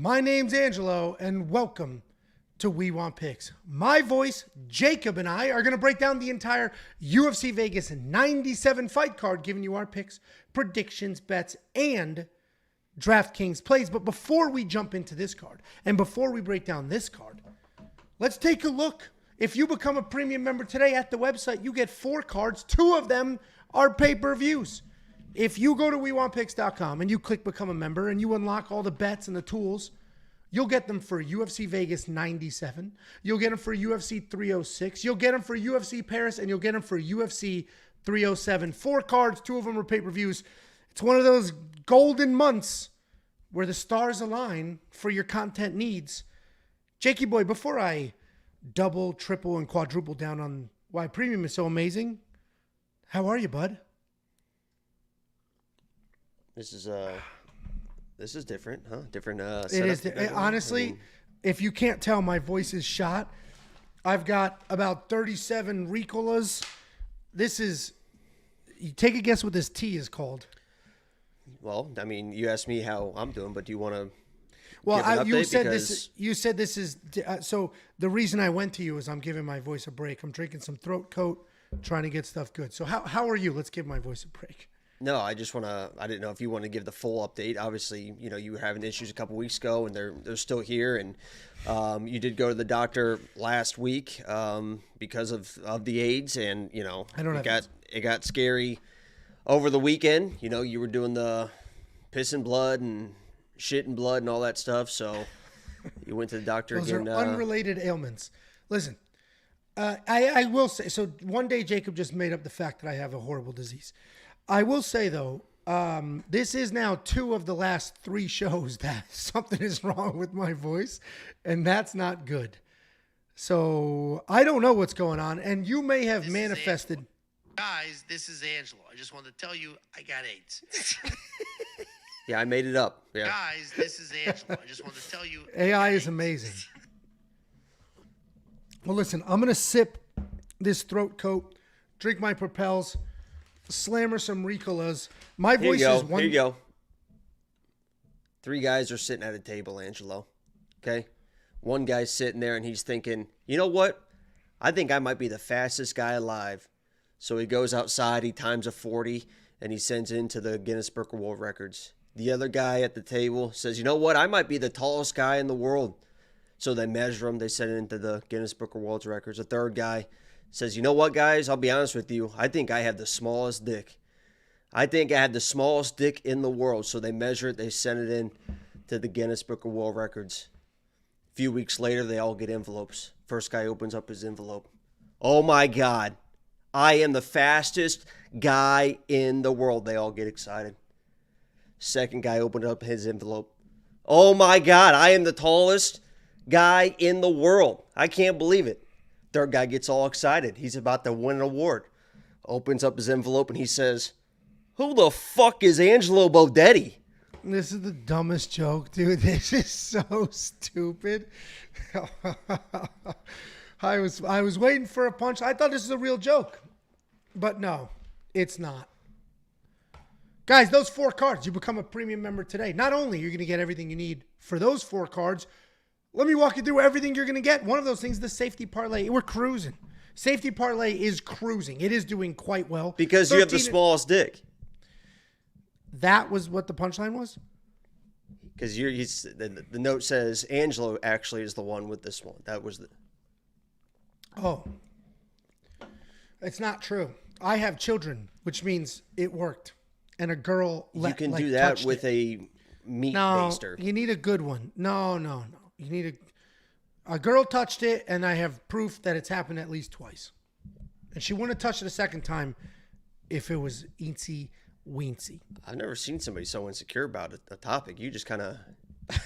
My name's Angelo, and welcome to We Want Picks. My voice, Jacob, and I are going to break down the entire UFC Vegas 97 fight card, giving you our picks, predictions, bets, and DraftKings Plays. But before we jump into this card, and before we break down this card, let's take a look. If you become a premium member today at the website, you get 4 cards. 2 of them are pay-per-views. If you go to WeWantPicks.com and you click Become a Member and you unlock all the bets and the tools, you'll get them for UFC Vegas 97. You'll get them for UFC 306. You'll get them for UFC Paris, and you'll get them for UFC 307. 4 cards, 2 of them are pay-per-views. It's one of those golden months where the stars align for your content needs. Jakey boy, before I double, triple, and quadruple down on why premium is so amazing, how are you, bud? This is different, huh? Different setup. It is. Honestly, if you can't tell, my voice is shot. I've got about 37 Ricolas. You take a guess what this tea is called. Well, I mean, you asked me how I'm doing, but do you want to? Well, you said this is. So the reason I went to you is I'm giving my voice a break. I'm drinking some throat coat, trying to get stuff good. So how are you? Let's give my voice a break. No, I didn't know if you want to give the full update. Obviously, you were having issues a couple weeks ago, and they're still here. And you did go to the doctor last week because of the AIDS, and it got scary over the weekend. You were doing the piss and blood and shit and blood and all that stuff. So you went to the doctor again. Those are unrelated ailments. Listen, I will say. So one day Jacob just made up the fact that I have a horrible disease. I will say, though, this is now 2 of the last 3 shows that something is wrong with my voice, and that's not good. So I don't know what's going on, and you may have manifested. Guys, this is Angelo. I just wanted to tell you I got AIDS. Yeah, I made it up. Yeah. Guys, this is Angelo. I just wanted to tell you. AI is amazing. Well, listen, I'm going to sip this throat coat, drink my Propels, slammer some Ricolas. My voice is one. Here you go. 3 guys are sitting at a table, Angelo. Okay? One guy's sitting there and he's thinking, you know what? I think I might be the fastest guy alive. So he goes outside, he times a 40, and he sends it into the Guinness Book of World Records. The other guy at the table says, you know what? I might be the tallest guy in the world. So they measure him, they send it into the Guinness Book of World Records. The third guy says, you know what, guys? I'll be honest with you. I think I have the smallest dick. I think I have the smallest dick in the world. So they measure it. They send it in to the Guinness Book of World Records. A few weeks later, they all get envelopes. First guy opens up his envelope. Oh, my God. I am the fastest guy in the world. They all get excited. Second guy opened up his envelope. Oh, my God. I am the tallest guy in the world. I can't believe it. Third guy gets all excited. He's about to win an award. Opens up his envelope and he says, who the fuck is Angelo Bodetti? This is the dumbest joke, dude. This is so stupid. I was waiting for a punch. I thought this was a real joke. But no, it's not. Guys, those 4 cards, you become a premium member today. Not only are you going to get everything you need for those 4 cards, let me walk you through everything you're going to get. One of those things, the safety parlay. We're cruising. Safety parlay is cruising. It is doing quite well. Because you have the smallest dick. That was what the punchline was? Because the note says Angelo actually is the one with this one. That was the... Oh. It's not true. I have children, which means it worked. And a girl You can do that with a meat baster. You need a good one. No. You need a girl touched it, and I have proof that it's happened at least twice. And she wouldn't have touched it a second time if it was eensy weensy. I've never seen somebody so insecure about a topic. You just kind of,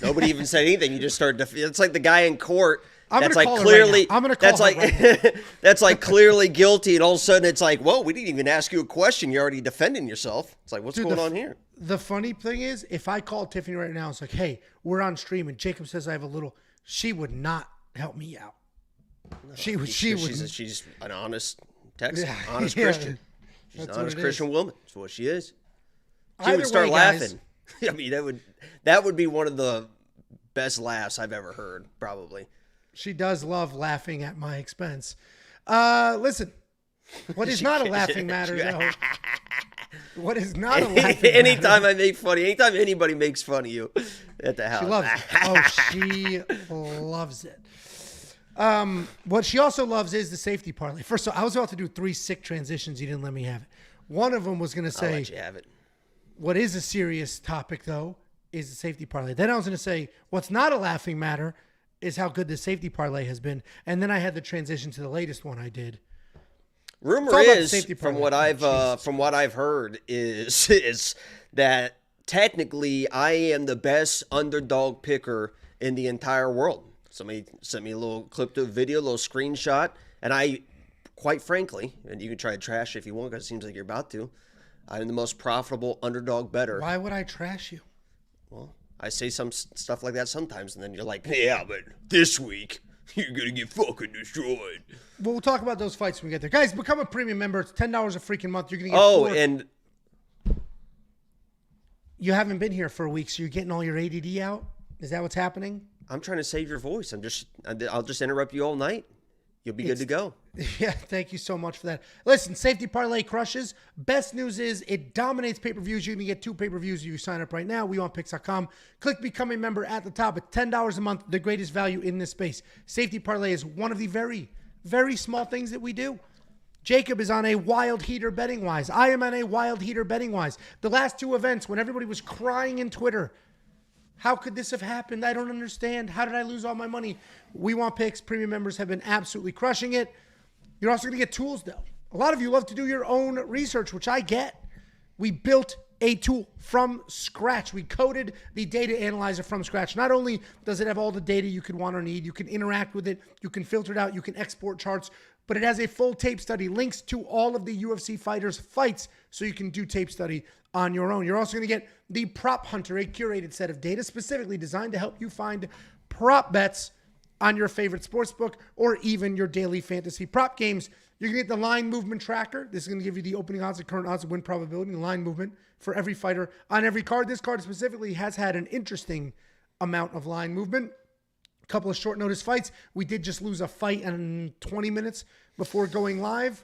nobody even said anything. You just started to, it's like the guy in court. That's like clearly, I'm going to call her right now. That's like clearly guilty. And all of a sudden it's like, whoa, we didn't even ask you a question. You're already defending yourself. It's like, what's going on here? The funny thing is, if I call Tiffany right now, it's like, hey, we're on stream, and Jacob says I have a little, she would not help me out. No, she would. She's an honest honest Christian. She's an honest Christian woman. That's what she is. She would start laughing. I mean, that would be one of the best laughs I've ever heard, probably. She does love laughing at my expense. Listen, what is not a laughing matter, though? What is not a laughing Anytime matter? I make funny, anytime anybody makes fun of you at the house. She loves it. Oh, she loves it. What she also loves is the safety parlay. First of all, I was about to do 3 sick transitions. You didn't let me have it. One of them was going to I'll say, let you have it. what is a serious topic, though, is the safety parlay. Then I was going to say, what's not a laughing matter is how good the safety parlay has been. And then I had the transition to the latest one I did. Rumor is, from what I've heard, is that technically I am the best underdog picker in the entire world. Somebody sent me a little clip of video, a little screenshot, and I, quite frankly, and you can try to trash it if you want, because it seems like you're about to, I'm the most profitable underdog bettor. Why would I trash you? Well, I say some stuff like that sometimes, and then you're like, yeah, but this week you're gonna get fucking destroyed. We'll talk about those fights when we get there. Guys, become a premium member. It's $10 a freaking month. You're going to get and you haven't been here for a week, so you're getting all your ADD out? Is that what's happening? I'm trying to save your voice. I'll just interrupt you all night. You'll be good to go. Yeah, thank you so much for that. Listen, Safety Parlay crushes. Best news is it dominates pay-per-views. You can get 2 pay-per-views if you sign up right now. WeWantPicks.com. Click Become a Member at the top. At $10 a month, the greatest value in this space. Safety Parlay is one of the very, very small things that we do. Jacob is on a wild heater betting-wise. I am on a wild heater betting-wise. The last 2 events, when everybody was crying in Twitter, how could this have happened? I don't understand. How did I lose all my money? We Want Picks. Premium members have been absolutely crushing it. You're also going to get tools, though. A lot of you love to do your own research, which I get. We built a tool from scratch. We coded the data analyzer from scratch. Not only does it have all the data you could want or need, you can interact with it, you can filter it out, you can export charts, but it has a full tape study, links to all of the UFC fighters' fights, so you can do tape study on your own. You're also going to get the Prop Hunter, a curated set of data specifically designed to help you find prop bets on your favorite sportsbook or even your daily fantasy prop games. You're going to get the line movement tracker. This is going to give you the opening odds, the current odds, the win probability, and the line movement for every fighter on every card. This card specifically has had an interesting amount of line movement. A couple of short notice fights. We did just lose a fight in 20 minutes before going live.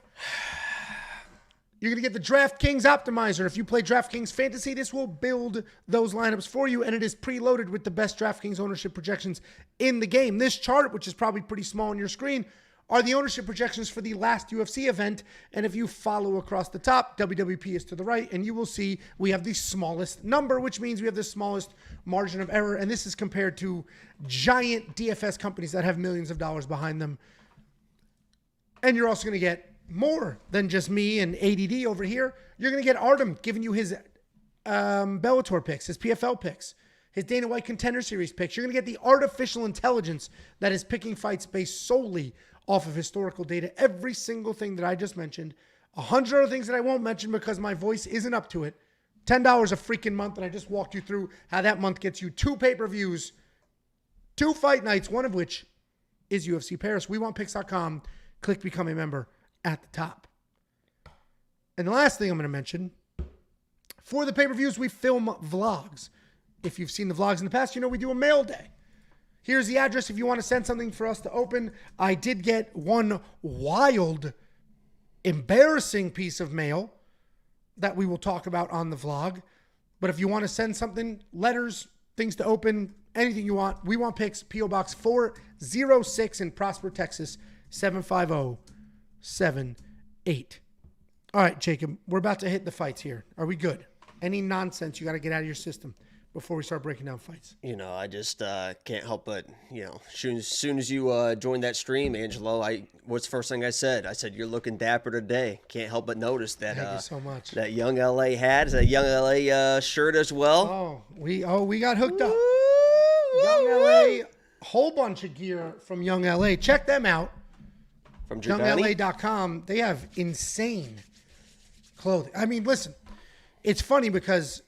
You're going to get the DraftKings Optimizer. If you play DraftKings Fantasy, this will build those lineups for you, and it is preloaded with the best DraftKings ownership projections in the game. This chart, which is probably pretty small on your screen, are the ownership projections for the last UFC event, and if you follow across the top, WWP is to the right, and you will see we have the smallest number, which means we have the smallest margin of error, and this is compared to giant DFS companies that have millions of dollars behind them. And you're also going to get more than just me and ADD over here. You're going to get Artem giving you his Bellator picks, his PFL picks, his Dana White Contender Series picks. You're going to get the artificial intelligence that is picking fights based solely off of historical data. Every single thing that I just mentioned, 100 other things that I won't mention because my voice isn't up to it. $10 a freaking month, and I just walked you through how that month gets you 2 pay-per-views, 2 fight nights, one of which is UFC Paris. WeWantPicks.com. Click Become a Member at the top. And the last thing I'm going to mention, for the pay-per-views, we film vlogs. If you've seen the vlogs in the past, you know we do a mail day. Here's the address if you want to send something for us to open. I did get one wild, embarrassing piece of mail that we will talk about on the vlog. But if you want to send something, letters, things to open, anything you want, We Want Picks, P.O. Box 406 in Prosper, Texas, 75078. All right, Jacob, we're about to hit the fights here. Are we good? Any nonsense you got to get out of your system before we start breaking down fights? You know, I just can't help but, you know, as soon as you joined that stream, Angelo, what's the first thing I said? I said, you're looking dapper today. Can't help but notice that. Thank you so much. That Young LA hat, that Young LA shirt as well. We got hooked up. Young LA, whole bunch of gear from Young LA. Check them out. From Giordani? YoungLA.com. They have insane clothing. I mean, listen, it's funny because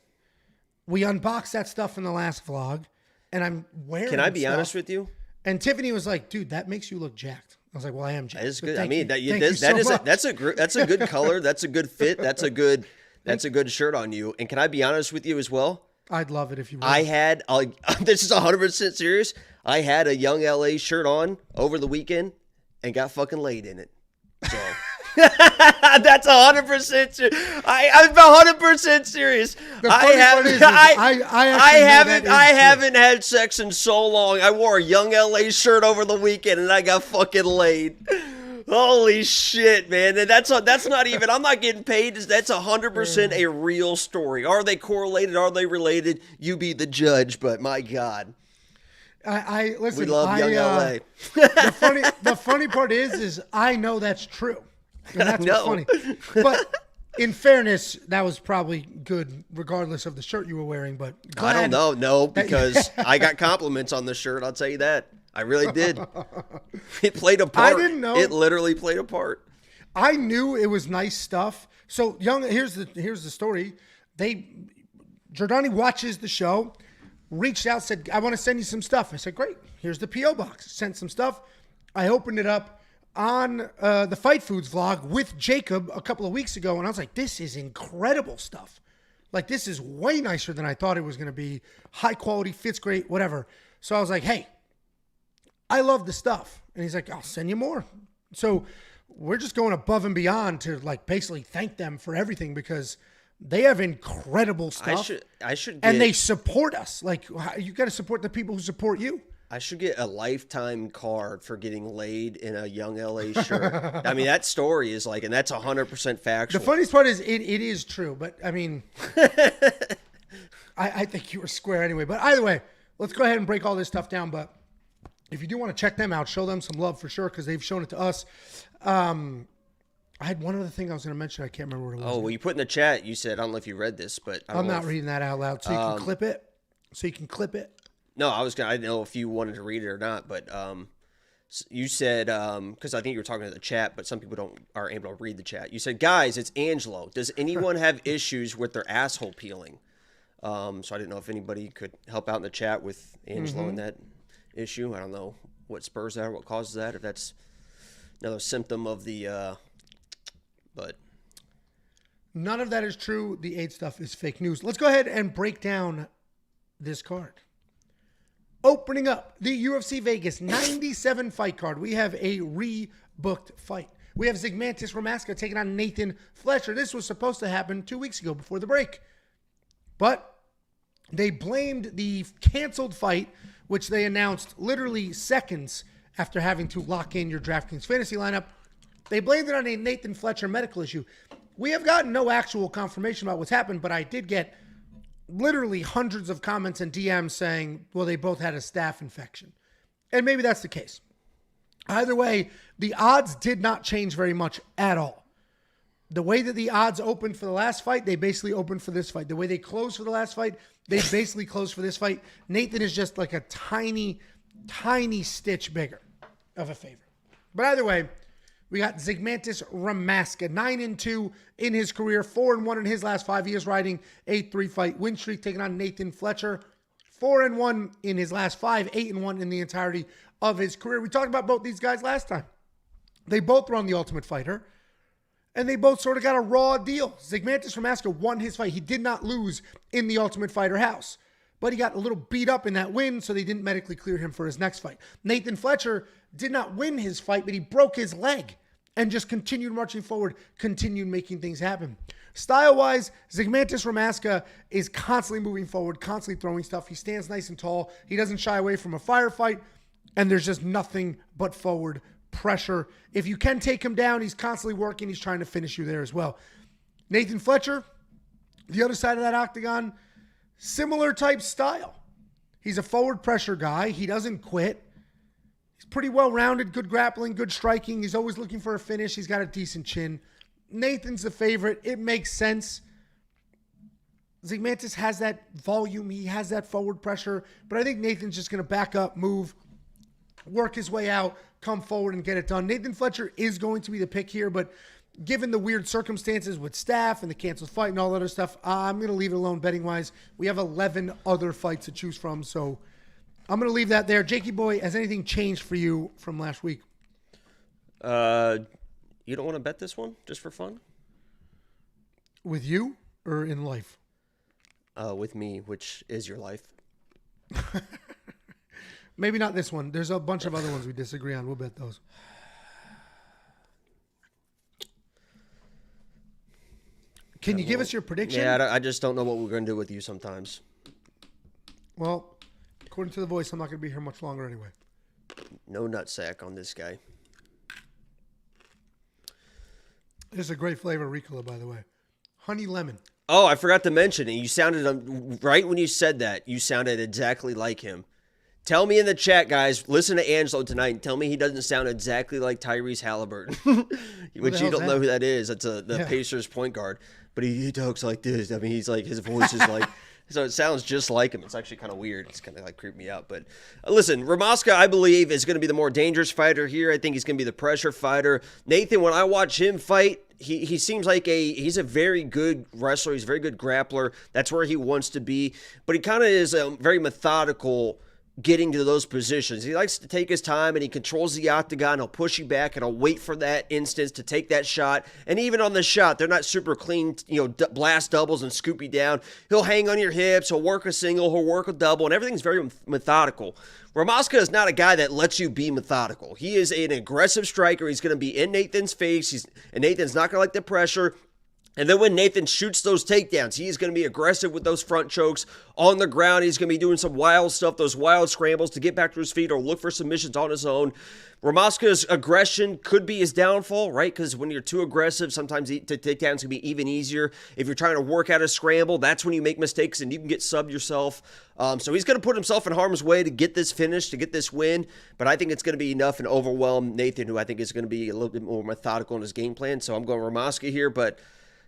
we unboxed that stuff in the last vlog, and I'm wearing. Can I be honest with you? And Tiffany was like, "Dude, that makes you look jacked." I was like, "Well, I am jacked." That is good. I mean, that's a good color. That's a good fit. That's a good shirt on you. And can I be honest with you as well? I'd love it if you would. I had, this is 100% serious. I had a Young LA shirt on over the weekend and got fucking laid in it. So that's 100% serious. I'm 100% serious. I haven't had sex in so long. I wore a Young LA shirt over the weekend and I got fucking laid. Holy shit, man. And that's not even, I'm not getting paid. That's 100% a real story. Are they correlated? Are they related? You be the judge, but my God. Listen, we love Young LA. The funny part is I know that's true. And that's what's funny. But in fairness, that was probably good regardless of the shirt you were wearing. But I don't know. No, because I got compliments on the shirt. I'll tell you that. I really did. It played a part. I didn't know. It literally played a part. I knew it was nice stuff. So here's the story. Giordani watches the show, reached out, said, I want to send you some stuff. I said, great. Here's the P.O. box. Sent some stuff. I opened it up on the Fight Foods vlog with Jacob a couple of weeks ago, and I was like, this is incredible stuff. Like, this is way nicer than I thought it was going to be. High quality, fits great, whatever. So I was like, hey, I love the stuff. And he's like, I'll send you more. So we're just going above and beyond to like basically thank them for everything because they have incredible stuff. I should and they support us. Like, you got to support the people who support you. I should get a lifetime card for getting laid in a Young LA shirt. I mean, that story is like, and that's 100% factual. The funniest part is it is true, but I mean, I think you were square anyway. But either way, let's go ahead and break all this stuff down. But if you do want to check them out, show them some love for sure because they've shown it to us. I had one other thing I was going to mention. I can't remember what it was. Oh, well, you put in the chat, you said, I don't know if you read this, but I'm not reading that out loud. So you can clip it. No, I didn't know if you wanted to read it or not, but you said, because I think you were talking to the chat, but some people aren't able to read the chat. You said, guys, it's Angelo. Does anyone have issues with their asshole peeling? So I didn't know if anybody could help out in the chat with Angelo in that issue. I don't know what spurs that or what causes that, if that's another symptom of the, but. None of that is true. The AIDS stuff is fake news. Let's go ahead and break down this card. Opening up the UFC Vegas 97 fight card, we have a rebooked fight. We have Zygimantas Ramaska taking on Nathan Fletcher. This was supposed to happen 2 weeks ago before the break. But they blamed the canceled fight, which they announced literally seconds after having to lock in your DraftKings fantasy lineup. They blamed it on a Nathan Fletcher medical issue. We have gotten no actual confirmation about what's happened, but I did get literally hundreds of comments and DMs saying, well, they both had a staph infection. And maybe that's the case. Either way, the odds did not change very much at all. The way that the odds opened for the last fight, they basically opened for this fight. The way they closed for the last fight, they basically closed for this fight. Nathan is just like a tiny, tiny stitch bigger of a favorite. But either way, we got Zygimantas Ramaska, 9-2 in his career, 4-1 in his last 5 years, riding a 3-fight win streak, taking on Nathan Fletcher, 4-1 in his last 5, 8-1 in the entirety of his career. We talked about both these guys last time. They both were on The Ultimate Fighter, and they both sort of got a raw deal. Zygimantas Ramaska won his fight. He did not lose in the Ultimate Fighter house, but he got a little beat up in that win, so they didn't medically clear him for his next fight. Nathan Fletcher did not win his fight, but he broke his leg and just continued marching forward, continued making things happen. Style-wise, Zygimantas Ramaska is constantly moving forward, constantly throwing stuff. He stands nice and tall. He doesn't shy away from a firefight, and there's just nothing but forward pressure. If you can take him down, he's constantly working. He's trying to finish you there as well. Nathan Fletcher, the other side of that octagon, similar type style. He's a forward pressure guy. He doesn't quit. He's pretty well-rounded, good grappling, good striking. He's always looking for a finish. He's got a decent chin. Nathan's the favorite. It makes sense. Zygimantas has that volume. He has that forward pressure. But I think Nathan's just going to back up, move, work his way out, come forward, and get it done. Nathan Fletcher is going to be the pick here, but given the weird circumstances with staff and the canceled fight and all that other stuff, I'm going to leave it alone betting-wise. We have 11 other fights to choose from, so I'm going to leave that there. Jakey boy, has anything changed for you from last week? You don't want to bet this one just for fun? With you or in life? with me, which is your life. Maybe not this one. There's a bunch of other ones we disagree on. We'll bet those. Can you give us your prediction? Yeah, I just don't know what we're going to do with you sometimes. Well, according to the voice, I'm not going to be here much longer anyway. No nutsack on this guy. This is a great flavor, Ricola, by the way. Honey lemon. Oh, I forgot to mention it. You sounded, right when you said that, you sounded exactly like him. Tell me in the chat, guys, listen to Angelo tonight and tell me he doesn't sound exactly like Tyrese Halliburton. Which you don't know who that is. That's the Pacers point guard. But he talks like this. I mean, he's like, his voice is like, so it sounds just like him. It's actually kind of weird. It's kind of like creeped me out. But listen, Ramaska, I believe, is going to be the more dangerous fighter here. I think he's going to be the pressure fighter. Nathan, when I watch him fight, he seems like he's a very good wrestler. He's a very good grappler. That's where he wants to be. But he kind of is very methodical getting to those positions. He likes to take his time and he controls the octagon. He'll push you back and he'll wait for that instance to take that shot. And even on the shot, they're not super clean, blast doubles and scoop you down. He'll hang on your hips. He'll work a single. He'll work a double. And everything's very methodical. Ramaska is not a guy that lets you be methodical. He is an aggressive striker. He's going to be in Nathan's face. And Nathan's not going to like the pressure. And then when Nathan shoots those takedowns, he's going to be aggressive with those front chokes on the ground. He's going to be doing some wild stuff, those wild scrambles to get back to his feet or look for submissions on his own. Ramaska's aggression could be his downfall, right? Because when you're too aggressive, sometimes the takedowns can be even easier. If you're trying to work out a scramble, that's when you make mistakes and you can get subbed yourself. So he's going to put himself in harm's way to get this finish, to get this win. But I think it's going to be enough and overwhelm Nathan, who I think is going to be a little bit more methodical in his game plan. So I'm going Ramaska here, but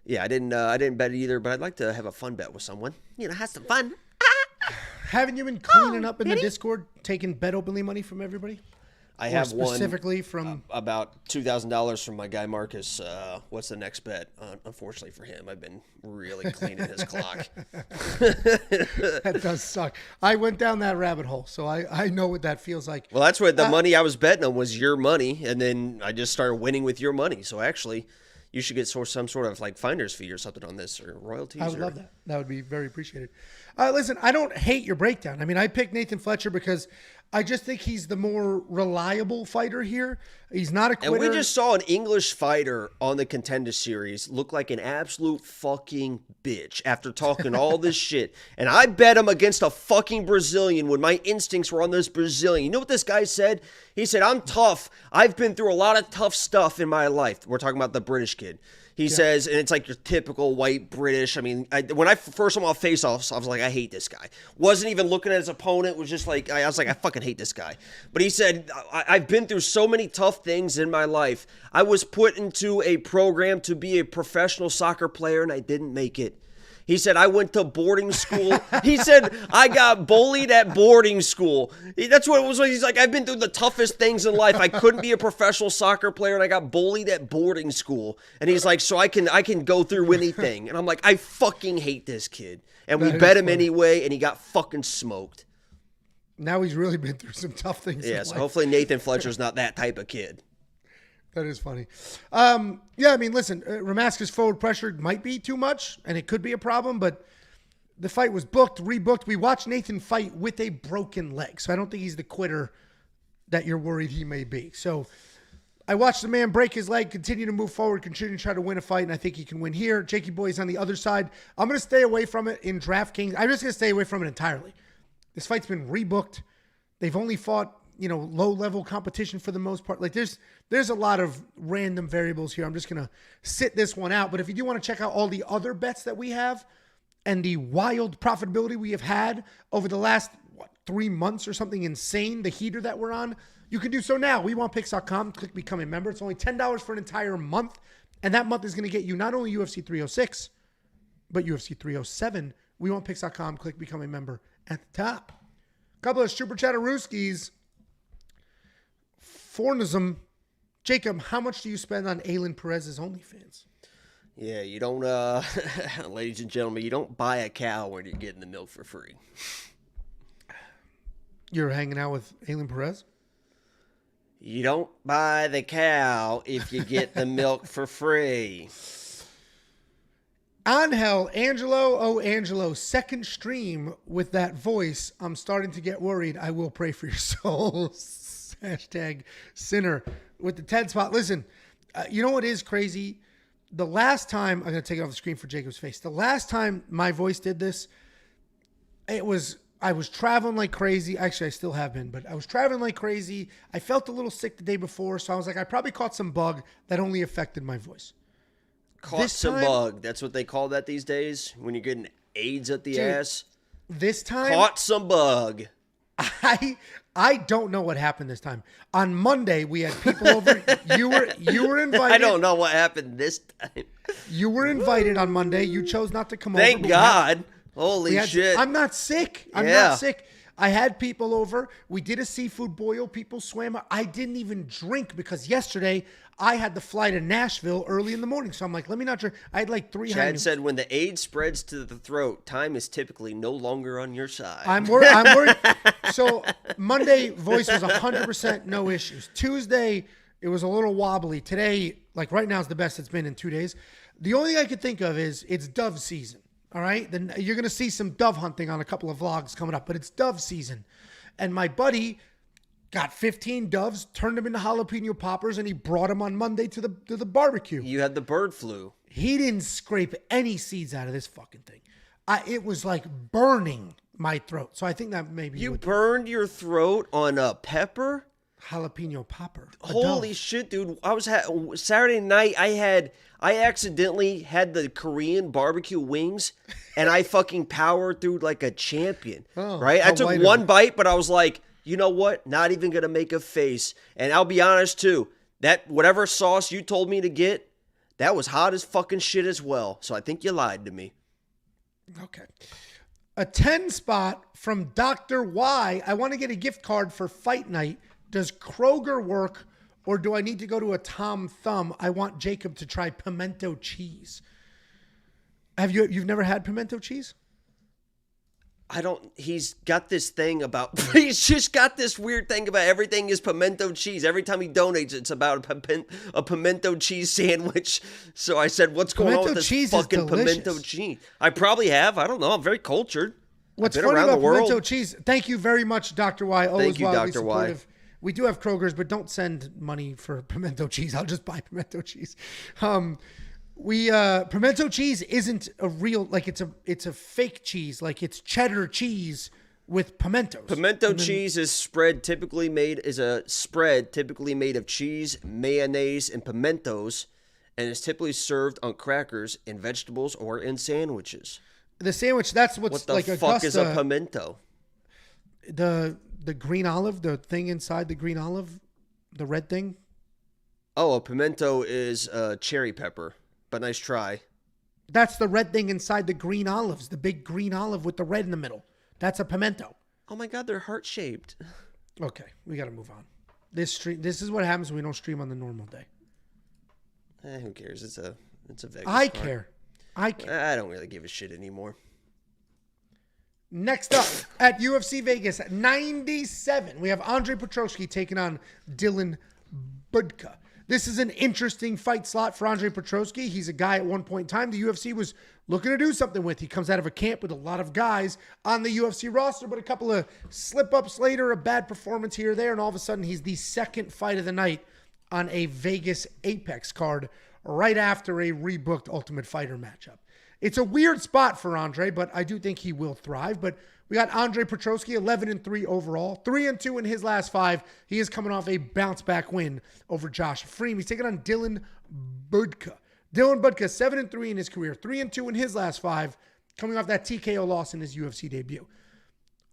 yeah, I didn't bet it either, but I'd like to have a fun bet with someone. Have some fun. Haven't you been cleaning up in the Discord, taking bet openly money from everybody? I have specifically one from about $2,000 from my guy Marcus. What's the next bet? Unfortunately for him, I've been really cleaning his clock. That does suck. I went down that rabbit hole, so I know what that feels like. Well, that's what the money I was betting on was your money, and then I just started winning with your money. So actually, you should get some sort of like finder's fee or something on this, or royalties. I would love that. That would be very appreciated. Listen, I don't hate your breakdown. I mean, I picked Nathan Fletcher because I just think he's the more reliable fighter here. He's not a quitter. And we just saw an English fighter on the Contender Series look like an absolute fucking bitch after talking all this shit. And I bet him against a fucking Brazilian when my instincts were on this Brazilian. You know what this guy said? He said, I'm tough. I've been through a lot of tough stuff in my life. We're talking about the British kid. He says, and it's like your typical white British. I mean, when I first saw him off face-offs, I was like, I hate this guy. Wasn't even looking at his opponent. Was just like, I was like, I fucking hate this guy. But he said, I've been through so many tough things in my life. I was put into a program to be a professional soccer player, and I didn't make it. He said, I went to boarding school. He said, I got bullied at boarding school. That's what it was. He's like, I've been through the toughest things in life. I couldn't be a professional soccer player, and I got bullied at boarding school. And he's like, so I can go through anything. And I'm like, I fucking hate this kid. And we bet him anyway, and he got fucking smoked. Now he's really been through some tough things. Yeah, so hopefully Nathan Fletcher's not that type of kid. That is funny. Yeah, I mean, listen, Ramaska's forward pressure might be too much, and it could be a problem, but the fight was rebooked. We watched Nathan fight with a broken leg, so I don't think he's the quitter that you're worried he may be. So I watched the man break his leg, continue to move forward, continue to try to win a fight, and I think he can win here. Jakey Boy's on the other side. I'm going to stay away from it in DraftKings. I'm just going to stay away from it entirely. This fight's been rebooked. They've only fought low-level competition for the most part. Like, there's a lot of random variables here. I'm just going to sit this one out. But if you do want to check out all the other bets that we have and the wild profitability we have had over the last, 3 months or something insane, the heater that we're on, you can do so now. WeWantPicks.com. Click Become a Member. It's only $10 for an entire month. And that month is going to get you not only UFC 306, but UFC 307. WeWantPicks.com. Click Become a Member at the top. Couple of Super Chatterooskies. Fornism. Jacob, how much do you spend on Aylin Perez's OnlyFans? Yeah, you don't, ladies and gentlemen, you don't buy a cow when you're getting the milk for free. You're hanging out with Aylin Perez? You don't buy the cow if you get the milk for free. Angelo, second stream with that voice. I'm starting to get worried. I will pray for your souls. Hashtag sinner with the 10 spot. Listen, you know what is crazy? The last time, I'm going to take it off the screen for Jacob's face. The last time my voice did this, I was traveling like crazy. Actually, I still have been, but I was traveling like crazy. I felt a little sick the day before, so I was like, I probably caught some bug that only affected my voice. Caught some bug. That's what they call that these days when you're getting AIDS at the ass. This time, caught some bug. I don't know what happened this time. On Monday, we had people over. You were invited. I don't know what happened this time. You were invited on Monday. You chose not to come over. Thank God. Holy shit. I'm not sick. I'm not sick. I had people over. We did a seafood boil. People swam. I didn't even drink because yesterday I had to fly to Nashville early in the morning. So I'm like, let me not drink. I had like 3 Chad said when the AIDS spreads to the throat, time is typically no longer on your side. I'm worried. So Monday, voice was 100% no issues. Tuesday, it was a little wobbly. Today, like right now, is the best it's been in 2 days. The only thing I could think of is it's dove season. All right, then you're going to see some dove hunting on a couple of vlogs coming up, but it's dove season. And my buddy got 15 doves, turned them into jalapeno poppers, and he brought them on Monday to the barbecue. You had the bird flu. He didn't scrape any seeds out of this fucking thing. It was like burning my throat. So I think that maybe you burned your throat on a pepper? Jalapeno popper. Holy shit, dude. I was Saturday night, I accidentally had the Korean barbecue wings and I fucking powered through like a champion. Right? I took one bite, but I was like, you know what? Not even going to make a face. And I'll be honest too, that whatever sauce you told me to get, that was hot as fucking shit as well. So I think you lied to me. Okay. A 10 spot from Dr. Y. I want to get a gift card for fight night. Does Kroger work, or do I need to go to a Tom Thumb? I want Jacob to try pimento cheese. You've never had pimento cheese? He's got this thing about, he's just got this weird thing about everything is pimento cheese. Every time he donates, it's about a pimento cheese sandwich. So I said, what's going on with this fucking pimento cheese? I probably have. I don't know. I'm very cultured. What's funny about pimento cheese, thank you very much, Dr. Y. Always thank you, Dr. Y. We do have Kroger's, but don't send money for pimento cheese. I'll just buy pimento cheese. Pimento cheese isn't a real, like it's a fake cheese, like it's cheddar cheese with pimentos. Pimento cheese is typically made of cheese, mayonnaise, and pimentos, and is typically served on crackers and vegetables or in sandwiches. The sandwich, that's what's like What the fuck is a pimento? The green olive, the thing inside the green olive, the red thing. Oh, a pimento is a cherry pepper, but nice try. That's the red thing inside the green olives, the big green olive with the red in the middle. That's a pimento. Oh my God, they're heart-shaped. Okay, we got to move on. This is what happens when we don't stream on the normal day. Who cares? It's a Vegas I card. care. I don't really give a shit anymore. Next up at UFC Vegas 97, we have Andre Petroski taking on Dylan Budka. This is an interesting fight slot for Andre Petroski. He's a guy at one point in time the UFC was looking to do something with. He comes out of a camp with a lot of guys on the UFC roster, but a couple of slip-ups later, a bad performance here or there, and all of a sudden he's the second fight of the night on a Vegas Apex card right after a rebooked Ultimate Fighter matchup. It's a weird spot for Andre, but I do think he will thrive. But we got Andre Petroski, 11-3 overall, 3-2 in his last 5. He is coming off a bounce-back win over Josh Freem. He's taking on Dylan Budka. Dylan Budka, 7-3 in his career, 3-2 in his last 5, coming off that TKO loss in his UFC debut.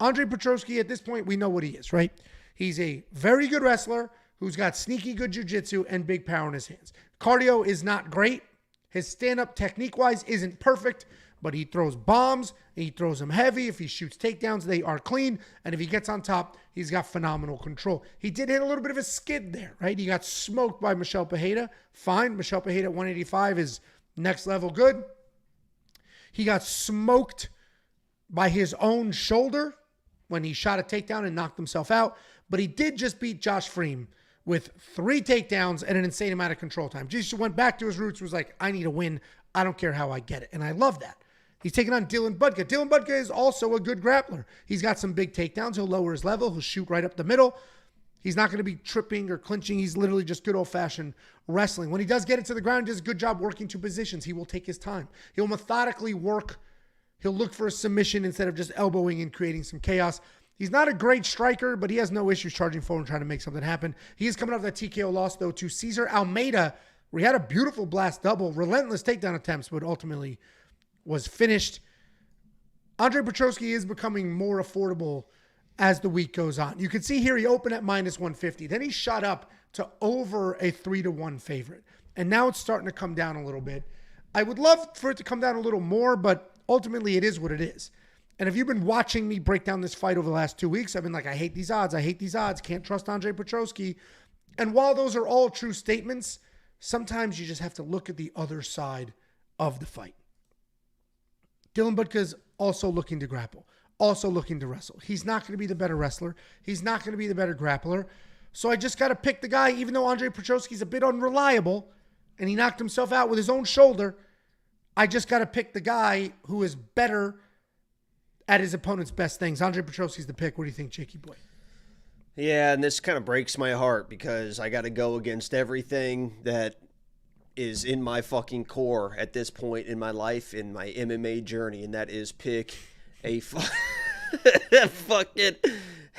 Andre Petroski, at this point, we know what he is, right? He's a very good wrestler who's got sneaky good jiu-jitsu and big power in his hands. Cardio is not great. His stand-up technique-wise isn't perfect, but he throws bombs, and he throws them heavy. If he shoots takedowns, they are clean. And if he gets on top, he's got phenomenal control. He did hit a little bit of a skid there, right? He got smoked by Michel Pereira. Fine. Michel Pereira at 185 is next level good. He got smoked by his own shoulder when he shot a takedown and knocked himself out. But he did just beat Josh Freem with 3 takedowns and an insane amount of control time. Jesus went back to his roots, was like, I need to win I don't care how I get it. And I love that. He's taking on Dylan Budka. Dylan Budka is also a good grappler. He's got some big takedowns. He'll lower his level. He'll shoot right up the middle. He's not going to be tripping or clinching. He's literally just good old-fashioned wrestling. When he does get it to the ground, he does a good job working two positions. He will take his time. He'll methodically work. He'll look for a submission instead of just elbowing and creating some chaos. He's not a great striker, but he has no issues charging forward and trying to make something happen. He is coming off that TKO loss, though, to Cesar Almeida, where he had a beautiful blast double, relentless takedown attempts, but ultimately was finished. Andre Petroski is becoming more affordable as the week goes on. You can see here he opened at minus 150. Then he shot up to over a 3-1 favorite. And now it's starting to come down a little bit. I would love for it to come down a little more, but ultimately it is what it is. And if you've been watching me break down this fight over the last 2 weeks, I've been like, I hate these odds. I hate these odds. Can't trust Andre Petroski. And while those are all true statements, sometimes you just have to look at the other side of the fight. Dylan Budka is also looking to grapple, also looking to wrestle. He's not going to be the better wrestler. He's not going to be the better grappler. So I just got to pick the guy, even though Andre Petroski's a bit unreliable and he knocked himself out with his own shoulder. I just got to pick the guy who is better at his opponent's best things. Andre Petroski's the pick. What do you think, Jakey boy? Yeah, and this kind of breaks my heart because I got to go against everything that is in my fucking core at this point in my life, in my MMA journey, and that is pick a fucking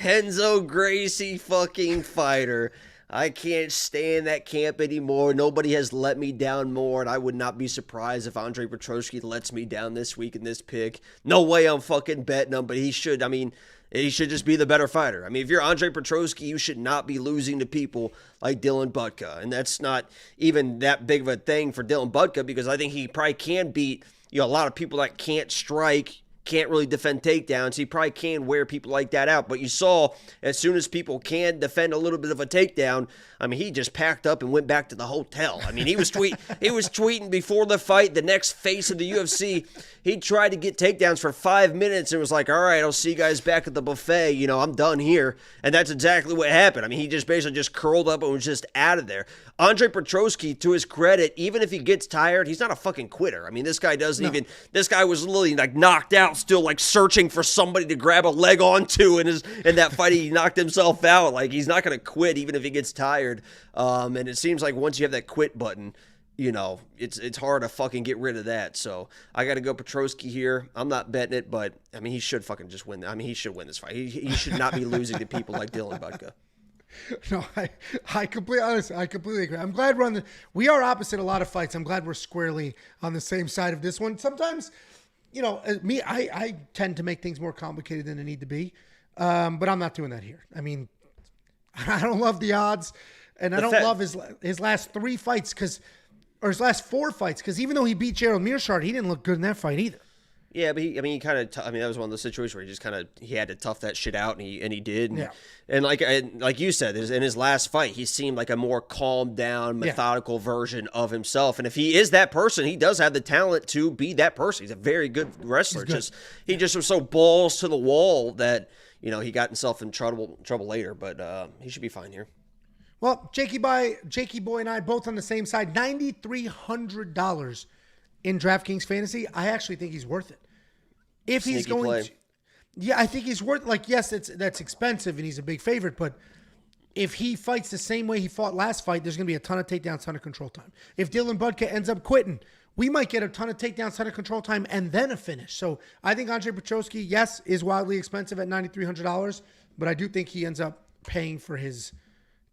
Renzo Gracie fucking fighter. I can't stand that camp anymore. Nobody has let me down more, and I would not be surprised if Andre Petroski lets me down this week in this pick. No way I'm fucking betting him, but he should. I mean, he should just be the better fighter. I mean, if you're Andre Petroski, you should not be losing to people like Dylan Budka. And that's not even that big of a thing for Dylan Budka because I think he probably can beat, a lot of people that can't strike, can't really defend takedowns. He probably can wear people like that out. But you saw as soon as people can defend a little bit of a takedown, I mean, he just packed up and went back to the hotel. I mean, he was tweeting before the fight, the next face of the UFC. He tried to get takedowns for 5 minutes and was like, all right, I'll see you guys back at the buffet. I'm done here. And that's exactly what happened. I mean, he just basically just curled up and was just out of there. Andre Petroski, to his credit, even if he gets tired, he's not a fucking quitter. I mean, this guy doesn't even, this guy was literally like knocked out, still like searching for somebody to grab a leg onto in that fight. He knocked himself out. Like, he's not going to quit even if he gets tired. And it seems like once you have that quit button, it's hard to fucking get rid of that. So I got to go Petroski here. I'm not betting it, but I mean, he should fucking just win. I mean, he should win this fight. He should not be losing to people like Dylan Budka. No, I completely agree. I'm glad we are opposite a lot of fights. I'm glad we're squarely on the same side of this one. Sometimes, I tend to make things more complicated than they need to be. But I'm not doing that here. I mean, I don't love the odds, and I don't love his last 3 fights or his last 4 fights, because even though he beat Gerald Mearshart, he didn't look good in that fight either. Yeah, but he kind of, that was one of those situations where he just he had to tough that shit out, and he did. And, yeah. And like you said, in his last fight, he seemed like a more calmed down, methodical version of himself. And if he is that person, he does have the talent to be that person. He's a very good wrestler. He just was so balls to the wall that, he got himself in trouble later. But he should be fine here. Well, Jakey Boy and I both on the same side. $9,300 in DraftKings Fantasy. I actually think he's worth it. If he's Sneaky going play. to, yeah, I think he's worth, yes, that's expensive and he's a big favorite, but if he fights the same way he fought last fight, there's going to be a ton of takedowns, ton of control time. If Dylan Budka ends up quitting, we might get a ton of takedowns, ton of control time, and then a finish. So I think Andre Petroski, yes, is wildly expensive at $9,300, but I do think he ends up paying for his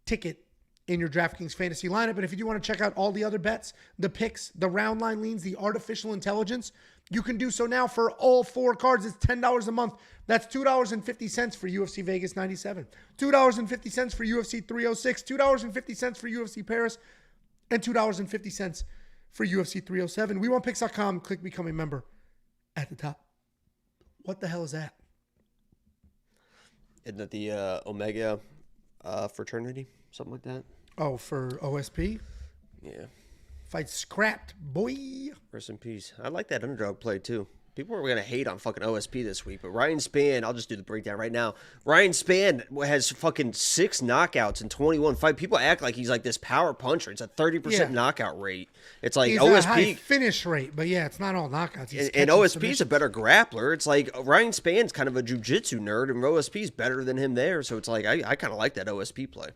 ticket in your DraftKings fantasy lineup. And if you do want to check out all the other bets, the picks, the round line leans, the artificial intelligence, you can do so now for all 4 cards. It's $10 a month. That's $2.50 for UFC Vegas 97, $2.50 for UFC 306, $2.50 for UFC Paris, and $2.50 for UFC 307. WeWantPicks.com. Click Become a Member at the top. What the hell is that? Isn't it the Omega fraternity? Something like that? Oh, for OSP? Yeah. Fight scrapped, boy. Rest in peace. I like that underdog play, too. People are going to hate on fucking OSP this week, but Ryan Spann, I'll just do the breakdown right now. Ryan Spann has fucking 6 knockouts in 21 fights. People act like he's like this power puncher. It's a 30% knockout rate. It's like he's OSP. A high finish rate, but yeah, it's not all knockouts. And OSP's a better grappler. It's like Ryan Spann's kind of a jiu-jitsu nerd, and OSP's better than him there. So it's like I kind of like that OSP play.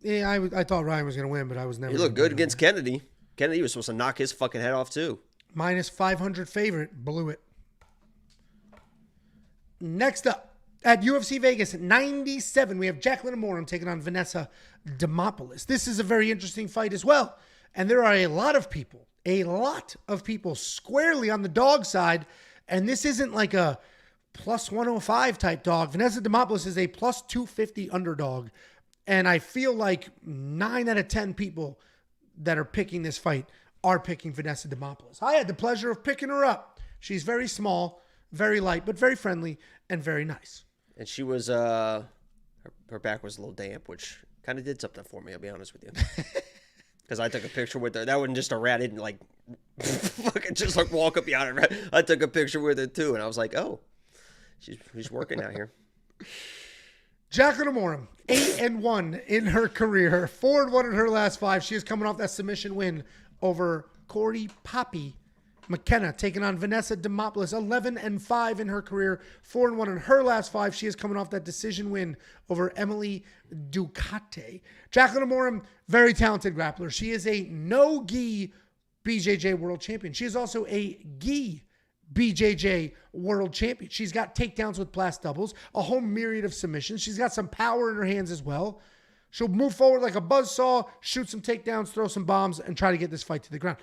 Yeah, I thought Ryan was going to win, but I was never. He looked good against Kennedy. Kennedy was supposed to knock his fucking head off too. Minus 500 favorite, blew it. Next up, at UFC Vegas 97, we have Jaqueline Amorim taking on Vanessa Demopoulos. This is a very interesting fight as well. And there are a lot of people squarely on the dog side. And this isn't like a plus 105 type dog. Vanessa Demopoulos is a plus 250 underdog. And I feel like 9 out of 10 people that are picking this fight are picking Vanessa Demopoulos. I had the pleasure of picking her up. She's very small, very light, but very friendly and very nice. And she was, her back was a little damp, which kind of did something for me, I'll be honest with you. Because I took a picture with her. That wasn't just a rat. I didn't like fucking just like walk up behind her. I took a picture with her too, and I was like, oh, she's working out here. Jaqueline Amorim, 8-1 in her career, 4-1 in her last 5. She is coming off that submission win over Corey Poppy McKenna, taking on Vanessa Demopoulos, 11-5 in her career, 4-1 in her last 5. She is coming off that decision win over Emily Ducati. Jaqueline Amorim, very talented grappler. She is a no-gi BJJ world champion. She is also a gi BJJ world champion. She's got takedowns with blast doubles, a whole myriad of submissions. She's got some power in her hands as well. She'll move forward like a buzzsaw, shoot some takedowns, throw some bombs, and try to get this fight to the ground.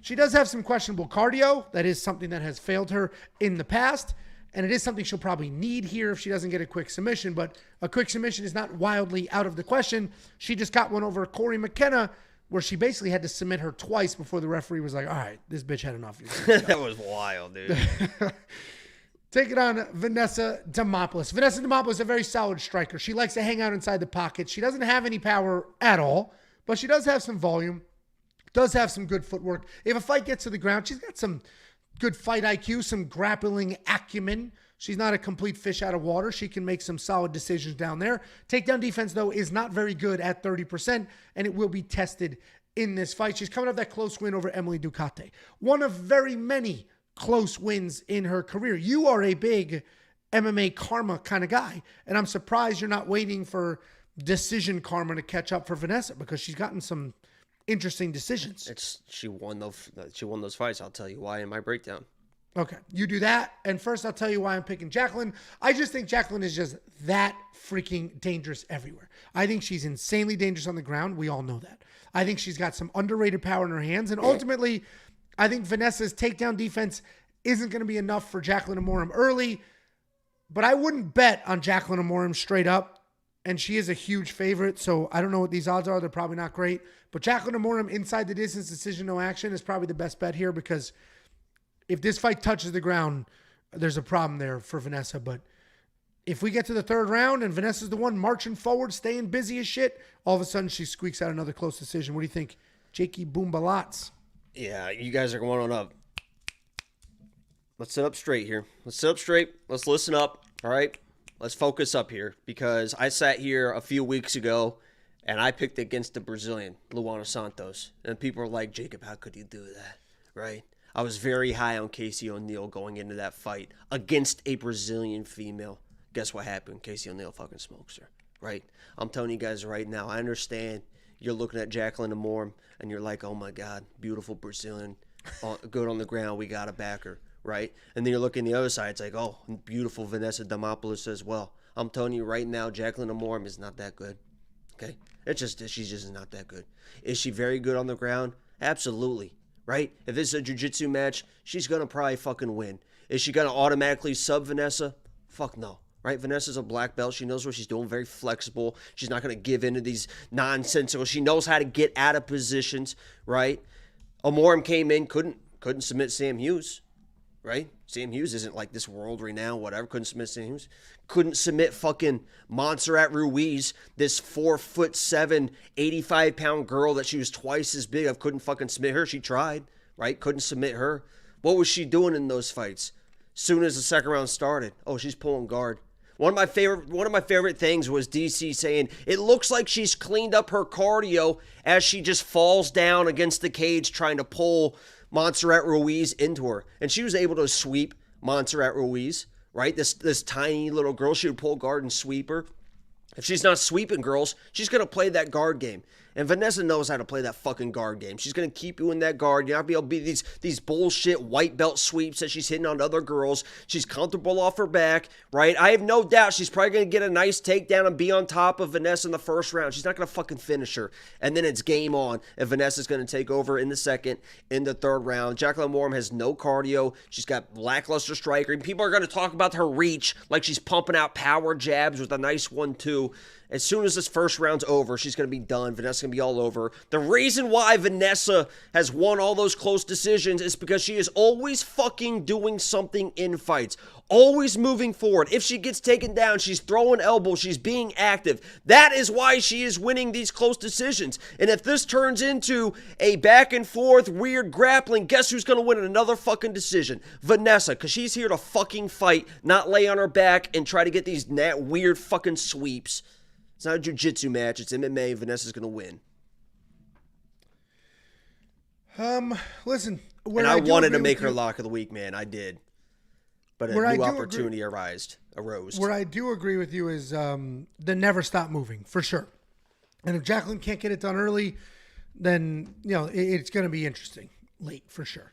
She does have some questionable cardio. That is something that has failed her in the past, and it is something she'll probably need here if she doesn't get a quick submission, but a quick submission is not wildly out of the question. She just got one over Corey McKenna, where she basically had to submit her twice before the referee was like, all right, this bitch had enough. That was wild, dude. Taking on Vanessa Demopoulos. Vanessa Demopoulos is a very solid striker. She likes to hang out inside the pocket. She doesn't have any power at all, but she does have some volume, does have some good footwork. If a fight gets to the ground, she's got some good fight IQ, some grappling acumen. She's not a complete fish out of water. She can make some solid decisions down there. Takedown defense, though, is not very good at 30%, and it will be tested in this fight. She's coming off that close win over Emily Ducati. One of very many close wins in her career. You are a big MMA karma kind of guy, and I'm surprised you're not waiting for decision karma to catch up for Vanessa, because she's gotten some interesting decisions. She won those fights. I'll tell you why in my breakdown. Okay, you do that. And first, I'll tell you why I'm picking Jaqueline. I just think Jaqueline is just that freaking dangerous everywhere. I think she's insanely dangerous on the ground. We all know that. I think she's got some underrated power in her hands. And ultimately, I think Vanessa's takedown defense isn't going to be enough for Jaqueline Amorim early. But I wouldn't bet on Jaqueline Amorim straight up. And she is a huge favorite. So I don't know what these odds are. They're probably not great. But Jaqueline Amorim inside the distance, decision, no action is probably the best bet here, because if this fight touches the ground, there's a problem there for Vanessa. But if we get to the third round and Vanessa's the one marching forward, staying busy as shit, all of a sudden she squeaks out another close decision. What do you think, Jakey Boombalats? Yeah, you guys are going on up. Let's sit up straight here. Let's sit up straight. Let's listen up, all right? Let's focus up here, because I sat here a few weeks ago and I picked against the Brazilian, Luana Santos. And people were like, Jacob, how could you do that, right? I was very high on Casey O'Neill going into that fight against a Brazilian female. Guess what happened? Casey O'Neill fucking smokes her, right? I'm telling you guys right now, I understand you're looking at Jaqueline Amorim and you're like, oh my God, beautiful Brazilian, good on the ground, we got to back her, right? And then you're looking the other side, it's like, oh, beautiful Vanessa Demopoulos as well. I'm telling you right now, Jaqueline Amorim is not that good, okay? She's just not that good. Is she very good on the ground? Absolutely. Right? If this is a jiu-jitsu match, she's going to probably fucking win. Is she going to automatically sub Vanessa? Fuck no. Right? Vanessa's a black belt. She knows what she's doing. Very flexible. She's not going to give in to these nonsensical. She knows how to get out of positions. Right? Amorim came in, couldn't submit Sam Hughes. Right? Sam Hughes isn't like this world renowned, whatever. Couldn't submit Sam Hughes. Couldn't submit fucking Montserrat Ruiz, this 4'7", 85-pound girl that she was twice as big of. Couldn't fucking submit her. She tried, right? Couldn't submit her. What was she doing in those fights? Soon as the second round started, oh, she's pulling guard. One of my favorite things was DC saying it looks like she's cleaned up her cardio as she just falls down against the cage trying to pull Montserrat Ruiz into her. And she was able to sweep Montserrat Ruiz, right? This tiny little girl, she would pull guard and sweep her. If she's not sweeping girls, she's going to play that guard game. And Vanessa knows how to play that fucking guard game. She's going to keep you in that guard. You're not going to be able to be these bullshit white belt sweeps that she's hitting on other girls. She's comfortable off her back, right? I have no doubt she's probably going to get a nice takedown and be on top of Vanessa in the first round. She's not going to fucking finish her. And then it's game on. And Vanessa's going to take over in the second, in the third round. Jaqueline Amorim has no cardio. She's got lackluster striker. People are going to talk about her reach like she's pumping out power jabs with a nice 1-2. As soon as this first round's over, she's going to be done. Vanessa's going to be all over. The reason why Vanessa has won all those close decisions is because she is always fucking doing something in fights. Always moving forward. If she gets taken down, she's throwing elbows. She's being active. That is why she is winning these close decisions. And if this turns into a back and forth, weird grappling, guess who's going to win another fucking decision? Vanessa, because she's here to fucking fight, not lay on her back and try to get these weird fucking sweeps. It's not a jiu-jitsu match. It's MMA. Vanessa's going to win. Listen. And I wanted to make her lock of the week, man. I did. But a new opportunity arose. Where I do agree with you is the never stop moving, for sure. And if Jaqueline can't get it done early, then, it's going to be interesting late, for sure.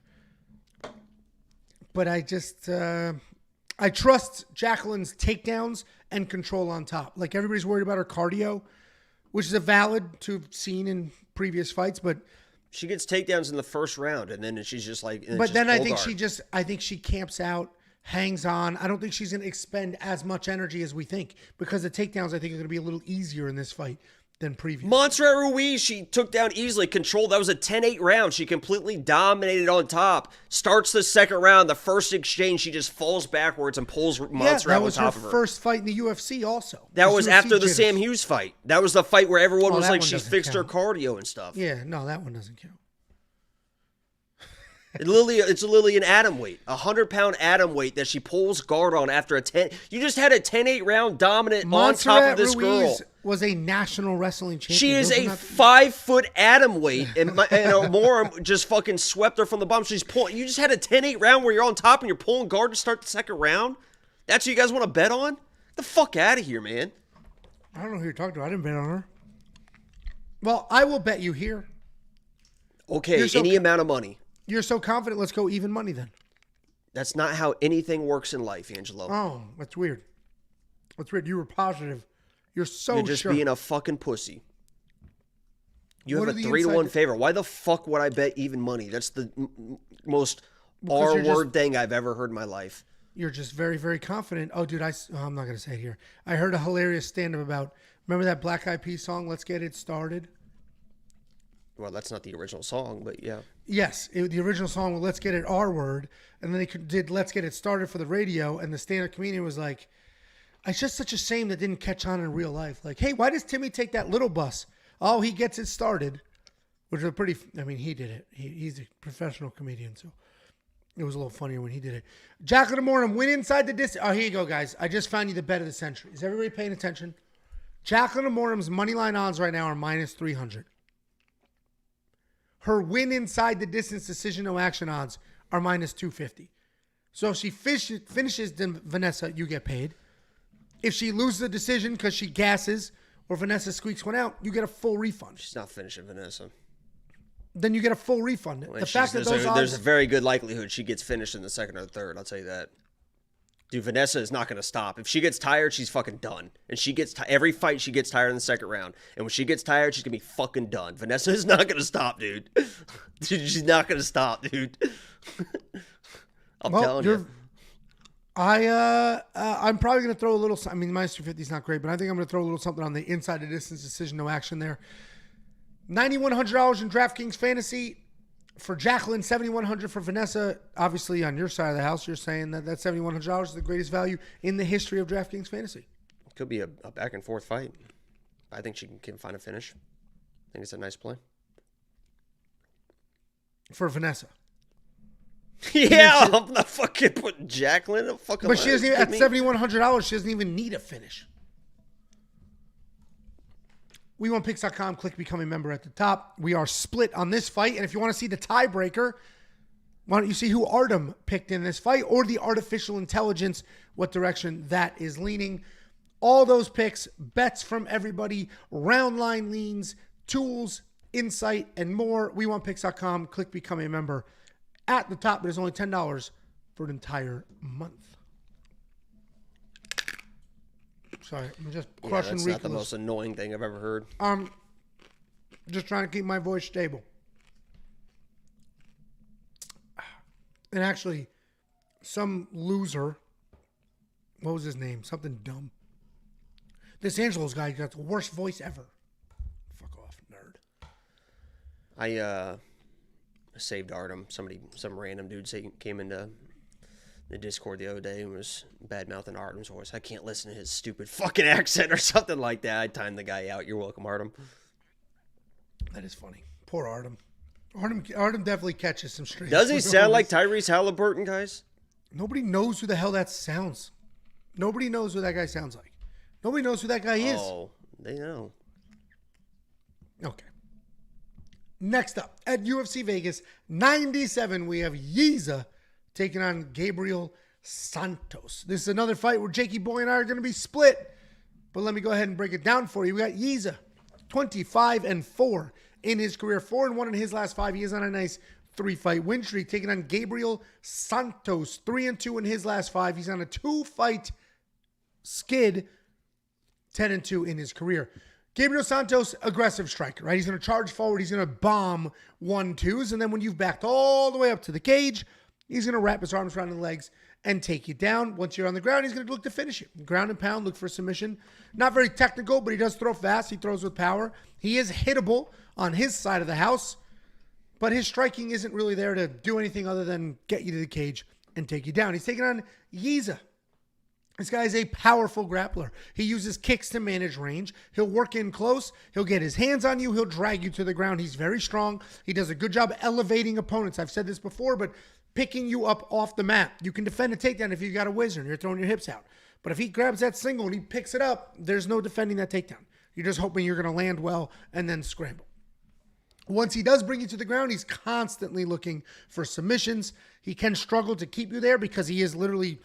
But I just... I trust Jaqueline's takedowns and control on top. Like, everybody's worried about her cardio, which is a valid to have seen in previous fights, but she gets takedowns in the first round, and then she's just like. But then I think she camps out, hangs on. I don't think she's going to expend as much energy as we think, because the takedowns I think are going to be a little easier in this fight than previous. Montserrat Ruiz, she took down easily, controlled. That was a 10-8 round. She completely dominated on top. Starts the second round. The first exchange, she just falls backwards and pulls Montserrat on top of her. That was her first fight in the UFC also. That was after the Sam Hughes fight. That was the fight where everyone was like, she fixed her cardio and stuff. Yeah, no, that one doesn't count. It's literally an atom weight, a 100-pound atom weight that she pulls guard on after a 10. You just had a 10-8 round dominant Montserrat on top of this Ruiz girl. Was a national wrestling champion. She is a 5-foot atom weight, and Amorim just fucking swept her from the bottom. She's pulling. You just had a 10-8 round where you're on top and you're pulling guard to start the second round. That's what you guys want to bet on? Get the fuck out of here, man. I don't know who you're talking to. I didn't bet on her. Well, I will bet you here. Okay, any amount of money. You're so confident. Let's go even money then. That's not how anything works in life, Angelo. Oh, that's weird. That's weird. You were positive. You're so You're just sure. being a fucking pussy. You have a 3-1 favorite. Why the fuck would I bet even money? That's the most R-word thing I've ever heard in my life. You're just very, very confident. Oh, dude, I'm not going to say it here. I heard a hilarious stand-up about, remember that Black Eyed Peas song, Let's Get It Started? Well, that's not the original song, but yeah. Yes, the original song was Let's Get It R-word, and then they did Let's Get It Started for the radio, and the stand-up comedian was like, it's just such a shame that didn't catch on in real life. Like, hey, why does Timmy take that little bus? Oh, he gets it started. Which was he did it. He's a professional comedian, so it was a little funnier when he did it. Jaqueline Amorim, win inside the distance. Oh, here you go, guys. I just found you the bet of the century. Is everybody paying attention? Jaqueline Amorim's money line odds right now are minus 300. Her win inside the distance decision no action odds are minus 250. So if she finishes Vanessa, you get paid. If she loses a decision because she gasses or Vanessa squeaks one out, you get a full refund. She's not finishing Vanessa. Then you get a full refund. Well, there's a very good likelihood she gets finished in the second or third. I'll tell you that. Dude, Vanessa is not going to stop. If she gets tired, she's fucking done. And she gets every fight she gets tired in the second round. And when she gets tired, she's going to be fucking done. Vanessa is not going to stop, dude. Dude, she's not going to stop, dude. I'm telling you. I'm probably going to throw a little, minus 250 is not great, but I think I'm going to throw a little something on the inside the distance decision, no action there. $9,100 in DraftKings Fantasy for Jaqueline, $7,100 for Vanessa. Obviously, on your side of the house, you're saying that $7,100 is the greatest value in the history of DraftKings Fantasy. It could be a back and forth fight. I think she can find a finish. I think it's a nice play. For Vanessa. Yeah, I'm not fucking putting Jaqueline in a fucking. But she doesn't even, at $7,100, she doesn't even need a finish. WeWantPicks.com. Click become a member at the top. We are split on this fight, and if you want to see the tiebreaker, why don't you see who Artem picked in this fight or the artificial intelligence, what direction that is leaning. All those picks, bets from everybody, round line leans, tools, insight, and more. WeWantPicks.com. Click become a member at the top. But it's only $10 for an entire month. Sorry, I'm just crushing that's Rico's. not the most annoying thing I've ever heard. Just trying to keep my voice stable. And actually, some loser, what was his name? Something dumb. This Angelo's guy got the worst voice ever. Fuck off, nerd. I saved Artem. Some random dude came into the Discord the other day and was bad-mouthing Artem's voice. I can't listen to his stupid fucking accent or something like that. I timed the guy out. You're welcome, Artem. That is funny. Poor Artem. Artem definitely catches some straight. Doesn't he sound like Tyrese Halliburton, guys? Nobody knows who the hell that sounds. Nobody knows who that guy sounds like. Nobody knows who that guy is. Oh, they know. Okay. Next up, at UFC Vegas 97, we have Yizha taking on Gabriel Santos. This is another fight where Jakey Boy and I are going to be split. But let me go ahead and break it down for you. We got Yizha, 25-4 in his career, 4-1 in his last 5. He is on a nice 3-fight win streak, taking on Gabriel Santos, 3-2 in his last 5. He's on a 2-fight skid, 10-2 in his career. Gabriel Santos, aggressive striker, right? He's going to charge forward. He's going to bomb 1-2s. And then when you've backed all the way up to the cage, he's going to wrap his arms around the legs and take you down. Once you're on the ground, he's going to look to finish you. Ground and pound, look for submission. Not very technical, but he does throw fast. He throws with power. He is hittable on his side of the house, but his striking isn't really there to do anything other than get you to the cage and take you down. He's taking on Yizha. This guy is a powerful grappler. He uses kicks to manage range. He'll work in close. He'll get his hands on you. He'll drag you to the ground. He's very strong. He does a good job elevating opponents. I've said this before, but picking you up off the mat. You can defend a takedown if you got a whizzer and you're throwing your hips out. But if he grabs that single and he picks it up, there's no defending that takedown. You're just hoping you're going to land well and then scramble. Once he does bring you to the ground, he's constantly looking for submissions. He can struggle to keep you there because he is literally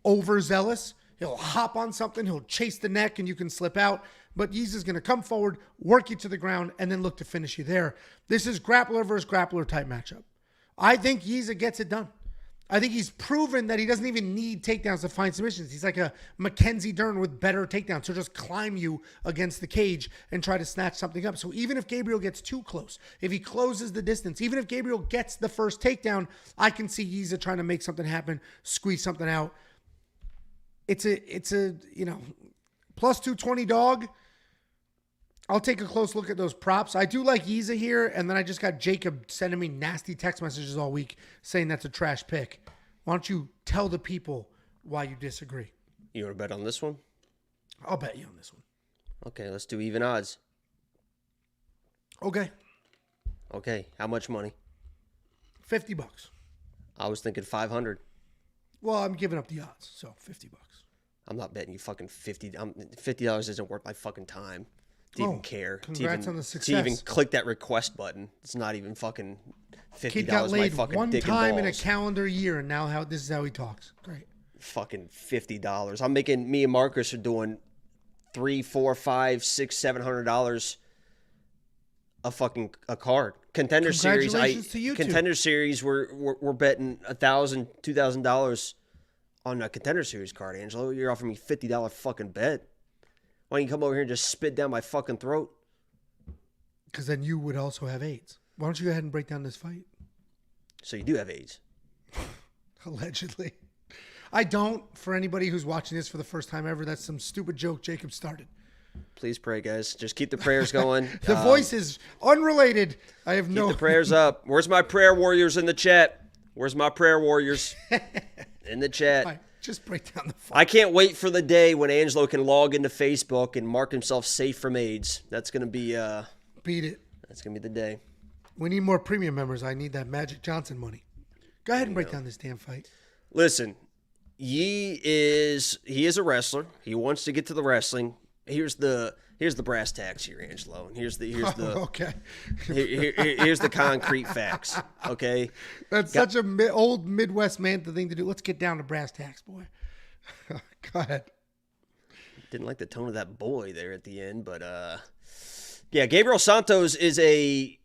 overzealous. He'll hop on something, he'll chase the neck, and you can slip out. But Yizha's going to come forward, work you to the ground, and then look to finish you there. This is grappler versus grappler type matchup. I think Yizha gets it done. I think he's proven that he doesn't even need takedowns to find submissions. He's like a Mackenzie Dern with better takedowns. He'll just climb you against the cage and try to snatch something up. So even if Gabriel gets too close, if he closes the distance, even if Gabriel gets the first takedown, I can see Yizha trying to make something happen, squeeze something out. It's a plus 220 dog. I'll take a close look at those props. I do like Yizha here, and then I just got Jacob sending me nasty text messages all week saying that's a trash pick. Why don't you tell the people why you disagree? You want to bet on this one? I'll bet you on this one. Okay, let's do even odds. Okay. Okay, how much money? $50. I was thinking 500. Well, I'm giving up the odds, so $50. I'm not betting you fucking $50. $50 isn't worth my fucking time to even care. Congrats on the success. To even click that request button. It's not even fucking $50. Kid got laid my fucking one dick time and in a balls. calendar year, and now this is how he talks. Great. Fucking $50. I'm making, me and Marcus are doing $300, $400, $500, $600, $700 a card. Contender series. Congratulations to you two. Contender series. We're betting $1,000, $2,000 on a contender series card. Angelo, you're offering me $50 fucking bet. Why don't you come over here and just spit down my fucking throat? Because then you would also have AIDS. Why don't you go ahead and break down this fight? So you do have AIDS. Allegedly. I don't. For anybody who's watching this for the first time ever, that's some stupid joke Jacob started. Please pray, guys. Just keep the prayers going. The voice is unrelated. I have no... Keep the prayers up. Where's my prayer warriors in the chat? Where's my prayer warriors? In the chat. Right, just break down the fight. I can't wait for the day when Angelo can log into Facebook and mark himself safe from AIDS. That's going to be... Beat it. That's going to be the day. We need more premium members. I need that Magic Johnson money. Go ahead and break down this damn fight. Listen, he is a wrestler. He wants to get to the wrestling. Here's the brass tacks here, Angelo. And here's the okay. here's the concrete facts. Okay, that's such a old Midwest man thing to do. Let's get down to brass tacks, boy. Go ahead. Didn't like the tone of that boy there at the end, but yeah, Gabriel Santos is a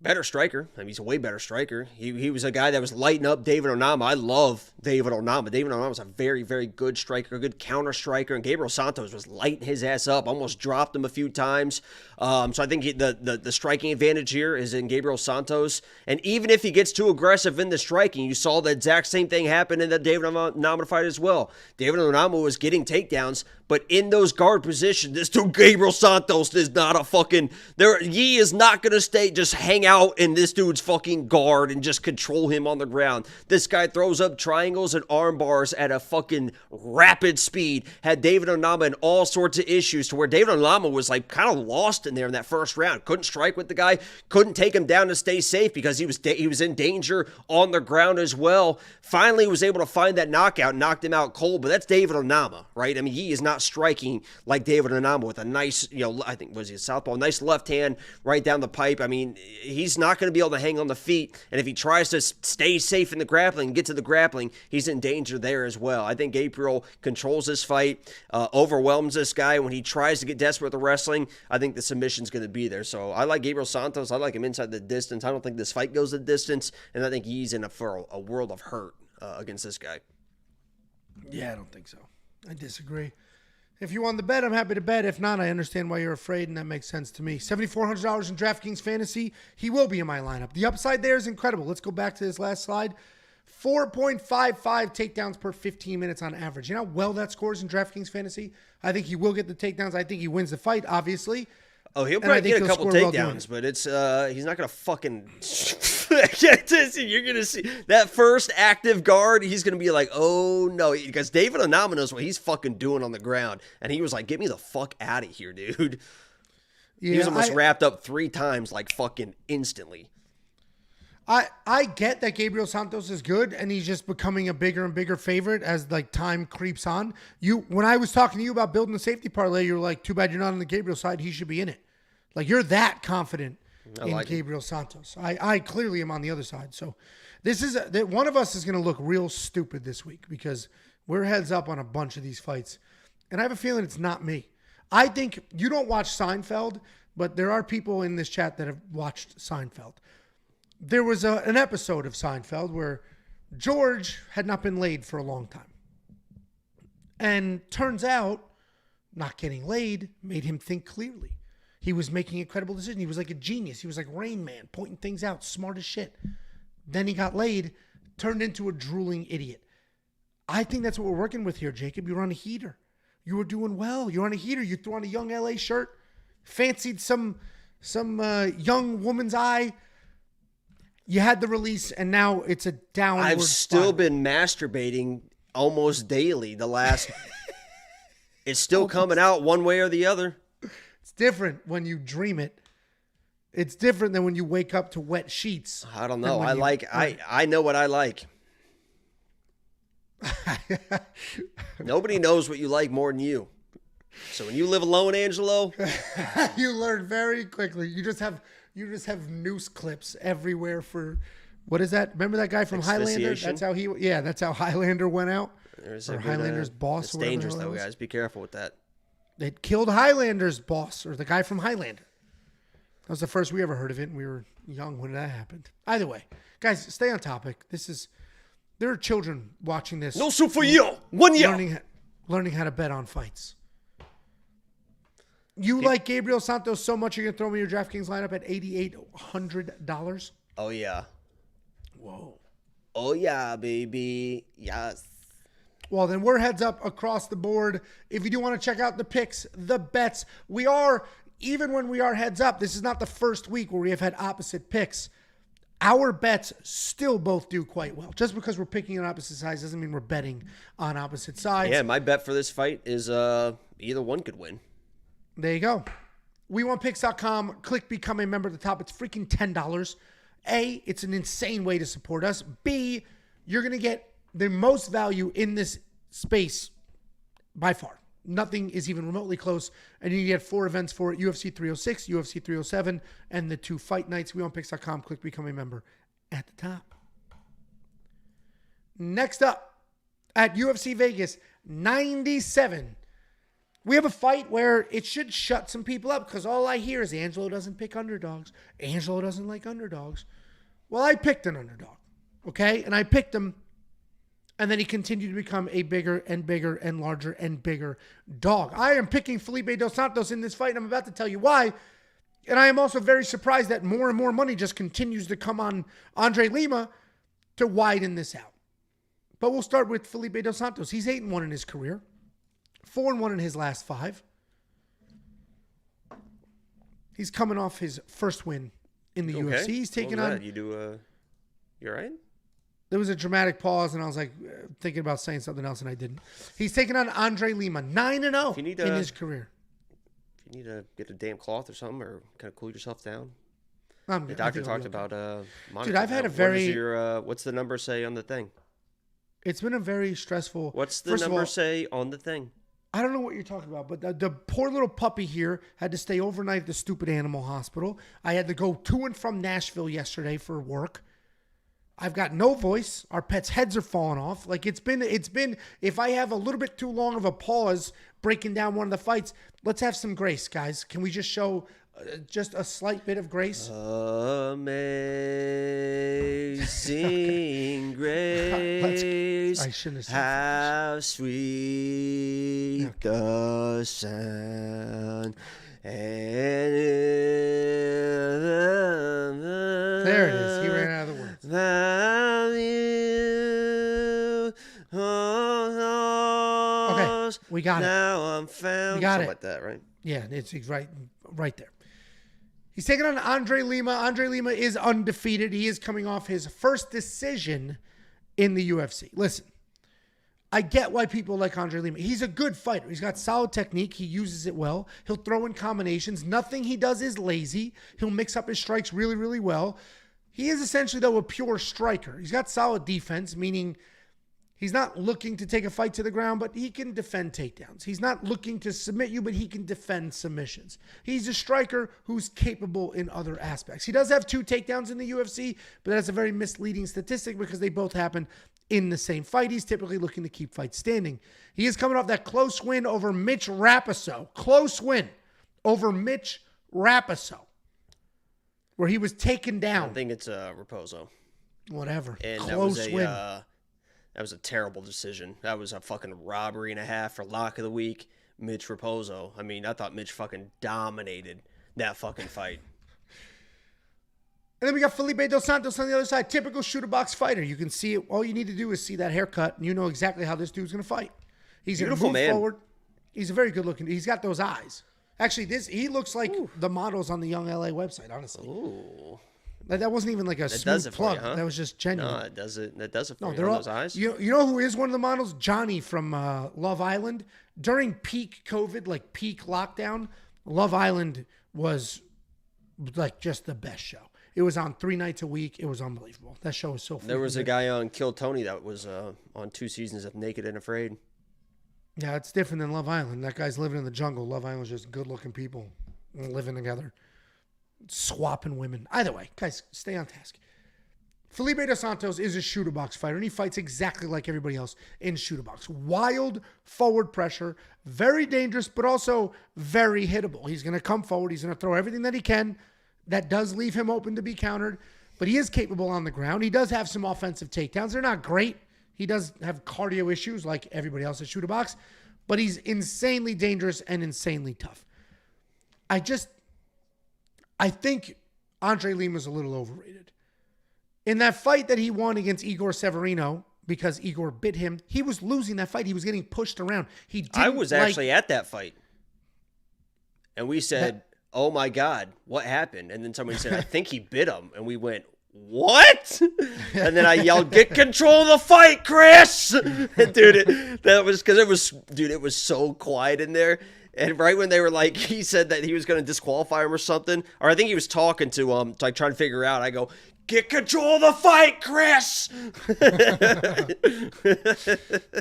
better striker. I mean, he's a way better striker. He was a guy that was lighting up David Onama. I love David Onama. David Onama was a very, very good striker, a good counter striker, and Gabriel Santos was lighting his ass up, almost dropped him a few times. So I think the striking advantage here is in Gabriel Santos. And even if he gets too aggressive in the striking, you saw the exact same thing happen in the David Onama fight as well. David Onama was getting takedowns, but in those guard positions, this dude Gabriel Santos is not a fucking... He is not going to just hang out in this dude's fucking guard and just control him on the ground. This guy throws up triangles and arm bars at a fucking rapid speed. Had David Onama in all sorts of issues to where David Onama was like kind of lost in there in that first round. Couldn't strike with the guy. Couldn't take him down to stay safe because he was in danger on the ground as well. Finally was able to find that knockout, knocked him out cold, but that's David Onama, right? I mean, he is not striking like David Onama with a nice, I think, was he a southpaw? Nice left hand right down the pipe. I mean, he's not going to be able to hang on the feet, and if he tries to stay safe in the grappling, get to the grappling, he's in danger there as well. I think Gabriel controls this fight, overwhelms this guy. When he tries to get desperate with the wrestling, I think the submission's going to be there. So I like Gabriel Santos. I like him inside the distance. I don't think this fight goes the distance, and I think he's in for a world of hurt against this guy. Yeah, I don't think so. I disagree. If you want the bet, I'm happy to bet. If not, I understand why you're afraid, and that makes sense to me. $7,400 in DraftKings Fantasy. He will be in my lineup. The upside there is incredible. Let's go back to this last slide. 4.55 takedowns per 15 minutes on average. You know how well that scores in DraftKings Fantasy? I think he will get the takedowns. I think he wins the fight, obviously. Oh, he'll probably get a couple takedowns, but it's he's not going to fucking... You're going to see that first active guard, he's going to be like, oh, no. Because David Onama knows what he's fucking doing on the ground. And he was like, get me the fuck out of here, dude. Yeah, he was almost wrapped up 3 times, like fucking instantly. I get that Gabriel Santos is good, and he's just becoming a bigger and bigger favorite as like time creeps on. When I was talking to you about building the safety parlay, you were like, too bad you're not on the Gabriel side. He should be in it. Like, you're that confident in Gabriel Santos. I clearly am on the other side. So this is that one of us is going to look real stupid this week because we're heads up on a bunch of these fights, and I have a feeling it's not me. I think you don't watch Seinfeld, but there are people in this chat that have watched Seinfeld. There was an episode of Seinfeld where George had not been laid for a long time. And turns out not getting laid made him think clearly. He was making a credible decision. He was like a genius. He was like Rain Man, pointing things out, smart as shit. Then he got laid, turned into a drooling idiot. I think that's what we're working with here, Jacob. You're on a heater. You were doing well. You're on a heater. You threw on a young LA shirt, fancied some young woman's eye. You had the release, and now it's a downward I've still spiral. been masturbating almost daily. It's still coming out one way or the other. It's different when you dream it. It's different than when you wake up to wet sheets. I don't know. I know what I like. Nobody knows what you like more than you. So when you live alone, Angelo, you learn very quickly. You just have noose clips everywhere for, what is that? Remember that guy from Highlander? That's how Highlander went out. Or Highlander's boss. It's dangerous though, guys. Be careful with that. They killed Highlander's boss, or the guy from Highlander. That was the first we ever heard of it, and we were young when that happened. Either way, guys, stay on topic. There are children watching this. No soup for you. 1 year. Learning how to bet on fights. You like Gabriel Santos so much, you're going to throw me your DraftKings lineup at $8,800? Oh, yeah. Whoa. Oh, yeah, baby. Yes. Well, then we're heads up across the board. If you do want to check out the picks, the bets, even when we are heads up, this is not the first week where we have had opposite picks. Our bets still both do quite well. Just because we're picking on opposite sides doesn't mean we're betting on opposite sides. Yeah, my bet for this fight is either one could win. There you go. WeWantPicks.com. Click Become a Member at the top. It's freaking $10. A, it's an insane way to support us. B, you're going to get the most value in this space by far. Nothing is even remotely close. And you get 4 events for it: UFC 306, UFC 307, and the 2 fight nights. WeWantPicks.com. Click become a member at the top. Next up, at UFC Vegas 97, we have a fight where it should shut some people up because all I hear is Angelo doesn't pick underdogs. Angelo doesn't like underdogs. Well, I picked an underdog, okay? And I picked him, and then he continued to become a bigger and bigger and larger and bigger dog. I am picking Felipe dos Santos in this fight, and I'm about to tell you why. And I am also very surprised that more and more money just continues to come on Andre Lima to widen this out. But we'll start with Felipe dos Santos. He's 8-1 in his career, 4-1 in his last 5. He's coming off his first win in the UFC. He's taking on. You all right? There was a dramatic pause, and I was like thinking about saying something else, and I didn't. He's taking on Andre Lima, 9-0 in his career. If you need to get a damn cloth or something, or kind of cool yourself down. The doctor talked about Dude, I've had a very. What's the number say on the thing? It's been a very stressful. What's the number say on the thing? I don't know what you're talking about, but the poor little puppy here had to stay overnight at the stupid animal hospital. I had to go to and from Nashville yesterday for work. I've got no voice. Our pets' heads are falling off. Like it's been, if I have a little bit too long of a pause breaking down one of the fights, let's have some grace, guys. Can we just show just a slight bit of grace? Amazing grace, I shouldn't have said how sweet the sound. And there it is. He ran out of the words. Okay, we got it. Now I'm found. We got it. Like that, right? Yeah, it's right there. He's taking on Andre Lima. Andre Lima is undefeated. He is coming off his first decision in the UFC. Listen, I get why people like Andre Lima. He's a good fighter. He's got solid technique. He uses it well. He'll throw in combinations. Nothing he does is lazy. He'll mix up his strikes really, really well. He is essentially, though, a pure striker. He's got solid defense, meaning he's not looking to take a fight to the ground, but he can defend takedowns. He's not looking to submit you, but he can defend submissions. He's a striker who's capable in other aspects. He does have 2 takedowns in the UFC, but that's a very misleading statistic because they both happen in the same fight. He's typically looking to keep fights standing. He is coming off that close win over Mitch Rapiso. Close win over Mitch Rapiso, where he was taken down. I think it's Raposo. Whatever. And close win. That was a terrible decision. That was a fucking robbery and a half for lock of the week. Mitch Raposo. I mean, I thought Mitch fucking dominated that fucking fight. And then we got Felipe dos Santos on the other side. Typical shooter box fighter. You can see it. All you need to do is see that haircut, and you know exactly how this dude's going to fight. He's going to move forward. He's a very good looking. He's got those eyes. Actually, he looks like the models on the Young LA website, honestly. Ooh. That wasn't even like a smooth plug. That was just genuine. No, it does it. That does it for you. They're On all, those eyes. You know who is one of the models? Johnny from Love Island. During peak COVID, like peak lockdown, Love Island was like just the best show. It was on 3 nights a week. It was unbelievable. That show was so fun. There was a guy on Kill Tony that was on 2 seasons of Naked and Afraid. Yeah, it's different than Love Island. That guy's living in the jungle. Love Island's just good-looking people living together, swapping women. Either way, guys, stay on task. Felipe dos Santos is a shooter box fighter, and he fights exactly like everybody else in shooter box. Wild forward pressure, very dangerous, but also very hittable. He's going to come forward. He's going to throw everything that he can. That does leave him open to be countered, but he is capable on the ground. He does have some offensive takedowns. They're not great. He does have cardio issues like everybody else at shooter box, but he's insanely dangerous and insanely tough. I think Andre Lima's a little overrated. In that fight that he won against Igor Severino, because Igor bit him, he was losing that fight. He was getting pushed around. I was actually at that fight. And we said, oh my God, what happened? And then somebody said, I think he bit him. And we went, what? And then I yelled, get control of the fight, Chris. And dude, it was so quiet in there. And right when they were like, he said that he was going to disqualify him or something, or I think he was talking to like trying to figure out. I go, get control of the fight, Chris.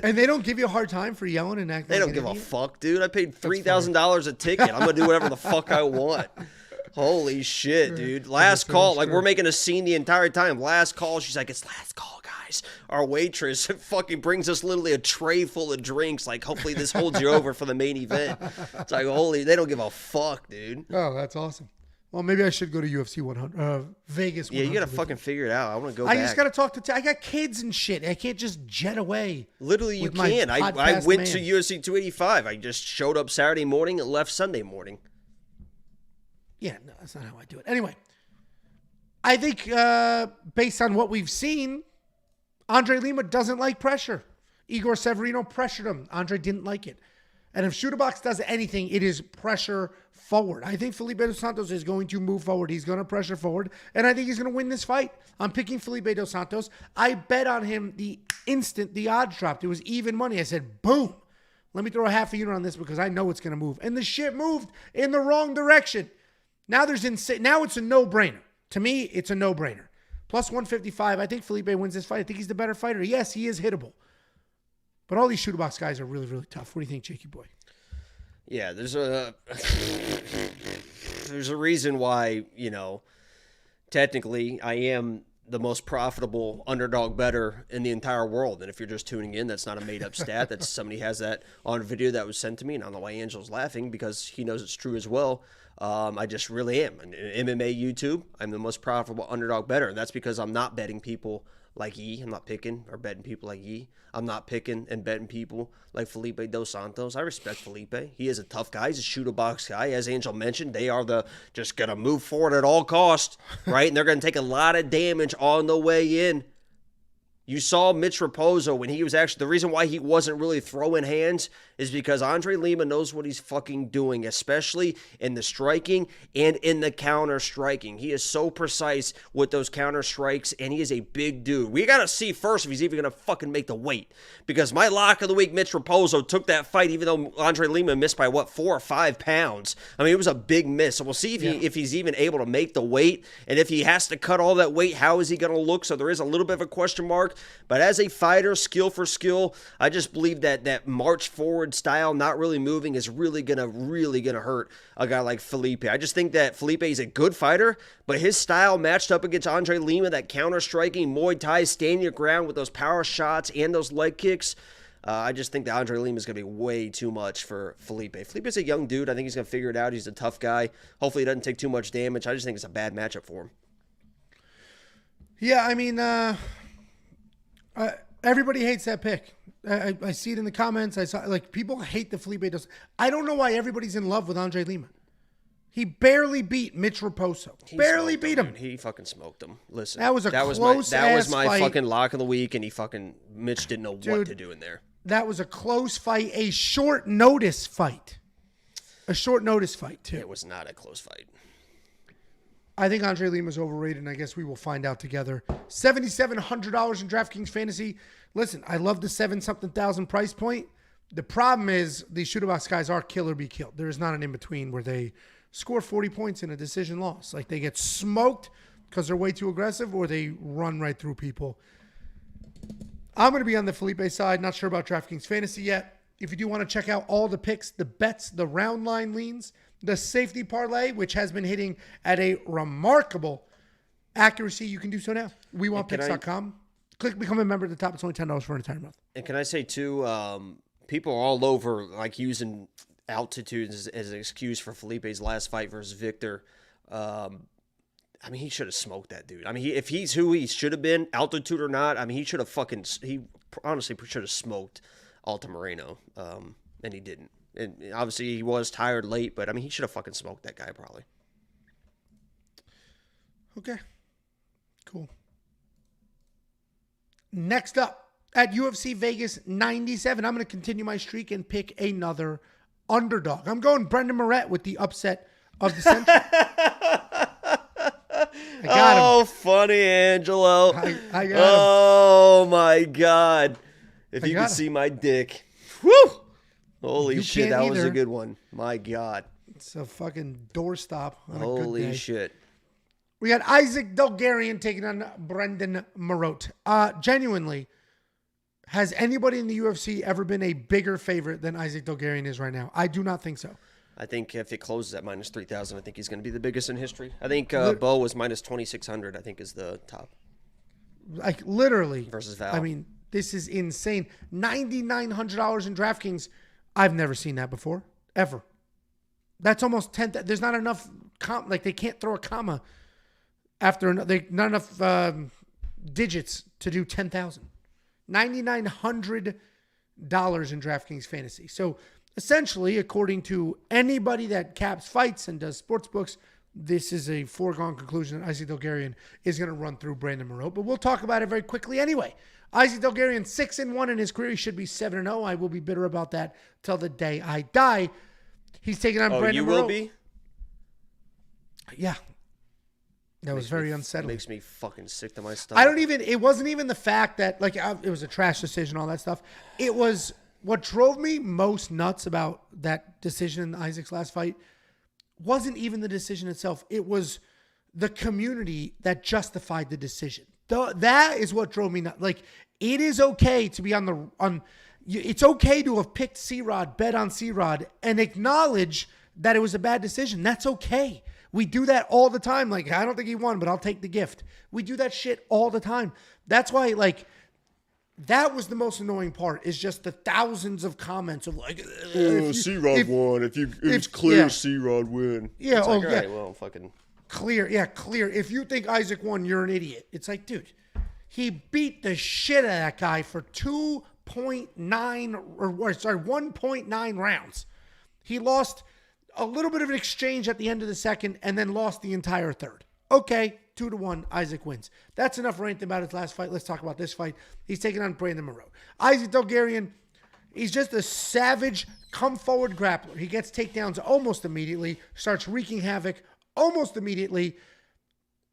And they don't give you a hard time for yelling and acting. They don't give a fuck, dude. I paid $3,000 a ticket. I'm gonna do whatever the fuck I want. Holy shit, dude. Last call. Like, we're making a scene the entire time. Last call. She's like, it's last call, guys. Our waitress fucking brings us literally a tray full of drinks. Like, hopefully this holds you over for the main event. It's like, holy, they don't give a fuck, dude. Oh, that's awesome. Well, maybe I should go to UFC 100, Vegas 100. Yeah, you got to fucking figure it out. I want to go back. I just got to talk to I got kids and shit. I can't just jet away. Literally, you can't. I went to UFC 285. I just showed up Saturday morning and left Sunday morning. Yeah, no, that's not how I do it. Anyway, I think based on what we've seen, Andre Lima doesn't like pressure. Igor Severino pressured him. Andre didn't like it. And if Shooterbox does anything, it is pressure forward. I think Felipe Dos Santos is going to move forward. He's going to pressure forward. And I think he's going to win this fight. I'm picking Felipe Dos Santos. I bet on him the instant the odds dropped. It was even money. I said, boom. Let me throw a half a unit on this because I know it's going to move. And the shit moved in the wrong direction. Now now it's a no-brainer. To me, it's a no-brainer. Plus 155. I think Felipe wins this fight. I think he's the better fighter. Yes, he is hittable. But all these shooter box guys are really, really tough. What do you think, Jakey boy? Yeah, there's a reason why, technically I am the most profitable underdog bettor in the entire world. And if you're just tuning in, that's not a made-up stat. That's somebody has that on a video that was sent to me. And I don't know why Angel's laughing because he knows it's true as well. I just really am. In MMA YouTube, I'm the most profitable underdog bettor. And that's because I'm not betting people like Yi. I'm not picking or betting people like Yi. I'm not picking and betting people like Felipe Dos Santos. I respect Felipe. He is a tough guy. He's a shooter box guy. As Angel mentioned, they are just going to move forward at all costs, right? And they're going to take a lot of damage on the way in. You saw Mitch Raposo when he was actually, the reason why he wasn't really throwing hands is because Andre Lima knows what he's fucking doing, especially in the striking and in the counter striking. He is so precise with those counter strikes, and he is a big dude. We got to see first if he's even going to fucking make the weight, because my lock of the week, Mitch Raposo, took that fight even though Andre Lima missed by, 4 or 5 pounds. I mean, it was a big miss. So we'll see if he's even able to make the weight, and if he has to cut all that weight, how is he going to look? So there is a little bit of a question mark. But as a fighter, skill for skill, I just believe that march forward style, not really moving, is really gonna hurt a guy like Felipe. I just think that Felipe is a good fighter, but his style matched up against Andre Lima, that counter striking, Muay Thai, standing your ground with those power shots and those leg kicks. I just think that Andre Lima is going to be way too much for Felipe. Felipe's a young dude. I think he's going to figure it out. He's a tough guy. Hopefully he doesn't take too much damage. I just think it's a bad matchup for him. Yeah, I mean, everybody hates that pick. I see it in the comments. I saw people hate the Felipe Dos. I don't know why everybody's in love with Andre Lima. He barely beat Mitch Raposo. Barely beat him. He fucking smoked him. Listen, that was that was my fight. fucking lock of the week, and Mitch didn't know what to do in there. That was a close fight, a short notice fight. A short notice fight, too. It was not a close fight. I think Andre Lima's overrated, and I guess we will find out together. $7,700 in DraftKings Fantasy. Listen, I love the 7-something thousand price point. The problem is these shooter box guys are kill or be killed. There is not an in-between where they score 40 points in a decision loss. Like, they get smoked because they're way too aggressive, or they run right through people. I'm going to be on the Felipe side. Not sure about DraftKings Fantasy yet. If you do want to check out all the picks, the bets, the round line leans, the safety parlay, which has been hitting at a remarkable accuracy, you can do so now. WeWantPicks.com. Click become a member at the top. It's only $10 for an entire month. And can I say, too, people are all over, using altitude as an excuse for Felipe's last fight versus Victor. He should have smoked that dude. If he's who he should have been, altitude or not, he should have he honestly should have smoked Alta Moreno, and he didn't. And obviously he was tired late, but he should have fucking smoked that guy probably. Okay. Cool. Next up at UFC Vegas 97, I'm going to continue my streak and pick another underdog. I'm going Brendon Marotte with the upset of the century. I got him. Oh, funny, Angelo. I got him. Oh, my God. If you could see my dick. Woo! Holy You shit, can't that was a either. good one. My God. It's a fucking doorstop on a good Holy day. shit. We got Isaac Dulgarian taking on Brendon Marotte. Genuinely, has anybody in the UFC ever been a bigger favorite than Isaac Dulgarian is right now? I do not think so. I think if it closes at minus 3,000, I think he's going to be the biggest in history. I think Bo was minus 2,600, I think is the top. Like literally. Versus Val. I mean, this is insane. $9,900 in DraftKings. I've never seen that before, ever. That's almost 10. There's not enough, like they can't throw a comma after, not enough digits to do 10,000. $9,900 in DraftKings fantasy. So essentially, according to anybody that caps fights and does sports books, this is a foregone conclusion that Isaac Dulgarian is going to run through Brendon Marotte. But we'll talk about it very quickly anyway. Isaac Dulgarian 6-1 in his career. He should be 7-0. I will be bitter about that till the day I die. He's taking on Brendon you Marotte. will be? Yeah. That was very unsettling. Makes me fucking sick to my stomach. It wasn't even the fact that, like, it was a trash decision, all that stuff. It was what drove me most nuts about that decision in Isaac's last fight wasn't even the decision itself. It was the community that justified the decision. That is what drove me nuts. Like, it is okay to be it's okay to have picked C-Rod, bet on C-Rod, and acknowledge that it was a bad decision. That's okay. We do that all the time. Like, I don't think he won, but I'll take the gift. We do that shit all the time. That's why, like, that was the most annoying part, is just the thousands of comments of like, C-Rod won. It's clear C-Rod win. Yeah, it's like, yeah. All right, well, fucking. Clear. If you think Isaac won, you're an idiot. It's like, dude, he beat the shit out of that guy for 1.9 rounds. He lost a little bit of an exchange at the end of the second and then lost the entire third. Okay, 2-1, Isaac wins. That's enough ranting about his last fight. Let's talk about this fight. He's taking on Brendon Marotte. Isaac Dulgarian, he's just a savage, come-forward grappler. He gets takedowns almost immediately, starts wreaking havoc almost immediately.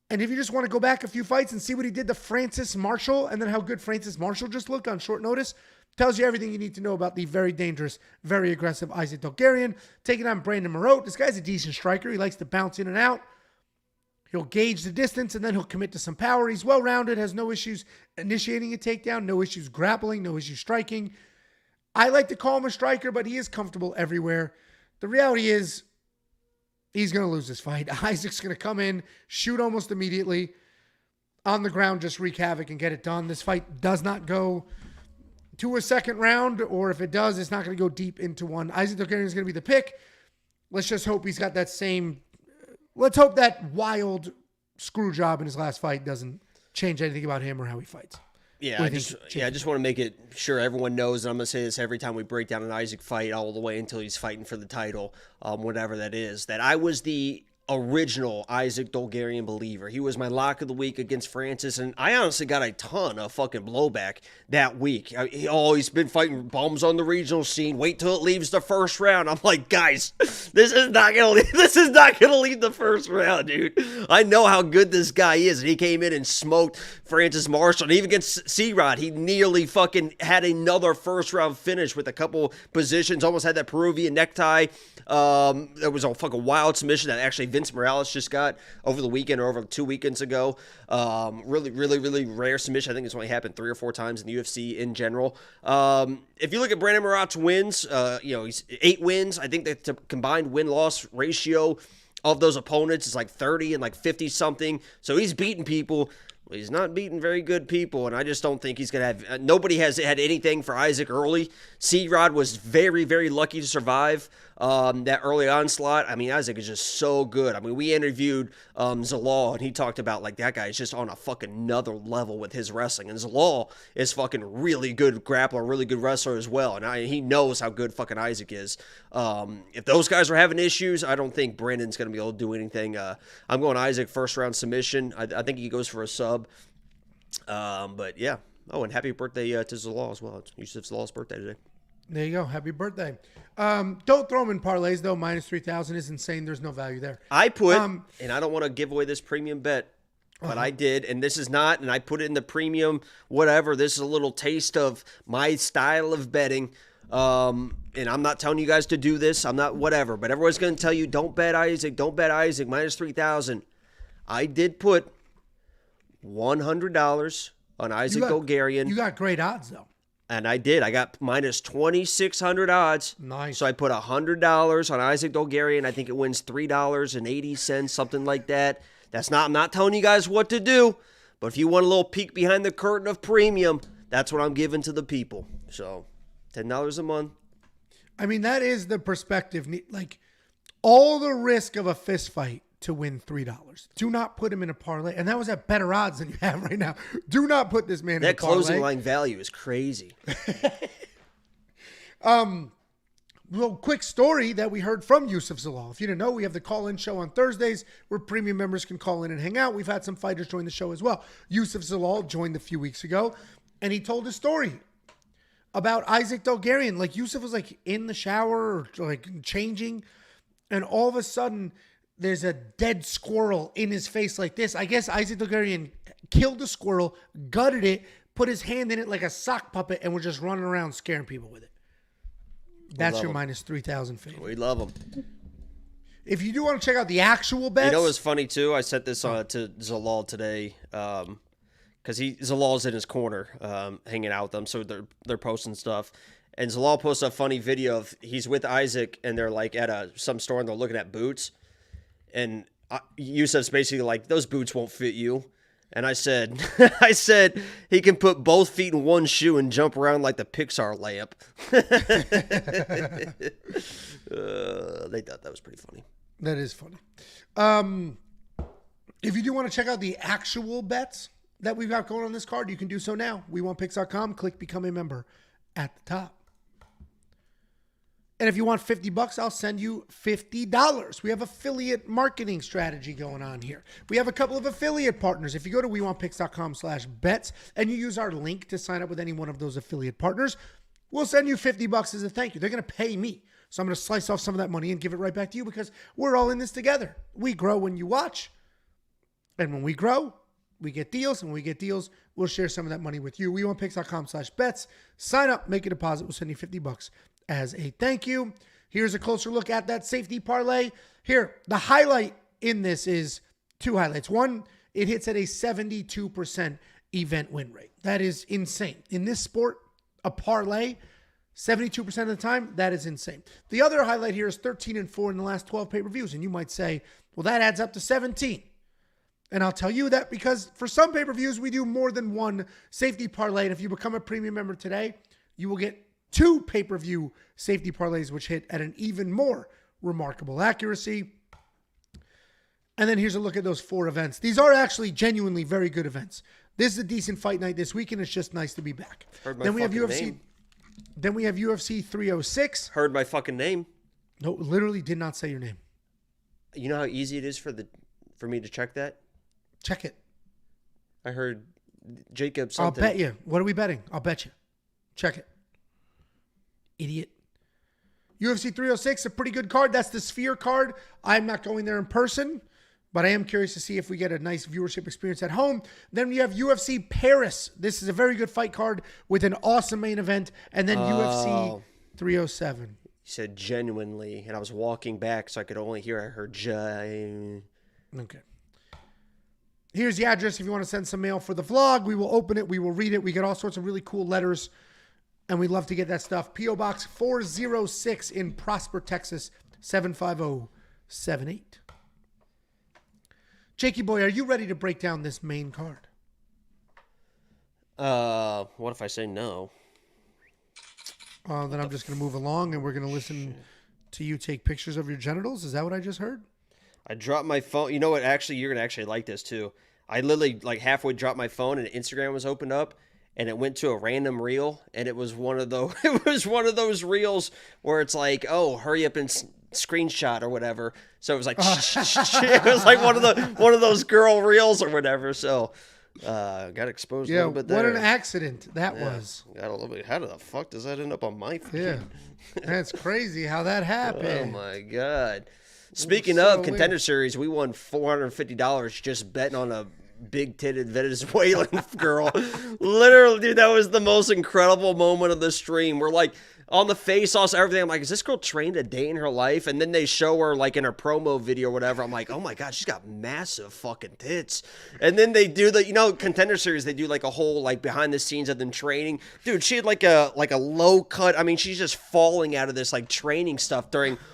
And if you just want to go back a few fights and see what he did to Francis Marshall and then how good Francis Marshall just looked on short notice, tells you everything you need to know about the very dangerous, very aggressive Isaac Dulgarian taking on Brendon Marotte. This guy's a decent striker. He likes to bounce in and out. He'll gauge the distance and then he'll commit to some power. He's well-rounded, has no issues initiating a takedown, no issues grappling, no issues striking. I like to call him a striker, but he is comfortable everywhere. The reality is he's going to lose this fight. Isaac's going to come in, shoot almost immediately, on the ground, just wreak havoc and get it done. This fight does not go to a second round, or if it does, it's not going to go deep into one. Isaac Dulgarian is going to be the pick. Let's just hope he's got that same... Let's hope that wild screw job in his last fight doesn't change anything about him or how he fights. Yeah, I just want to make it sure everyone knows, and I'm going to say this every time we break down an Isaac fight all the way until he's fighting for the title, whatever that is, that I was the original Isaac Dulgarian believer. He was my lock of the week against Francis, and I honestly got a ton of fucking blowback that week. He's been fighting bums on the regional scene. Wait till it leaves the first round. I'm like, guys, this is not gonna leave the first round, dude. I know how good this guy is, and he came in and smoked Francis Marshall. And even against C-Rod, he nearly fucking had another first round finish with a couple positions. Almost had that Peruvian necktie. There was a fucking wild submission that actually Vince Morales just got over the weekend or over 2 weekends ago. Really, really, really rare submission. I think it's only happened 3 or 4 times in the UFC in general. If you look at Brendon Marotte's wins, he's 8 wins. I think that the combined win-loss ratio of those opponents is like 30 and like 50 something. So he's beating people. He's not beating very good people, and I just don't think he's going to have... nobody has had anything for Isaac early. C-Rod was very, very lucky to survive that early onslaught. I mean, Isaac is just so good. I mean, we interviewed Zalal, and he talked about, like, that guy is just on a fucking another level with his wrestling. And Zalal is fucking really good grappler, really good wrestler as well. And he knows how good fucking Isaac is. If those guys are having issues, I don't think Brendon's going to be able to do anything. I'm going Isaac first-round submission. I think he goes for a sub. But yeah. Oh, and happy birthday to Zalal as well. It's Yusuf Zalal's birthday today. There you go. Happy birthday. Don't throw him in parlays, though. Minus 3,000 is insane. There's no value there. I put, and I don't want to give away this premium bet, but I did, and this is not, and I put it in the premium whatever. This is a little taste of my style of betting. And I'm not telling you guys to do this. I'm not whatever. But everyone's going to tell you, don't bet Isaac. Don't bet Isaac. Minus 3,000. I did put $100 on Isaac Dulgarian. You got great odds, though. And I did. I got minus 2,600 odds. Nice. So I put $100 on Isaac Dulgarian. I think it wins $3.80, something like that. I'm not telling you guys what to do. But if you want a little peek behind the curtain of premium, that's what I'm giving to the people. So $10 a month. I mean, that is the perspective. Like, all the risk of a fist fight to win $3. Do not put him in a parlay. And that was at better odds than you have right now. Do not put this man in a parlay. That closing line value is crazy. Well, quick story that we heard from Yusuf Zalal. If you didn't know, we have the call-in show on Thursdays where premium members can call in and hang out. We've had some fighters join the show as well. Yusuf Zalal joined a few weeks ago, and he told a story about Isaac Dulgarian. Like, Yusuf was like in the shower or like changing, and all of a sudden there's a dead squirrel in his face like this. I guess Isaac Dulgarian killed the squirrel, gutted it, put his hand in it like a sock puppet, and was just running around scaring people with it. That's your minus 3,000 favorite. We love them. If you do want to check out the actual bets. You know what's funny, too? I sent this to Zalal today because Zalal's in his corner hanging out with them, so they're posting stuff. And Zalal posted a funny video of he's with Isaac, and they're like at some store, and they're looking at boots. And Yusuf's basically like, those boots won't fit you. And I said, he can put both feet in one shoe and jump around like the Pixar lamp. They thought that was pretty funny. That is funny. If you do want to check out the actual bets that we've got going on this card, you can do so now. WeWantPicks.com. Click Become a Member at the top. And if you want $50, I'll send you $50. We have affiliate marketing strategy going on here. We have a couple of affiliate partners. If you go to WeWantPicks.com/bets and you use our link to sign up with any one of those affiliate partners, we'll send you $50 as a thank you. They're going to pay me. So I'm going to slice off some of that money and give it right back to you because we're all in this together. We grow when you watch. And when we grow, we get deals. And when we get deals, we'll share some of that money with you. WeWantPicks.com/bets. Sign up, make a deposit. We'll send you $50 as a thank you. Here's a closer look at that safety parlay. Here, the highlight in this is two highlights. One, it hits at a 72% event win rate. That is insane. In this sport, a parlay, 72% of the time, that is insane. The other highlight here is 13-4 in the last 12 pay-per-views. And you might say, well, that adds up to 17. And I'll tell you that because for some pay-per-views, we do more than one safety parlay. And if you become a premium member today, you will get 2 pay-per-view safety parlays, which hit at an even more remarkable accuracy. And then here's a look at those 4 events. These are actually genuinely very good events. This is a decent fight night this weekend. It's just nice to be back. Then we have UFC. Name. Then we have UFC 306. Heard my fucking name. No, literally did not say your name. You know how easy it is for me to check that? Check it. I heard Jacob something. I'll bet you. What are we betting? I'll bet you. Check it. Idiot. UFC 306, a pretty good card. That's the Sphere card. I'm not going there in person, but I am curious to see if we get a nice viewership experience at home. Then we have UFC Paris. This is a very good fight card with an awesome main event. And then UFC 307. You said genuinely, and I was walking back so I could only hear. I heard Okay. Here's the address if you want to send some mail for the vlog. We will open it. We will read it. We get all sorts of really cool letters. And we love to get that stuff. P.O. Box 406 in Prosper, Texas, 75078. Jakey boy, are you ready to break down this main card? What if I say no? Then I'm just going to move along and we're going to listen to you take pictures of your genitals. Is that what I just heard? I dropped my phone. You know what? Actually, you're going to actually like this too. I literally like halfway dropped my phone and Instagram was opened up. And it went to a random reel, and it was one of those reels where it's like, oh, hurry up and screenshot or whatever. So it was like, it was like one of those girl reels or whatever. So got exposed a little bit there. What an accident that was. Got a little bit. How the fuck does that end up on my phone? Yeah, that's crazy how that happened. Oh my god. Speaking of Contender Series, we won $450 just betting on a big-titted Venezuelan girl. Literally, dude, that was the most incredible moment of the stream. We're like, on the face, also everything. I'm like, is this girl trained a day in her life? And then they show her like in her promo video or whatever. I'm like, oh my God, she's got massive fucking tits. And then they do the, Contender Series, they do like a whole like behind the scenes of them training. Dude, she had like a low cut. I mean, she's just falling out of this like training stuff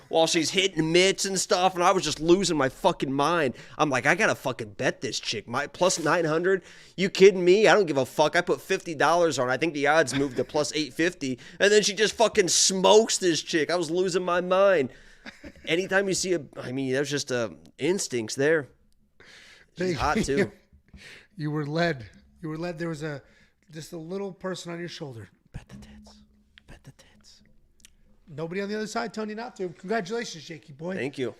while she's hitting mitts and stuff. And I was just losing my fucking mind. I'm like, I gotta fucking bet this chick. My plus 900. You kidding me? I don't give a fuck. I put $50 on. I think the odds moved to plus 850. And then she just fucking smokes this chick. I was losing my mind. Anytime you see there's just instincts there. She's hot too. You were led. There was just a little person on your shoulder. Bet the tits. Bet the tits. Nobody on the other side telling you not to. Congratulations, Jakey boy. Thank you.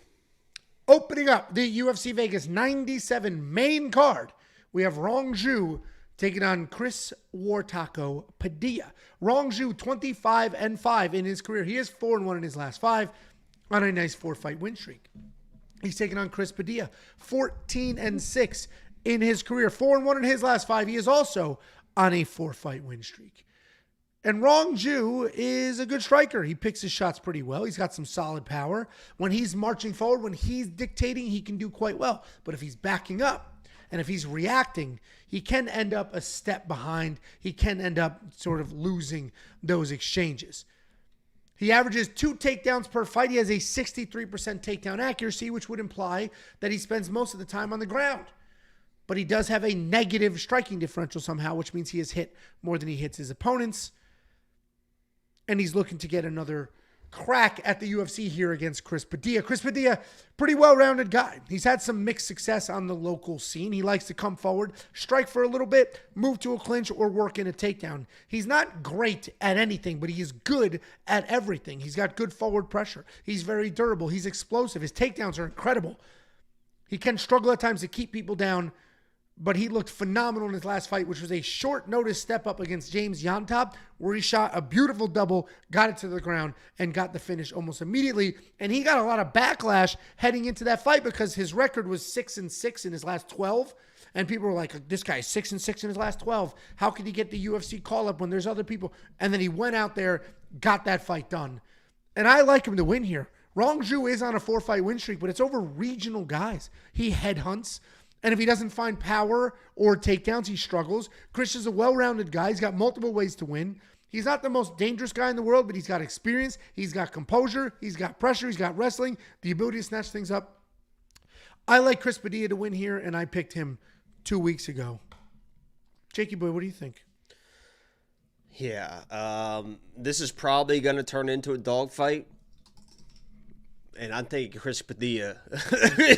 Opening up the UFC Vegas 97 main card, we have Rongzhu taking on Chris Wartaco Padilla. Rongzhu 25-5 in his career. He is 4-1 in his last 5 on a nice 4-fight win streak. He's taking on Chris Padilla 14-6 in his career. 4-1 in his last 5. He is also on a 4-fight win streak. And Rongzhu is a good striker. He picks his shots pretty well. He's got some solid power. When he's marching forward, when he's dictating, he can do quite well. But if he's backing up and if he's reacting, he can end up a step behind. He can end up sort of losing those exchanges. He averages 2 takedowns per fight. He has a 63% takedown accuracy, which would imply that he spends most of the time on the ground. But he does have a negative striking differential somehow, which means he has hit more than he hits his opponents. And he's looking to get another crack at the UFC here against Chris Padilla. Chris Padilla, pretty well-rounded guy. He's had some mixed success on the local scene. He likes to come forward, strike for a little bit, move to a clinch, or work in a takedown. He's not great at anything, but he is good at everything. He's got good forward pressure. He's very durable. He's explosive. His takedowns are incredible. He can struggle at times to keep people down, but he looked phenomenal in his last fight, which was a short notice step up against James Yanal, where he shot a beautiful double, got it to the ground, and got the finish almost immediately. And he got a lot of backlash heading into that fight because his record was 6-6 in his last 12. And people were like, this guy's 6-6 in his last 12. How could he get the UFC call up when there's other people? And then he went out there, got that fight done. And I like him to win here. Rongzhu is on a 4-fight win streak, but it's over regional guys. He headhunts. And if he doesn't find power or takedowns, he struggles. Chris is a well-rounded guy. He's got multiple ways to win. He's not the most dangerous guy in the world, but he's got experience. He's got composure. He's got pressure. He's got wrestling, the ability to snatch things up. I like Chris Padilla to win here, and I picked him 2 weeks ago. Jakey boy, what do you think? Yeah, this is probably going to turn into a dogfight. And I'm taking Chris Padilla.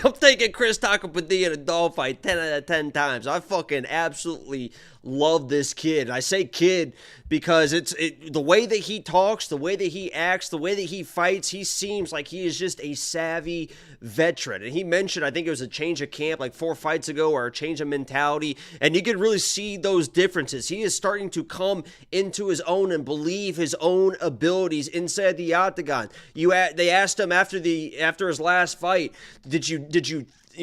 I'm taking Chris Taco Padilla in a dogfight 10 out of 10 times. I fucking absolutely love this kid. And I say kid because the way that he talks, the way that he acts, the way that he fights, he seems like he is just a savvy veteran. And he mentioned, I think it was a change of camp like 4 fights ago, or a change of mentality. And you could really see those differences. He is starting to come into his own and believe his own abilities inside the octagon. They asked him after his last fight,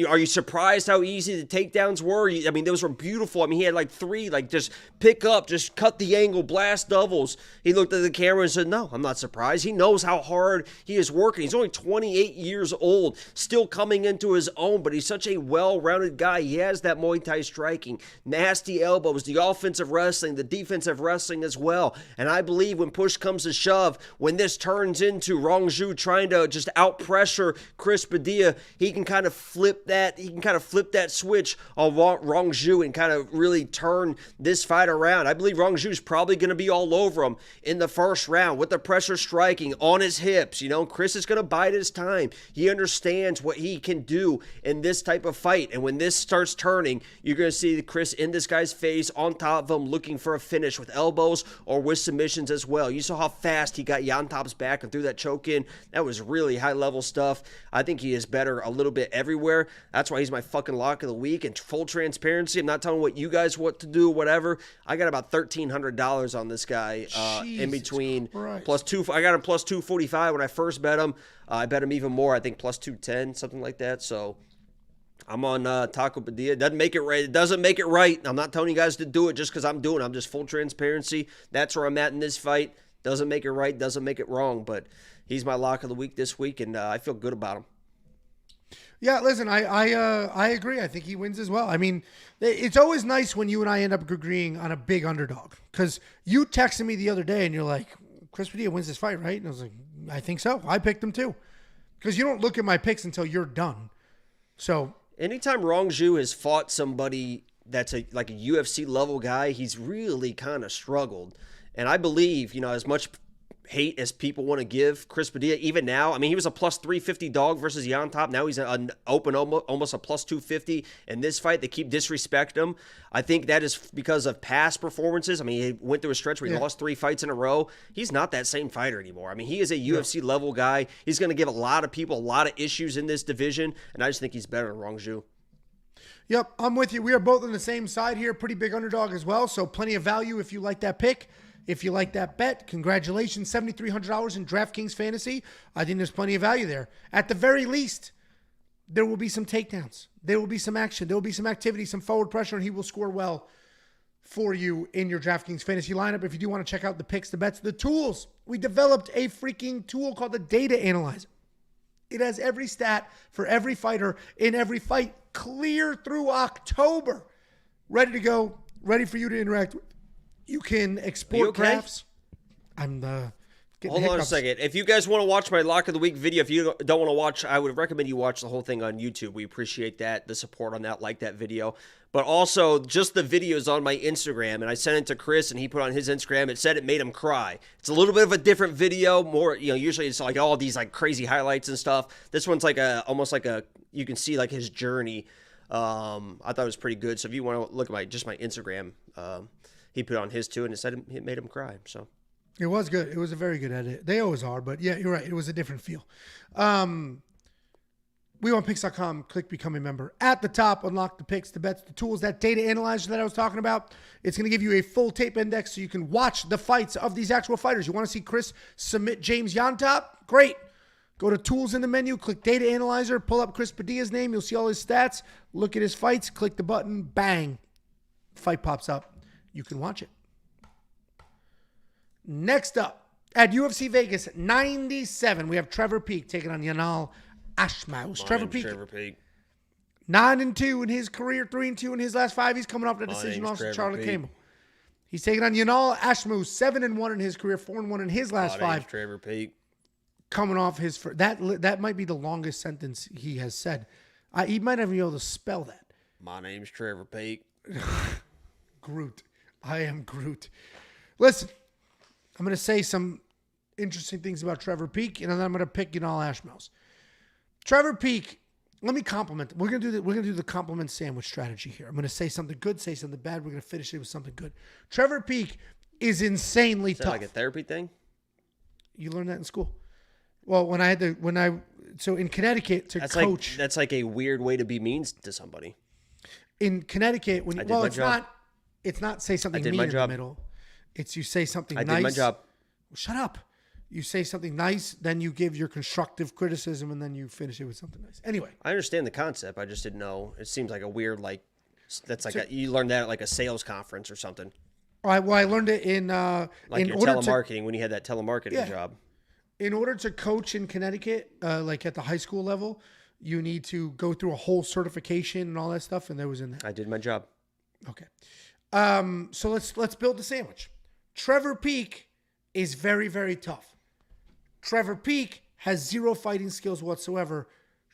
are you surprised how easy the takedowns were? I mean, those were beautiful. I mean, he had like 3, like just pick up, just cut the angle, blast doubles. He looked at the camera and said, no, I'm not surprised. He knows how hard he is working. He's only 28 years old, still coming into his own, but he's such a well-rounded guy. He has that Muay Thai striking, nasty elbows, the offensive wrestling, the defensive wrestling as well. And I believe when push comes to shove, when this turns into Rongzhu trying to just out-pressure Chris Padilla, he can kind of flip that switch on Rongzhu and kind of really turn this fight around. I believe Rongzhu's probably going to be all over him in the first round with the pressure striking on his hips. Chris is going to bide his time. He understands what he can do in this type of fight. And when this starts turning, you're going to see Chris in this guy's face, on top of him, looking for a finish with elbows or with submissions as well. You saw how fast he got Yantop's back and threw that choke in. That was really high-level stuff. I think he is better a little bit everywhere. That's why he's my fucking lock of the week. And full transparency, I'm not telling what you guys what to do, whatever. I got about $1,300 on this guy in between. +2. I got him +245 when I first bet him. I bet him even more. I think +210, something like that. So I'm on Taco Padilla. It doesn't make it right. It doesn't make it right. I'm not telling you guys to do it just because I'm doing it. I'm just full transparency. That's where I'm at in this fight. Doesn't make it right, doesn't make it wrong, but he's my lock of the week this week, and I feel good about him. Yeah, listen, I agree. I think he wins as well. I mean, it's always nice when you and I end up agreeing on a big underdog, because you texted me the other day and you're like, Chris Padilla wins this fight, right? And I was like, I think so. I picked him too, because you don't look at my picks until you're done. So anytime Rongzhu has fought somebody that's like a UFC level guy, he's really kind of struggled. And I believe, as much hate as people want to give Chris Padilla, even now, I mean, he was a plus 350 dog versus Yanal. Now he's an open almost a plus 250 in this fight. They keep disrespecting him. I think that is because of past performances. I mean, he went through a stretch where he lost 3 fights in a row. He's not that same fighter anymore. I mean, he is a UFC level guy. He's going to give a lot of people a lot of issues in this division, and I just think he's better than Rongzhu. Yep, I'm with you. We are both on the same side here. Pretty big underdog as well, so plenty of value if you like that pick. If you like that bet, congratulations, $7,300 in DraftKings Fantasy. I think there's plenty of value there. At the very least, there will be some takedowns. There will be some action. There will be some activity, some forward pressure, and he will score well for you in your DraftKings Fantasy lineup. If you do want to check out the picks, the bets, the tools, we developed a freaking tool called the Data Analyzer. It has every stat for every fighter in every fight, clear through October. Ready to go, ready for you to interact with. You can export graphs. I'm getting Hold on a second. If you guys want to watch my Lock of the Week video, if you don't want to watch, I would recommend you watch the whole thing on YouTube. We appreciate that, the support on that, like that video. But also, just the videos on my Instagram, and I sent it to Chris, and he put on his Instagram. It said it made him cry. It's a little bit of a different video. More, usually it's like all these like crazy highlights and stuff. This one's like almost like you can see like his journey. I thought it was pretty good. So if you want to look at my Instagram, he put on his too, and it said it made him cry. So it was good. It was a very good edit. They always are, but yeah, you're right. It was a different feel. WeWantPicks.com. Click become a member. At the top, unlock the picks, the bets, the tools, that data analyzer that I was talking about. It's going to give you a full tape index so you can watch the fights of these actual fighters. You want to see Chris submit James Yanal? Great. Go to tools in the menu, click data analyzer, pull up Chris Padilla's name. You'll see all his stats. Look at his fights. Click the button. Bang. Fight pops up. You can watch it. Next up, at UFC Vegas 97, we have Trevor Peek taking on Yanal Ashmouz. Trevor Peek. 9-2 in his career, 3-2 in his last 5. He's coming off the decision loss to Charlie Campbell. He's taking on Yanal Ashmouz, 7-1 in his career, 4-1 in his last 5. Trevor Peek. Coming off his that might be the longest sentence he has said. He might not even be able to spell that. My name's Trevor Peek. Groot. I am Groot. Listen, I'm going to say some interesting things about Trevor Peek, and then I'm going to pick Yanal Ashmouz. Trevor Peek, let me compliment. We're going to do the compliment sandwich strategy here. I'm going to say something good, say something bad. We're going to finish it with something good. Trevor Peek is insanely tough. Like a therapy thing? You learned that in school. Well, so in Connecticut to coach. That's like a weird way to be mean to somebody. In Connecticut, it's not say something mean in the middle. It's you say something nice. I did my job. Shut up. You say something nice, then you give your constructive criticism, and then you finish it with something nice. Anyway. I understand the concept. I just didn't know. It seems like a weird, you learned that at like a sales conference or something. I learned it in your telemarketing when you had that telemarketing job. In order to coach in Connecticut, like at the high school level, you need to go through a whole certification and all that stuff, and that was in there. I did my job. Okay. So let's build the sandwich. Trevor Peek is very, very tough. Trevor Peek has 0 fighting skills whatsoever.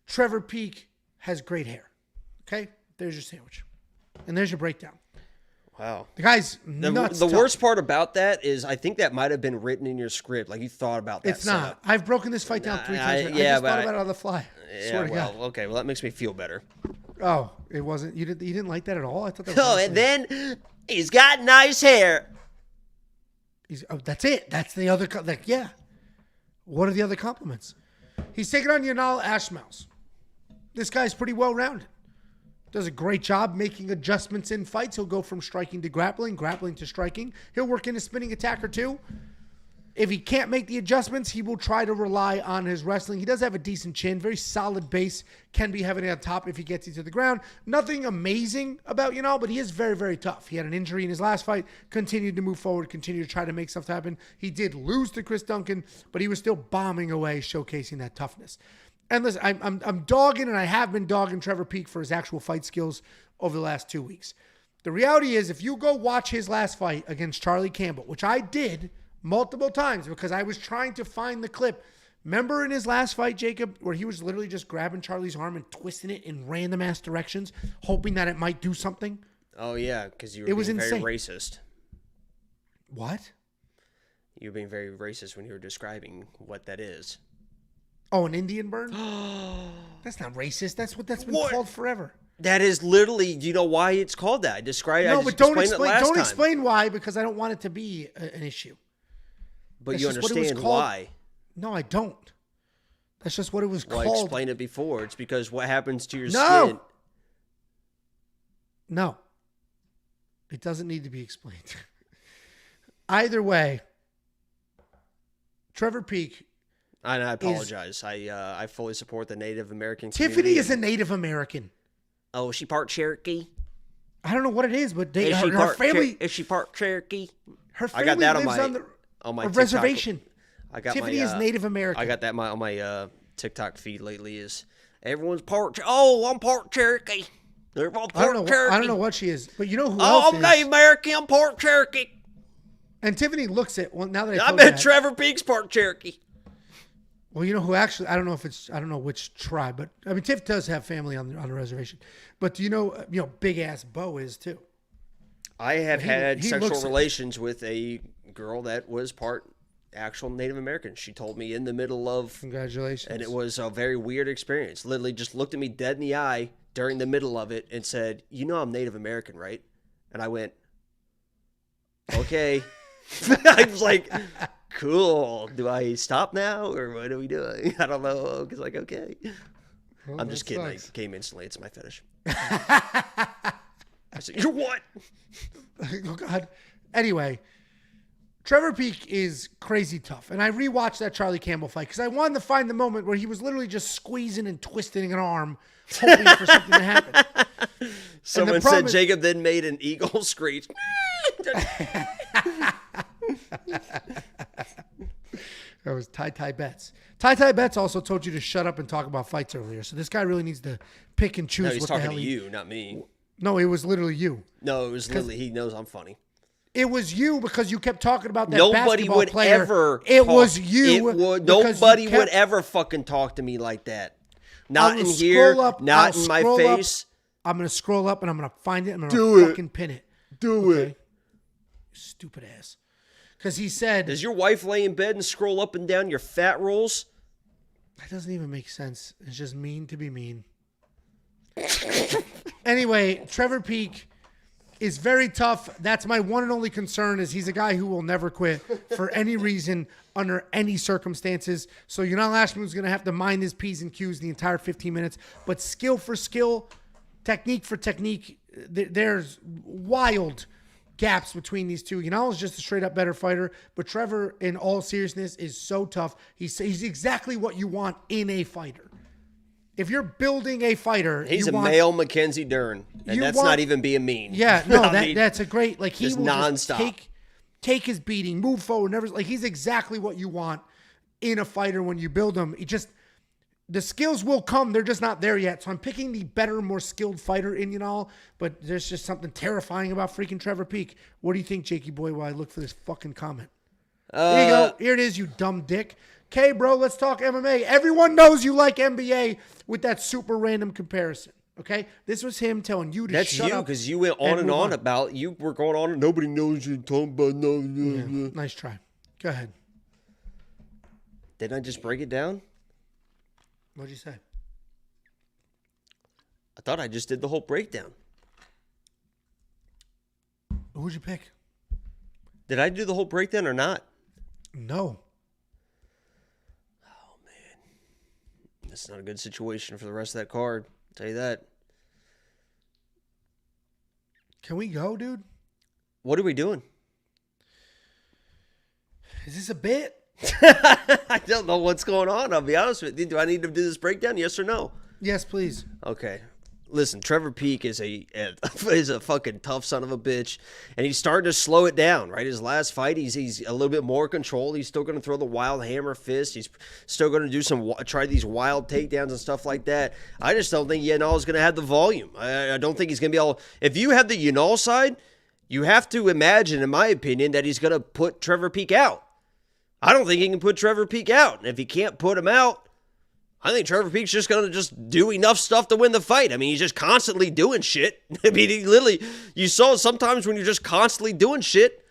Trevor Peek has great hair. Okay? There's your sandwich. And there's your breakdown. Wow. The guy's nuts. The worst part about that is I think that might have been written in your script. Like you thought about that. It's not. Setup. I've broken this fight down 3 times. I just thought about it on the fly. Yeah, okay. Well, that makes me feel better. Oh, it wasn't. You didn't like that at all? I thought that was and then he's got nice hair. That's it. That's the other. Yeah. What are the other compliments? He's taking on Yanal Ashmouz. This guy's pretty well-rounded. Does a great job making adjustments in fights. He'll go from striking to grappling, grappling to striking. He'll work in a spinning attack or two. If he can't make the adjustments, he will try to rely on his wrestling. He does have a decent chin, very solid base, can be heavy on top if he gets you to the ground. Nothing amazing about Yanal, but he is very, very tough. He had an injury in his last fight, continued to move forward, continued to try to make stuff happen. He did lose to Chris Duncan, but he was still bombing away, showcasing that toughness. And listen, I'm dogging, and I have been dogging Trevor Peek for his actual fight skills over the last 2 weeks. The reality is, if you go watch his last fight against Charlie Campbell, which I did multiple times because I was trying to find the clip. Remember in his last fight, Jacob, where he was literally just grabbing Charlie's arm and twisting it in random ass directions, hoping that it might do something? Oh, yeah, because you were being very racist. What? You were being very racist when you were describing what that is. Oh, an Indian burn? That's not racist. That's been called forever. That is literally, do you know why it's called that? But don't explain why, because I don't want it to be an issue. But you understand why. No, I don't. That's just what it was called. Well, I explained it before. It's because what happens to your skin. No. It doesn't need to be explained. Either way, Trevor Peek. And I apologize. I fully support the Native American community. Tiffany is a Native American. Oh, is she part Cherokee? I don't know what it is, but her family... Is she part Cherokee? Her family lives on the reservation. Tiffany is Native American. I got that on my TikTok feed lately. Is everyone's part? Oh, I'm part Cherokee. They're all part Cherokee. I don't know what she is, but you know who else is? I'm Native American. I'm part Cherokee. And Tiffany looks at now that I bet Trevor Peek's part Cherokee. Well, you know who actually? I don't know which tribe, but I mean, Tiff does have family on the reservation. But do you know big ass Bo is too. I have had sexual relations with a girl that was part actual Native American. She told me in the middle of... Congratulations. And it was a very weird experience. Literally just looked at me dead in the eye during the middle of it and said, I'm Native American, right? And I went, okay. I was like, cool. Do I stop now or what are we doing? I don't know. Because okay. Well, I'm just kidding. Sucks. I came instantly. It's my fetish. I said, you're what? Oh, God. Anyway, Trevor Peek is crazy tough. And I rewatched that Charlie Campbell fight because I wanted to find the moment where he was literally just squeezing and twisting an arm, hoping for something to happen. Someone said Jacob then made an eagle screech. That was Ty Betts. Ty Betts also told you to shut up and talk about fights earlier. So this guy really needs to pick and choose. No, he's talking to you, not me. No, it was literally you. No, it was literally, he knows I'm funny. It was you because you kept talking about that nobody basketball would player. Ever it was you. Nobody would ever fucking talk to me like that. Not in here, not in my face. I'm going to scroll up and I'm going to find it. I'm going to fucking pin it. Do it. Stupid ass. Because he said... Does your wife lay in bed and scroll up and down your fat rolls? That doesn't even make sense. It's just mean to be mean. Anyway, Trevor Peek is very tough. That's my one and only concern is he's a guy who will never quit for any reason under any circumstances. So Yanal Ashmouz is going to have to mind his P's and Q's the entire 15 minutes. But skill for skill, technique for technique, there's wild gaps between these two. Yanal is just a straight up better fighter, but Trevor, in all seriousness, is so tough. He's exactly what you want in a fighter. If you're building a fighter, he's male Mackenzie Dern, and that's not even being mean. Yeah, no, that's a great he will nonstop. Just take his beating, move forward, never he's exactly what you want in a fighter when you build him. The skills will come, they're just not there yet. So I'm picking the better, more skilled fighter in Yanal, but there's just something terrifying about freaking Trevor Peek. What do you think, Jakey boy? While I look for this fucking comment, there you go. Here it is, you dumb dick. Okay, bro, let's talk MMA. Everyone knows you like NBA with that super random comparison. Okay, this was him telling you to shut up. That's you because you went on and on about you were going on and nobody knows you're talking about. Yeah, nice try. Go ahead. Didn't I just break it down? What'd you say? I thought I just did the whole breakdown. Who'd you pick? Did I do the whole breakdown or not? No. Oh, man. That's not a good situation for the rest of that card. I'll tell you that. Can we go, dude? What are we doing? Is this a bit? I don't know what's going on. I'll be honest with you. Do I need to do this breakdown? Yes or no? Yes, please. Okay. Listen, Trevor Peek is a fucking tough son of a bitch, and he's starting to slow it down, right? His last fight, he's a little bit more controlled. He's still going to throw the wild hammer fist. He's still going to do try these wild takedowns and stuff like that. I just don't think Yanal is going to have the volume. I don't think he's going to be able. If you have the Yanal side, you have to imagine, in my opinion, that he's going to put Trevor Peek out. I don't think he can put Trevor Peek out, and if he can't put him out, I think Trevor Peek's just going to just do enough stuff to win the fight. I mean, he's just constantly doing shit. I mean, he literally, you saw sometimes when you're just constantly doing shit,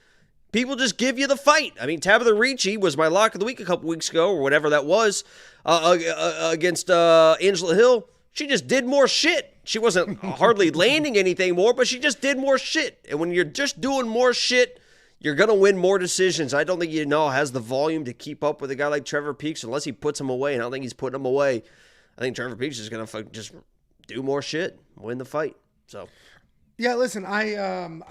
people just give you the fight. I mean, Tabitha Ricci was my lock of the week a couple weeks ago, or whatever that was, against Angela Hill. She just did more shit. She wasn't hardly landing anything more, but she just did more shit. And when you're just doing more shit, you're going to win more decisions. I don't think Yanal has the volume to keep up with a guy like Trevor Peeks unless he puts him away, and I don't think he's putting him away. I think Trevor Peeks is going to just do more shit, win the fight. So, yeah, listen, I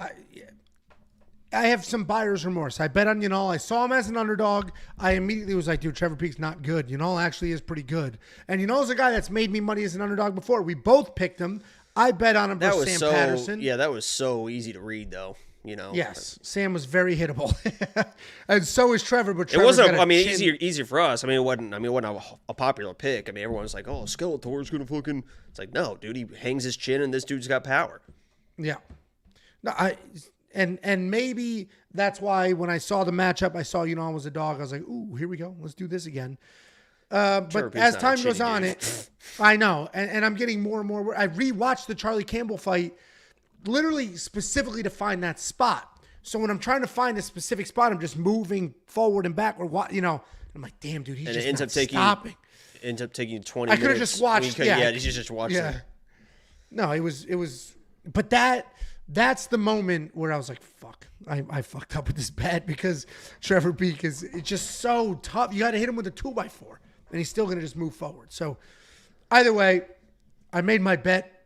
have some buyer's remorse. I bet on Yanal. I saw him as an underdog. I immediately was like, dude, Trevor Peek's not good. Yanal actually is pretty good. And Yanal's a guy that's made me money as an underdog before. We both picked him. I bet on him versus Sam Patterson. Yeah, that was so easy to read, though. You know, yes, Sam was very hittable, and so is Trevor. But Trevor's it wasn't. I mean, easier for us. I mean, it wasn't. A popular pick. I mean, everyone's like, "Oh, Skeletor's gonna fucking." It's like, no, dude. He hangs his chin, and this dude's got power. Yeah. No, and maybe that's why when I saw the matchup, I saw Yanal was a dog. I was like, "Ooh, here we go. Let's do this again." But as time goes on, I know, and I'm getting more and more. I rewatched the Charlie Campbell fight. Literally specifically to find that spot. So when I'm trying to find a specific spot, I'm just moving forward and backward. I'm like, damn, dude, he's just not stopping. Ends up taking 20 minutes. I could have just watched. Yeah, you just watched it. No, it was. But that's the moment where I was like, fuck, I fucked up with this bet because Trevor Peek it's just so tough. You got to hit him with a 2x4, and he's still gonna just move forward. So either way, I made my bet.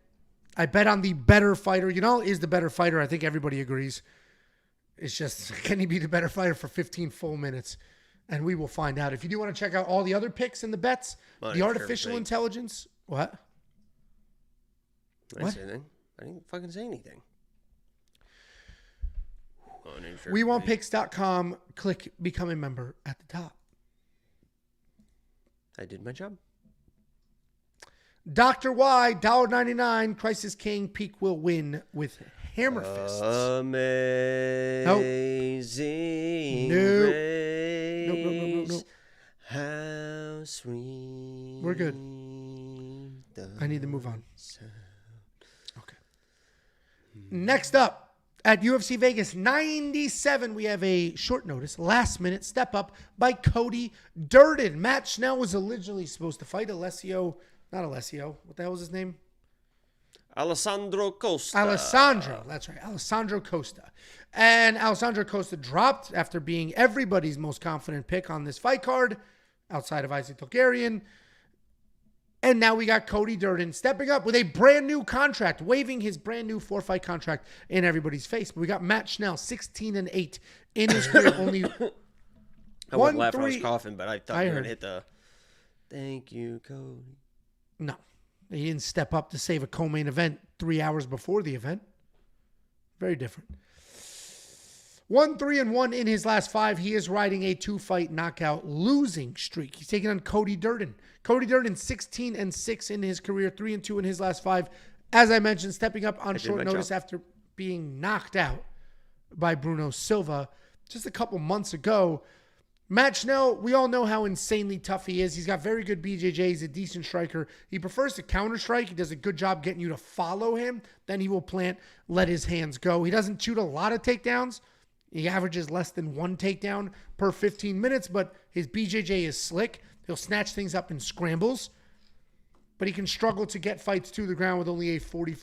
I bet on the better fighter. Yanal is the better fighter. I think everybody agrees. It's just, can he be the better fighter for 15 full minutes? And we will find out. If you do want to check out all the other picks and the bets, the artificial intelligence. What? I didn't say anything. I didn't fucking say anything. WeWantPicks.com. Click become a member at the top. I did my job. Dr. Y, $1.99, Crisis King, Peek will win with hammer fists. Amazing Nope. Grace, how sweet. We're good. I need to move on. Okay. Next up, at UFC Vegas 97, we have a short notice, last minute step up by Cody Durden. Matt Schnell was originally supposed to fight Not Alessio. What the hell was his name? Alessandro Costa. That's right. Alessandro Costa. And Alessandro Costa dropped after being everybody's most confident pick on this fight card outside of Isaac Dulgarian. And now we got Cody Durden stepping up with a brand new contract, waving his brand new 4-fight contract in everybody's face. But we got Matt Schnell, 16-8 in his career. Only I wouldn't laugh when I was coughing, but I thought you were going to hit the thank you, Cody. No, he didn't step up to save a co-main event 3 hours before the event. Very different. 1-3-1 in his last 5. He is riding a 2-fight knockout losing streak. He's taking on Cody Durden. Cody Durden 16-6 in his career, 3-2 in his last 5. As I mentioned, stepping up on short notice after being knocked out by Bruno Silva just a couple months ago. Matt Schnell, we all know how insanely tough he is. He's got very good BJJ. He's a decent striker. He prefers to counter strike. He does a good job getting you to follow him. Then he will let his hands go. He doesn't shoot a lot of takedowns. He averages less than 1 takedown per 15 minutes, but his BJJ is slick. He'll snatch things up in scrambles, but he can struggle to get fights to the ground with only a 44%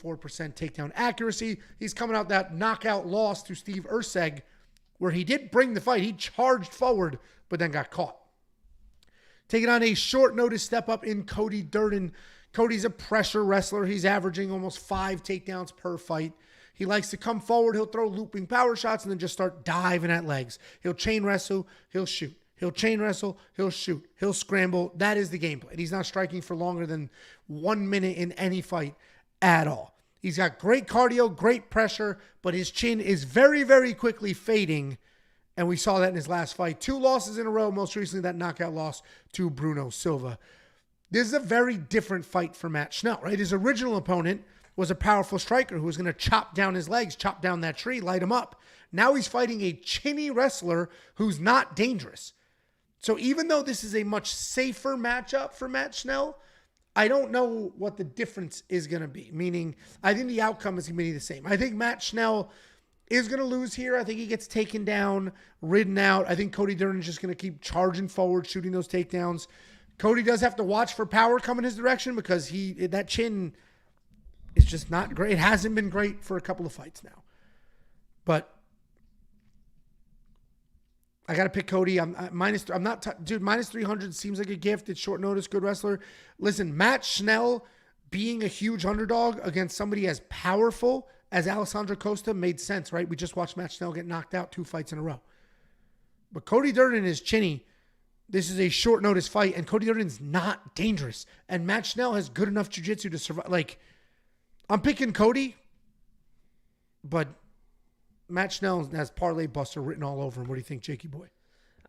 takedown accuracy. He's coming out that knockout loss to Steve Erceg, where he did bring the fight. He charged forward, but then got caught. Taking on a short notice step up in Cody Durden. Cody's a pressure wrestler. He's averaging almost 5 takedowns per fight. He likes to come forward. He'll throw looping power shots and then just start diving at legs. He'll chain wrestle. He'll shoot. He'll chain wrestle. He'll shoot. He'll scramble. That is the game plan. He's not striking for longer than 1 minute in any fight at all. He's got great cardio, great pressure, but his chin is very, very quickly fading. And we saw that in his last fight. 2 losses in a row, most recently that knockout loss to Bruno Silva. This is a very different fight for Matt Schnell, right? His original opponent was a powerful striker who was going to chop down his legs, chop down that tree, light him up. Now he's fighting a chinny wrestler who's not dangerous. So even though this is a much safer matchup for Matt Schnell, I don't know what the difference is going to be. Meaning, I think the outcome is going to be the same. I think Matt Schnell is going to lose here. I think he gets taken down, ridden out. I think Cody Durden is just going to keep charging forward, shooting those takedowns. Cody does have to watch for power coming his direction because that chin is just not great. It hasn't been great for a couple of fights now. But I got to pick Cody. Minus 300 seems like a gift. It's short notice, good wrestler. Listen, Matt Schnell being a huge underdog against somebody as powerful as Alessandro Costa made sense, right? We just watched Matt Schnell get knocked out 2 fights in a row. But Cody Durden is chinny. This is a short notice fight, and Cody Durden's not dangerous. And Matt Schnell has good enough jiu-jitsu to survive. Like, I'm picking Cody, but Matt Schnell has parlay buster written all over him. What do you think, Jakey boy?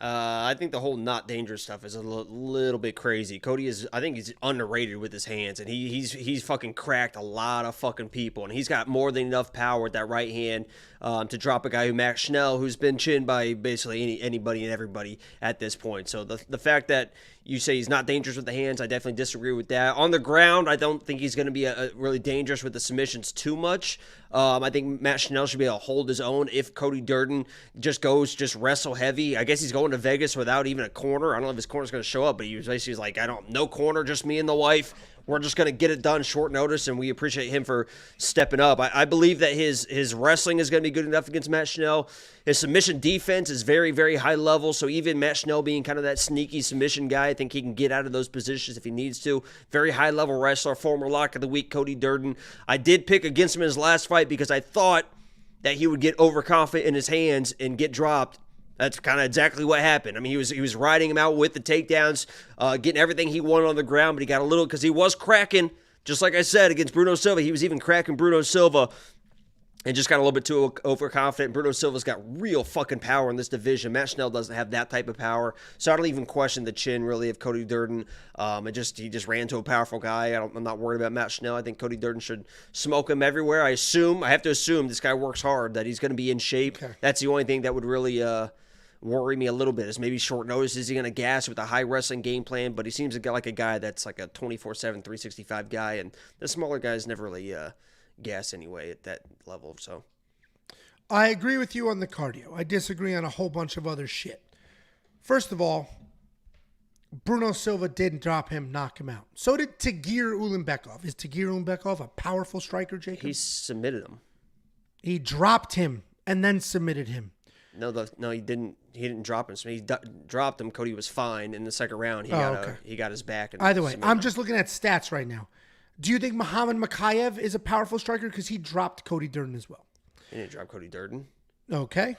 I think the whole not dangerous stuff is a little bit crazy. Cody I think he's underrated with his hands, and he's fucking cracked a lot of fucking people, and he's got more than enough power with that right hand to drop a guy who Matt Schnell, who's been chinned by basically anybody and everybody at this point. So the fact that you say he's not dangerous with the hands, I definitely disagree with that. On the ground, I don't think he's going to be really dangerous with the submissions too much. I think Matt Schnell should be able to hold his own if Cody Durden just wrestle heavy. I guess he's going to Vegas without even a corner. I don't know if his corner's going to show up, but he was basically like, no corner, just me and the wife. We're just going to get it done short notice, and we appreciate him for stepping up. I believe that his wrestling is going to be good enough against Matt Schnell. His submission defense is very, very high level, so even Matt Schnell being kind of that sneaky submission guy, I think he can get out of those positions if he needs to. Very high-level wrestler, former lock of the week, Cody Durden. I did pick against him in his last fight because I thought that he would get overconfident in his hands and get dropped. That's kind of exactly what happened. I mean, he was riding him out with the takedowns, getting everything he wanted on the ground, but he got a little, because he was cracking, just like I said, against Bruno Silva. He was even cracking Bruno Silva and just got a little bit too overconfident. Bruno Silva's got real fucking power in this division. Matt Schnell doesn't have that type of power, so I don't even question the chin, really, of Cody Durden. He just ran to a powerful guy. I'm not worried about Matt Schnell. I think Cody Durden should smoke him everywhere. I have to assume this guy works hard, that he's going to be in shape. Okay. That's the only thing that would really worry me a little bit, is maybe short notice. Is he going to gas with a high wrestling game plan? But he seems like a guy that's like a 24/7, 365 guy, and the smaller guys never really gas anyway at that level. So I agree with you on the cardio. I disagree on a whole bunch of other shit. First of all, Bruno Silva didn't drop him, knock him out. So did Tagir Ulanbekov. Is Tagir Ulanbekov a powerful striker, Jacob? He submitted him. He dropped him and then submitted him. No, he didn't. He didn't drop him. So he dropped him. Cody was fine in the second round. He got his back. And either way, I'm just looking at stats right now. Do you think Muhammad Makayev is a powerful striker? Because he dropped Cody Durden as well. He didn't drop Cody Durden. Okay.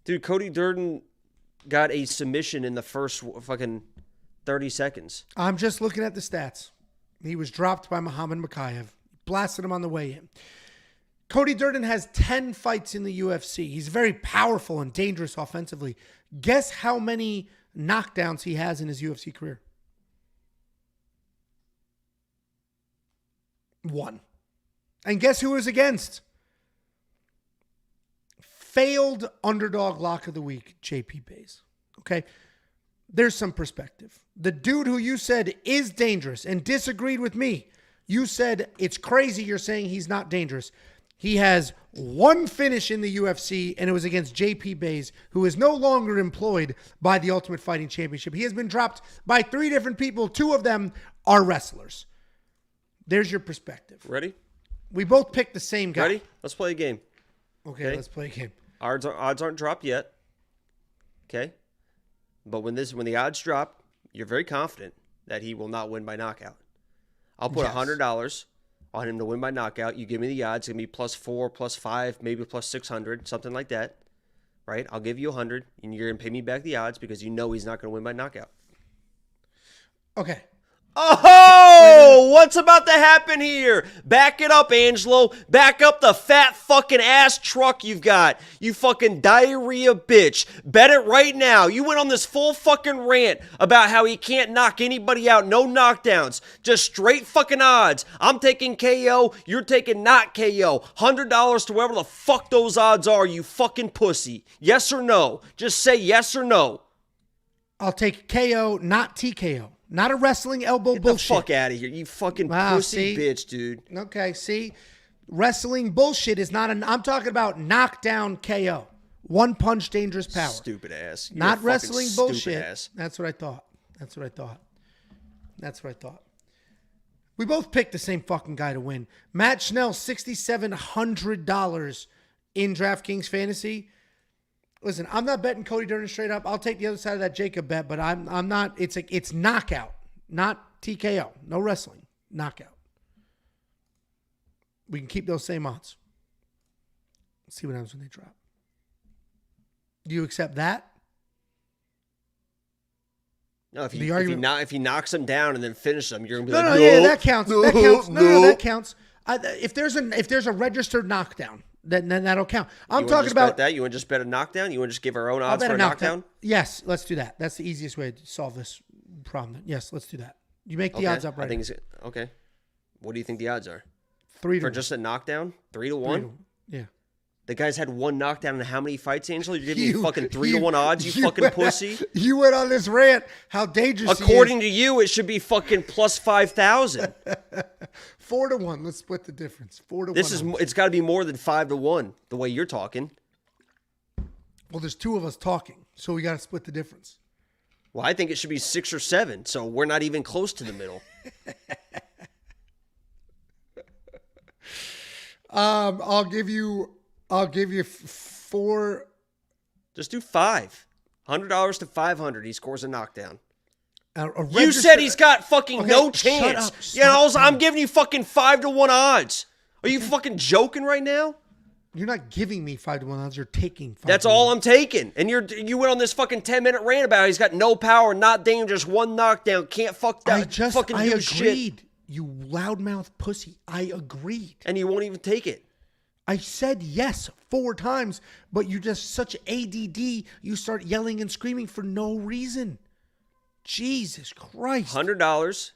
Dude, Cody Durden got a submission in the first fucking 30 seconds. I'm just looking at the stats. He was dropped by Muhammad Makayev. Blasted him on the way in. Cody Durden has 10 fights in the UFC. He's very powerful and dangerous offensively. Guess how many knockdowns he has in his UFC career? 1. And guess who it was against? Failed underdog lock of the week, JP Bays. Okay? There's some perspective. The dude who you said is dangerous and disagreed with me, you said it's crazy you're saying he's not dangerous. He has 1 finish in the UFC, and it was against JP Bays, who is no longer employed by the Ultimate Fighting Championship. He has been dropped by 3 different people. 2 of them are wrestlers. There's your perspective. Ready? We both picked the same guy. Ready? Let's play a game. Okay, let's play a game. Odds aren't dropped yet. Okay? But when the odds drop, you're very confident that he will not win by knockout. I'll put $100 on him to win by knockout. You give me the odds. It's going to be +4, +5, maybe +600, something like that. Right? I'll give you 100, and you're going to pay me back the odds because you know he's not going to win by knockout. Okay. Oh, what's about to happen here? Back it up, Angelo. Back up the fat fucking ass truck you've got. You fucking diarrhea bitch. Bet it right now. You went on this full fucking rant about how he can't knock anybody out. No knockdowns. Just straight fucking odds. I'm taking KO. You're taking not KO. $100 to wherever the fuck those odds are, you fucking pussy. Yes or no? Just say yes or no. I'll take KO, not TKO. Not a wrestling elbow Get bullshit. the fuck out of here, you fucking pussy bitch, dude. Okay, see? Wrestling bullshit is not I'm talking about knockdown KO. One punch, dangerous power. Stupid ass. You're not a wrestling stupid bullshit. Ass. That's what I thought. We both picked the same fucking guy to win. Matt Schnell, $6,700 in DraftKings Fantasy. Listen, I'm not betting Cody Durden straight up. I'll take the other side of that Jacob bet, but I'm not. It's knockout, not TKO. No wrestling, knockout. We can keep those same odds. Let's see what happens when they drop. Do you accept that? No, if he knocks him down and then finishes him, you're gonna be no, like, yeah, that counts. No, that counts. No, that counts. If there's a registered knockdown, then that'll count. I'm talking about that. You want to just bet a knockdown? You want to just give our own odds for a knockdown? Yes, let's do that. That's the easiest way to solve this problem. Yes, let's do that. You make the odds up right. I think it's okay. What do you think the odds are? 3 to for 1. Just a knockdown? 3 to 1? Yeah. The guy's had one knockdown in how many fights, Angelo? You're giving me fucking 3 to 1 odds, you fucking pussy? You went on this rant. How dangerous According to you, it should be fucking plus 5,000. 4 to 1. Let's split the difference. 4 to 1. It's got to be more than 5 to 1, the way you're talking. Well, there's 2 of us talking, so we got to split the difference. Well, I think it should be 6 or 7, so we're not even close to the middle. I'll give you 4. Just do 5. $100 to 500. He scores a knockdown. You You said he's got fucking no chance. Shut up. I'm giving you fucking 5 to 1 odds. Are you fucking joking right now? You're not giving me 5 to 1 odds. You're taking 5. That's all I'm taking. And you went on this fucking 10-minute rant about how he's got no power, not dangerous, 1 knockdown, can't fuck that. I agreed. Shit. You loudmouth pussy. I agreed. And you won't even take it. I said yes 4 times, but you just such ADD. You start yelling and screaming for no reason. Jesus Christ. $100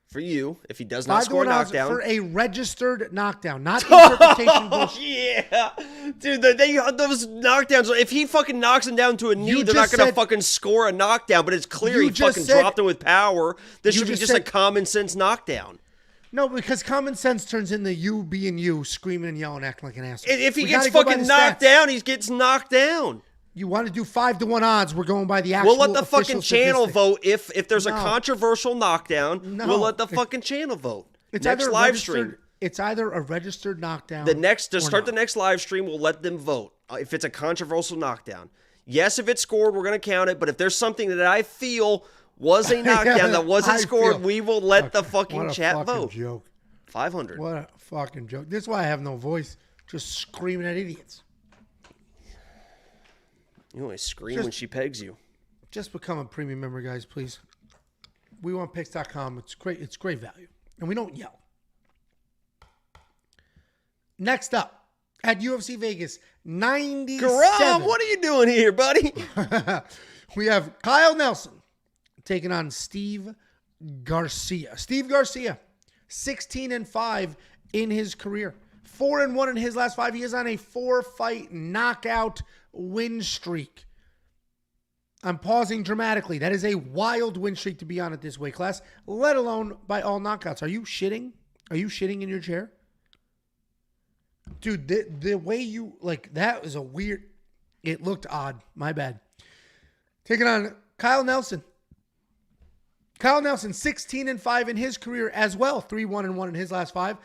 for you if he does not score a knockdown. For a registered knockdown, not interpretation bullshit. Yeah. Dude, those knockdowns, if he fucking knocks him down to a knee, they're not going to fucking score a knockdown, but it's clear he fucking dropped him with power. This should be just a common sense knockdown. No, because common sense turns into you being you, screaming and yelling, acting like an asshole. If he gets fucking knocked down, he gets knocked down. You want to do 5 to 1 odds? We're going by the actual. We'll let the fucking channel statistics. vote if there's a controversial knockdown. We'll let the fucking channel vote. It's next either live stream. It's either a registered knockdown. To start the next live stream, we'll let them vote if it's a controversial knockdown. Yes, if it's scored, we're going to count it. But if there's something that I feel was a knockdown that wasn't scored, we will let the fucking chat vote. Joke. 500. What a fucking joke. This is why I have no voice. Just screaming at idiots. You only scream when she pegs you. Just become a premium member, guys, please. WeWantPicks.com. It's great. It's great value. And we don't yell. Next up, at UFC Vegas 97. Garam, what are you doing here, buddy? We have Kyle Nelson taking on Steve Garcia. Steve Garcia, 16-5 in his career. 4-1 in his last 5. He is on a 4-fight knockout win streak. I'm pausing dramatically. That is a wild win streak to be on at this weight class, let alone by all knockouts. Are you shitting? Are you shitting in your chair? Dude, the way you, like, that was a weird, it looked odd. My bad. Taking on Kyle Nelson. Kyle Nelson, 16-5 in his career as well. 3-1 in his last 5.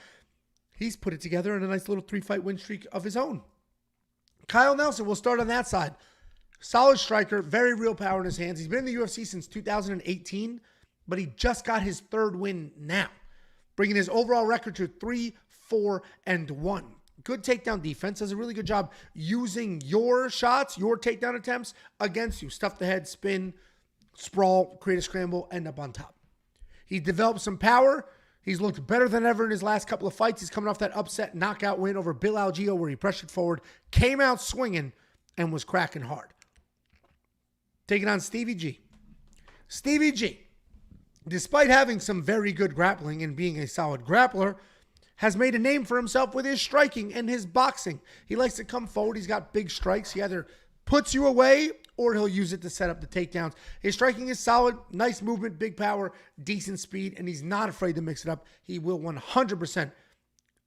He's put it together in a nice little 3-fight win streak of his own. Kyle Nelson, we'll start on that side. Solid striker, very real power in his hands. He's been in the UFC since 2018, but he just got his 3rd win now. bringing his overall record to 3-4-1. Good takedown defense. Does a really good job using your shots, your takedown attempts against you. Stuff the head, spin, sprawl, create a scramble, end up on top. He developed some power. He's looked better than ever in his last couple of fights. He's coming off that upset knockout win over Bill Algeo where he pressured forward, came out swinging, and was cracking hard. Taking on Stevie G. Stevie G, despite having some very good grappling and being a solid grappler, has made a name for himself with his striking and his boxing. He likes to come forward. He's got big strikes. He either puts you away or he'll use it to set up the takedowns. His striking is solid, nice movement, big power, decent speed, and he's not afraid to mix it up. He will 100%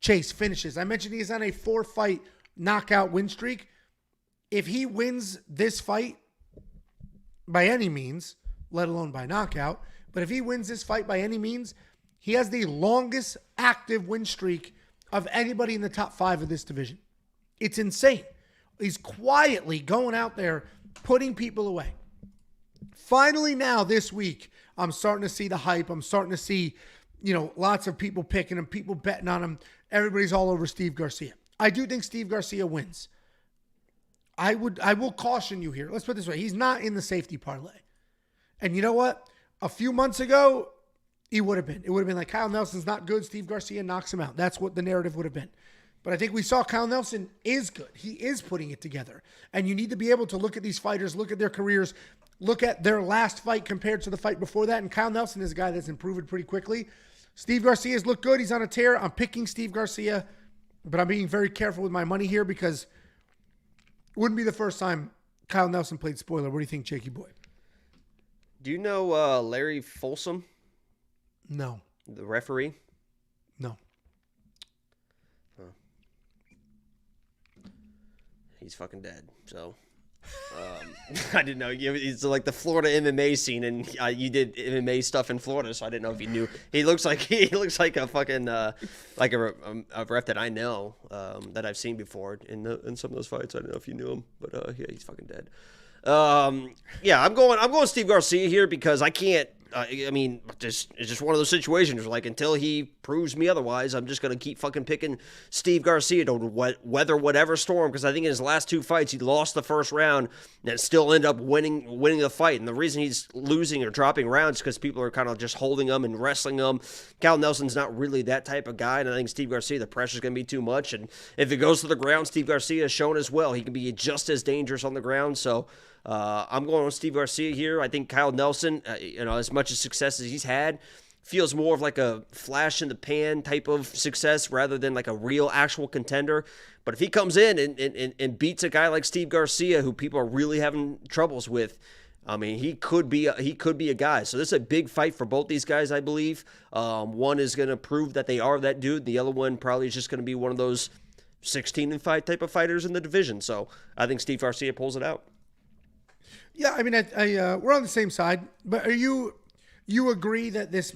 chase finishes. I mentioned he's on a 4-fight knockout win streak. If he wins this fight by any means, let alone by knockout, but if he wins this fight by any means, he has the longest active win streak of anybody in the top 5 of this division. It's insane. He's quietly going out there, putting people away. Finally now this week, I'm starting to see the hype. I'm starting to see, lots of people picking him, people betting on him. Everybody's all over Steve Garcia. I do think Steve Garcia wins. I will caution you here. Let's put it this way. He's not in the safety parlay. And you know what? A few months ago, he would have been. It would have been like Kyle Nelson's not good. Steve Garcia knocks him out. That's what the narrative would have been. But I think we saw Kyle Nelson is good. He is putting it together. And you need to be able to look at these fighters, look at their careers, look at their last fight compared to the fight before that. And Kyle Nelson is a guy that's improved pretty quickly. Steve Garcia's looked good. He's on a tear. I'm picking Steve Garcia, but I'm being very careful with my money here because it wouldn't be the first time Kyle Nelson played spoiler. What do you think, Jakey boy? Do you know Larry Folsom? No. The referee? No. Huh. He's fucking dead. So, I didn't know. It's like the Florida MMA scene, and you did MMA stuff in Florida, so I didn't know if you knew. He looks like a fucking like a ref that I know that I've seen before in some of those fights. I don't know if you knew him, but yeah, he's fucking dead. Yeah, I'm going Steve Garcia here because I can't. It's just one of those situations where, like, until he proves me otherwise, I'm just going to keep fucking picking Steve Garcia to weather whatever storm, because I think in his last 2 fights, he lost the first round and still ended up winning the fight. And the reason he's losing or dropping rounds is because people are kind of just holding him and wrestling him. Cal Nelson's not really that type of guy, and I think Steve Garcia, the pressure's going to be too much. And if it goes to the ground, Steve Garcia has shown as well. He can be just as dangerous on the ground, so I'm going with Steve Garcia here. I think Kyle Nelson, as much as success as he's had, feels more of like a flash in the pan type of success rather than like a real actual contender. But if he comes in and beats a guy like Steve Garcia, who people are really having troubles with, I mean, he could be a guy. So this is a big fight for both these guys, I believe. One is going to prove that they are that dude. The other one probably is just going to be one of those 16-5 type of fighters in the division. So I think Steve Garcia pulls it out. Yeah, I mean, we're on the same side, but you agree that this?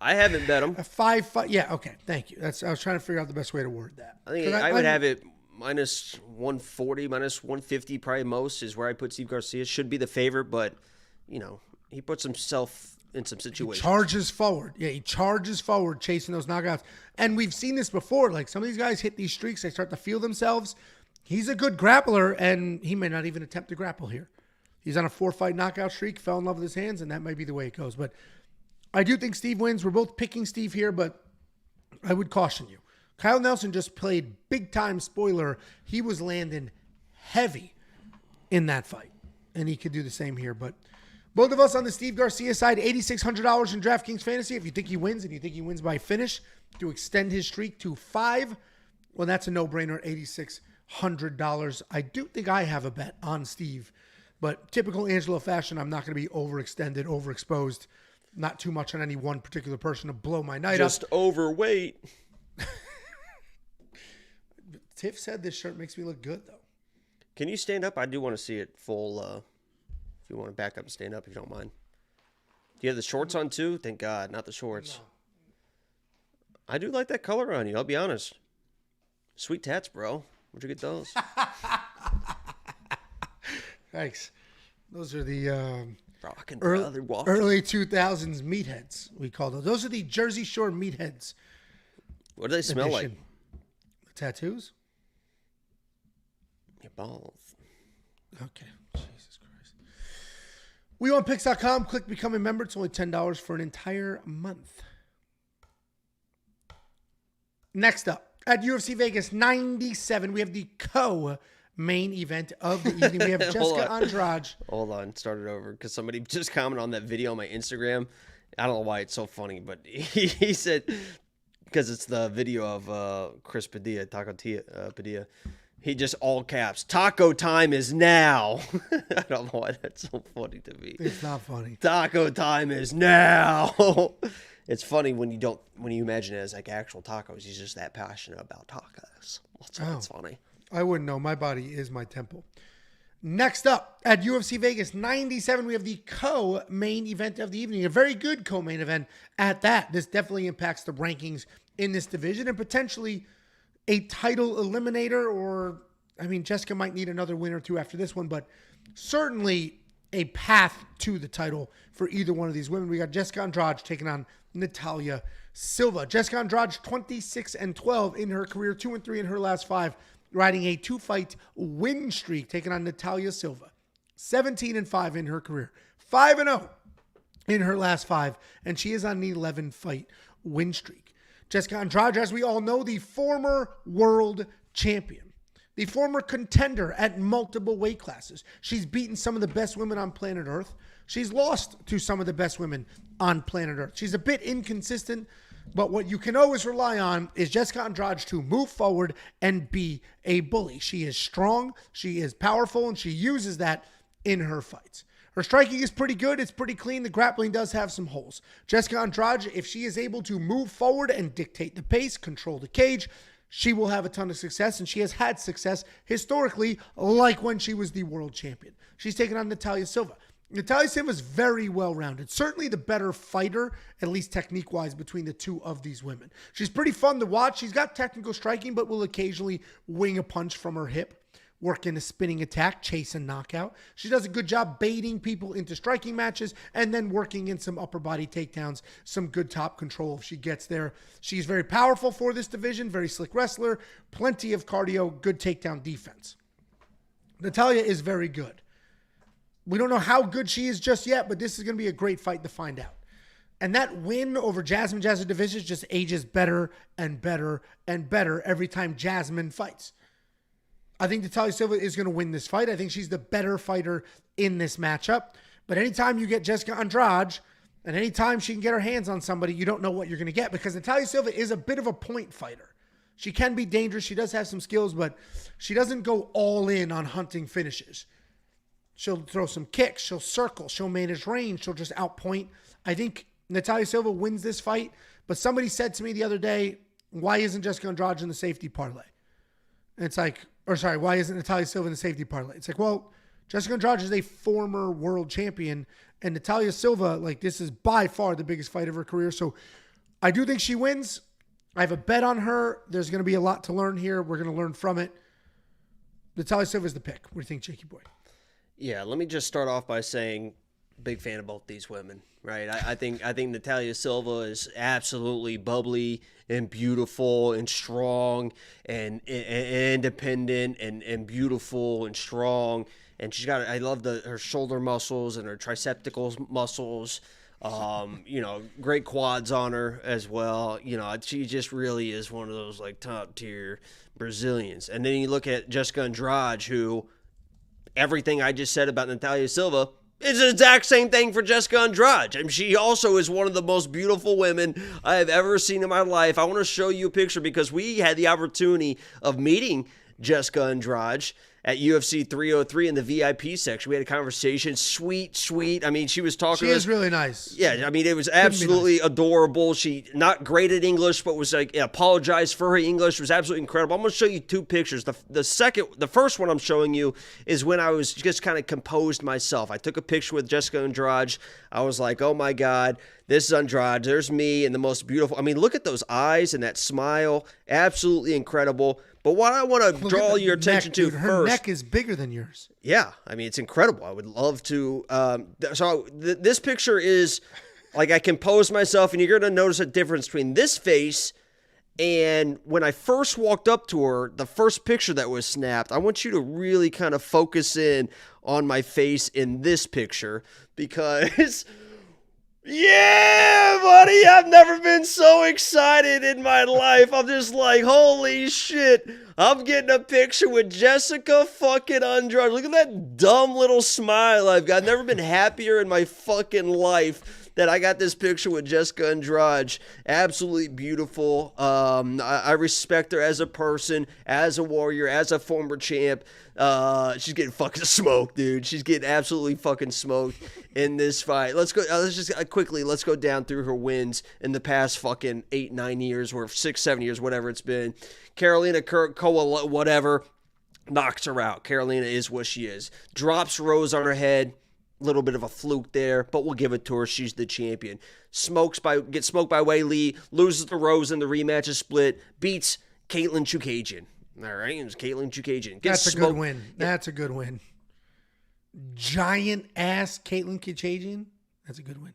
I haven't bet him. A 5-5. Yeah, okay, thank you. I was trying to figure out the best way to word that. I think I would have it minus 140, minus 150, probably most is where I put Steve Garcia. Should be the favorite, but he puts himself in some situations. He charges forward. Yeah, he charges forward, chasing those knockouts. And we've seen this before. Like, some of these guys hit these streaks, they start to feel themselves. He's a good grappler, and he may not even attempt to grapple here. He's on a 4-fight knockout streak, fell in love with his hands, and that might be the way it goes. But I do think Steve wins. We're both picking Steve here, but I would caution you. Kyle Nelson just played big-time spoiler. He was landing heavy in that fight, and he could do the same here. But both of us on the Steve Garcia side, $8,600 in DraftKings Fantasy. If you think he wins, and you think he wins by finish to extend his streak to 5, well, that's a no-brainer, $8,600. I do think I have a bet on Steve, but typical Angelo fashion, I'm not going to be overextended, overexposed, not too much on any one particular person to blow my night Just up. overweight. Tiff said this shirt makes me look good, though. Can you stand up? I do want to see it full. If you want to back up and stand up, if you don't mind. Do you have the shorts on too? Thank God, not the shorts. No. I do like that color on you, I'll be honest. Sweet tats, bro. Where'd you get those? Thanks. Those are the Rockin' brother, walking. Early 2000s meatheads, we call those. Those are the Jersey Shore meatheads. What do they smell like? The tattoos? Your balls. Okay. Jesus Christ. WeWantPicks.com. Click become a member. It's only $10 for an entire month. Next up, at UFC Vegas 97, we have the co-main event of the evening. We have Jessica Andrade. Hold on, start it over, because somebody just commented on that video on my Instagram. I don't know why it's so funny, but he said, because it's the video of Chris Padilla, Padilla. He just all caps, taco time is now. I don't know why that's so funny to me. It's not funny. Taco time is now. It's funny when you imagine it as like actual tacos. He's just that passionate about tacos. That's funny. I wouldn't know. My body is my temple. Next up, at UFC Vegas 97, we have the co-main event of the evening. A very good co-main event at that. This definitely impacts the rankings in this division and potentially a title eliminator, or, I mean, Jessica might need another win or two after this one, but certainly a path to the title for either one of these women. We got Jessica Andrade taking on Natalia Silva. Jessica Andrade, 26-12 in her career, 2-3 in her last 5, riding a 2-fight win streak, taking on Natalia Silva. 17-5 in her career, 5-0 in her last 5, and she is on an 11-fight win streak. Jessica Andrade, as we all know, the former world champion, the former contender at multiple weight classes. She's beaten some of the best women on planet Earth. She's lost to some of the best women on planet Earth. She's a bit inconsistent, but what you can always rely on is Jessica Andrade to move forward and be a bully. She is strong, she is powerful, and she uses that in her fights. Her striking is pretty good. It's pretty clean. The grappling does have some holes. Jessica Andrade, if she is able to move forward and dictate the pace, control the cage, she will have a ton of success, and she has had success historically, like when she was the world champion. She's taken on Natalia Silva. Natalia Silva is very well-rounded. Certainly the better fighter, at least technique-wise, between the two of these women. She's pretty fun to watch. She's got technical striking, but will occasionally wing a punch from her hip, work in a spinning attack, chase and knockout. She does a good job baiting people into striking matches and then working in some upper body takedowns, some good top control if she gets there. She's very powerful for this division, very slick wrestler, plenty of cardio, good takedown defense. Natalia is very good. We don't know how good she is just yet, but this is going to be a great fight to find out. And that win over Jasmine Jasudavicius just ages better and better and better every time Jasmine fights. I think Natalia Silva is going to win this fight. I think she's the better fighter in this matchup. But anytime you get Jessica Andrade, and anytime she can get her hands on somebody, you don't know what you're going to get, because Natalia Silva is a bit of a point fighter. She can be dangerous. She does have some skills, but she doesn't go all in on hunting finishes. She'll throw some kicks. She'll circle. She'll manage range. She'll just outpoint. I think Natalia Silva wins this fight. But somebody said to me the other day, why isn't Jessica Andrade in the safety parlay? And it's like, why isn't Natalia Silva in the safety parlay? It's like, well, Jessica Andrade is a former world champion, and Natalia Silva, like, this is by far the biggest fight of her career. So I do think she wins. I have a bet on her. There's going to be a lot to learn here. We're going to learn from it. Natalia Silva is the pick. What do you think, Jakey boy? Yeah, let me just start off by saying, big fan of both these women, right? I think Natalia Silva is absolutely bubbly and beautiful and strong and independent and beautiful and strong. And she's got, I love her shoulder muscles and her triceptical muscles. Great quads on her as well. She just really is one of those like top tier Brazilians. And then you look at Jessica Andrade, who everything I just said about Natalia Silva, it's the exact same thing for Jessica Andrade. I mean, she also is one of the most beautiful women I have ever seen in my life. I want to show you a picture because we had the opportunity of meeting Jessica Andrade at UFC 303 in the VIP section. We had a conversation. Sweet. I mean, she was talking. She is really nice. Yeah, I mean, it was absolutely adorable. She, not great at English, but was like, apologized for her English. It was absolutely incredible. I'm going to show you two pictures. The first one I'm showing you is when I was just kind of composed myself. I took a picture with Jessica Andrade. I was like, oh my God, This is Andrade. There's me and the most beautiful. I mean, look at those eyes and that smile. Absolutely incredible. But what I want to draw your attention to her first. neck is bigger than yours. Yeah. I mean, it's incredible. I would love to. This picture is like I compose myself, and you're going to notice a difference between this face and when I first walked up to her, the first picture that was snapped. I want you to really kind of focus in on my face in this picture because, yeah, buddy, I've never been so excited in my life. I'm just like, holy shit. I'm getting a picture with Jessica fucking Andrade. Look at that dumb little smile I've got. I've never been happier in my fucking life that I got this picture with Jessica Andrade. Absolutely beautiful. I respect her as a person, as a warrior, as a former champ. She's getting fucking smoked, dude. She's getting absolutely fucking smoked in this fight. Let's go down through her wins in the past fucking 8-9 years, or 6-7 years, whatever it's been. Carolina Koa, whatever, knocks her out. Carolina is what she is. Drops Rose on her head. Little bit of a fluke there, but we'll give it to her. She's the champion. Gets smoked by Wei Li, loses to Rose in the rematch, is split, beats Caitlin Chukagian. All right, it's Caitlin Chukagian. That's a good win. That's a good win. Giant ass Caitlin Chukagian. That's a good win.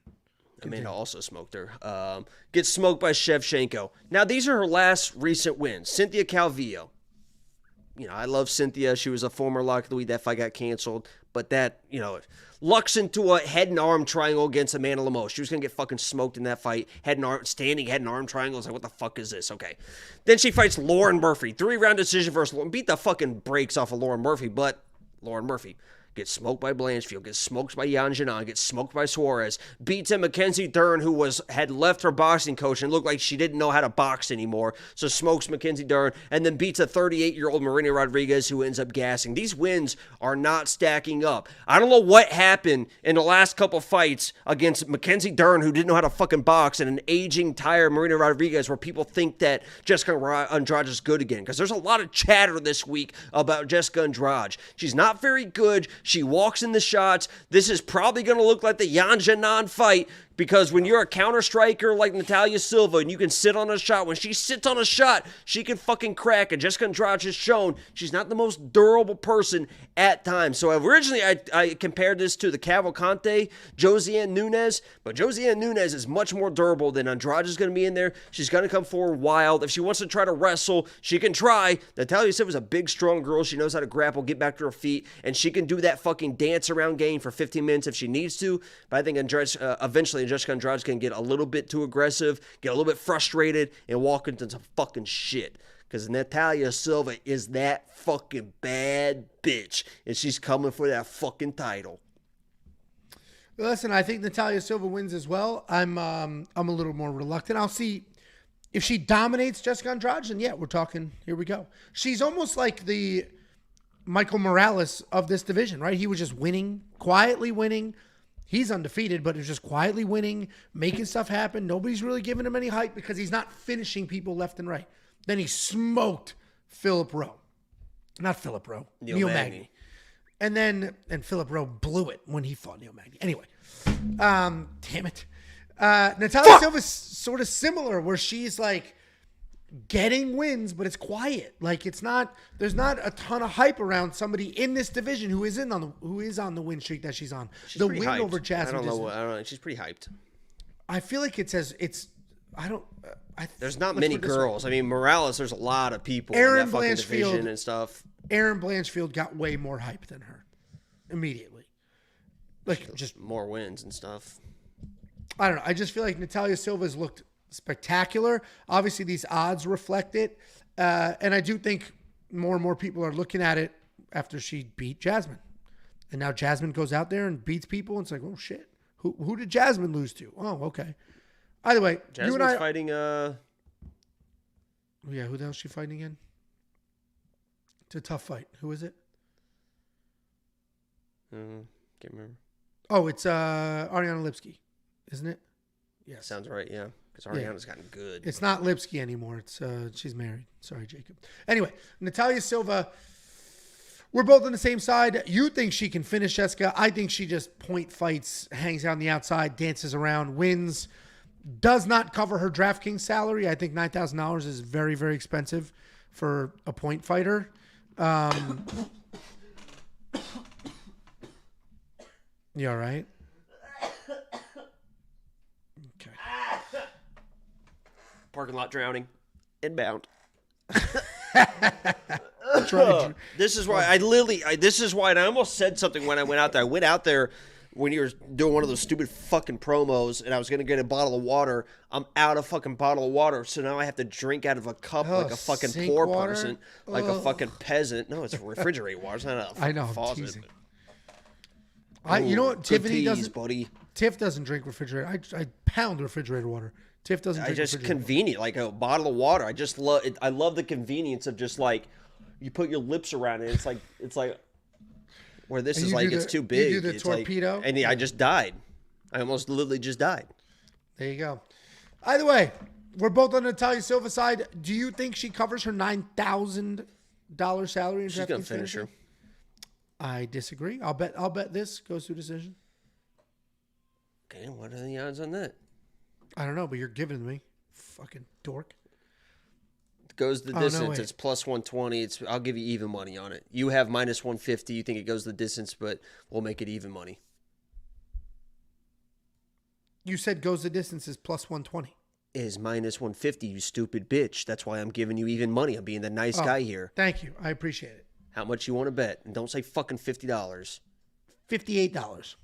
Amanda also smoked her. Gets smoked by Shevchenko. Now, these are her last recent wins. Cynthia Calvillo. You know, I love Cynthia. She was a former Lock of the Week. That fight got canceled. But that, you know, lucks into a head and arm triangle against Amanda Lemos. She was going to get fucking smoked in that fight. Standing head and arm triangle. It's like, what the fuck is this? Okay. Then she fights Lauren Murphy. 3-round decision versus Lauren. Beat the fucking brakes off of Lauren Murphy. But Lauren Murphy gets smoked by Blanchfield, gets smoked by Yanal, gets smoked by Suarez, beats a Mackenzie Dern who had left her boxing coach and looked like she didn't know how to box anymore, so smokes Mackenzie Dern, and then beats a 38-year-old Marina Rodriguez who ends up gassing. These wins are not stacking up. I don't know what happened in the last couple fights against Mackenzie Dern who didn't know how to fucking box and an aging, tired Marina Rodriguez where people think that Jessica Andrade is good again, because there's a lot of chatter this week about Jessica Andrade. She's not very good. She walks in the shots. This is probably going to look like the Yan Jinan fight, because when you're a counter striker like Natalia Silva and you can sit on a shot, when she sits on a shot, she can fucking crack. And Jessica Andrade has shown she's not the most durable person at times. So originally I compared this to the Cavalcante, Josiane Nunes, but Josiane Nunes is much more durable than Andrade is going to be in there. She's going to come forward wild. If she wants to try to wrestle, she can try. Natalia Silva's a big, strong girl. She knows how to grapple, get back to her feet, and she can do that fucking dance around game for 15 minutes if she needs to. But I think eventually Jessica Andrade can get a little bit too aggressive, get a little bit frustrated, and walk into some fucking shit. Because Natalia Silva is that fucking bad bitch, and she's coming for that fucking title. Listen, I think Natalia Silva wins as well. I'm a little more reluctant. I'll see if she dominates Jessica Andrade, then yeah, we're talking. Here we go. She's almost like the Michael Morales of this division, right? He was just winning, quietly winning. He's undefeated, but he's just quietly winning, making stuff happen. Nobody's really giving him any hype because he's not finishing people left and right. Then he smoked Philip Rowe. Not Philip Rowe. Neil Magny. And Philip Rowe blew it when he fought Neil Magny. Anyway, damn it. Natalia Silva's sort of similar, where she's like getting wins, but it's quiet. Like there's not a ton of hype around somebody in this division who is on the win streak that she's on. She's the win hyped. over Jasmine. I don't know. She's pretty hyped. I feel like There's not many girls. I mean, Morales, there's a lot of people Aaron in that fucking Blanchfield division and stuff. Aaron Blanchfield got way more hype than her immediately. Like just more wins and stuff. I don't know. I just feel like Natalia Silva's looked spectacular. Obviously, these odds reflect it. And I do think more and more people are looking at it after she beat Jasmine. And now Jasmine goes out there and beats people. And it's like, oh, shit. Who did Jasmine lose to? Oh, okay. Either way, Jasmine's you and I... fighting... Yeah, who the hell is she fighting again? It's a tough fight. Who is it? Can't remember. Oh, it's Ariana Lipski, isn't it? Yes. Sounds right, yeah. Because Ariana's gotten good. It's not Lipski anymore. It's she's married. Sorry, Jacob. Anyway, Natalia Silva We're both on the same side. You think she can finish Jessica. I think she just point fights, hangs out on the outside, dances around, wins. Does not cover her DraftKings salary. I think $9,000 is very, very expensive for a point fighter. You all right? Okay. Parking lot drowning. Inbound. This is why this is why, and I almost said something when I went out there. I went out there when you were doing one of those stupid fucking promos, and I was going to get a bottle of water. I'm out of fucking bottle of water, so now I have to drink out of a cup like a fucking poor water? person, like a fucking peasant. No, it's refrigerated water. It's not a fucking I know, I'm faucet. teasing. You know what? Tiffany doesn't. Buddy. Tiff doesn't drink refrigerated. I pound refrigerated water. Tiff doesn't drink refrigerated convenient, like a bottle of water. I just love it. I love the convenience of just like you put your lips around it. It's like where this is like it's too big. You do the it's torpedo. Like, and I just died. I almost literally just died. There you go. Either way, we're both on Natalia Silva side. Do you think she covers her $9,000 salary? She's gonna finish her. I disagree. I'll bet this goes to decision. Okay, what are the odds on that? I don't know, but you're giving it to me. Fucking dork. It goes the distance. It's plus 120. I'll give you even money on it. You have minus 150. You think it goes the distance, but we'll make it even money. You said goes the distance is plus 120. Is minus 150, you stupid bitch. That's why I'm giving you even money. I'm being the nice guy here. Thank you. I appreciate it. How much you want to bet? And don't say fucking $50. $58.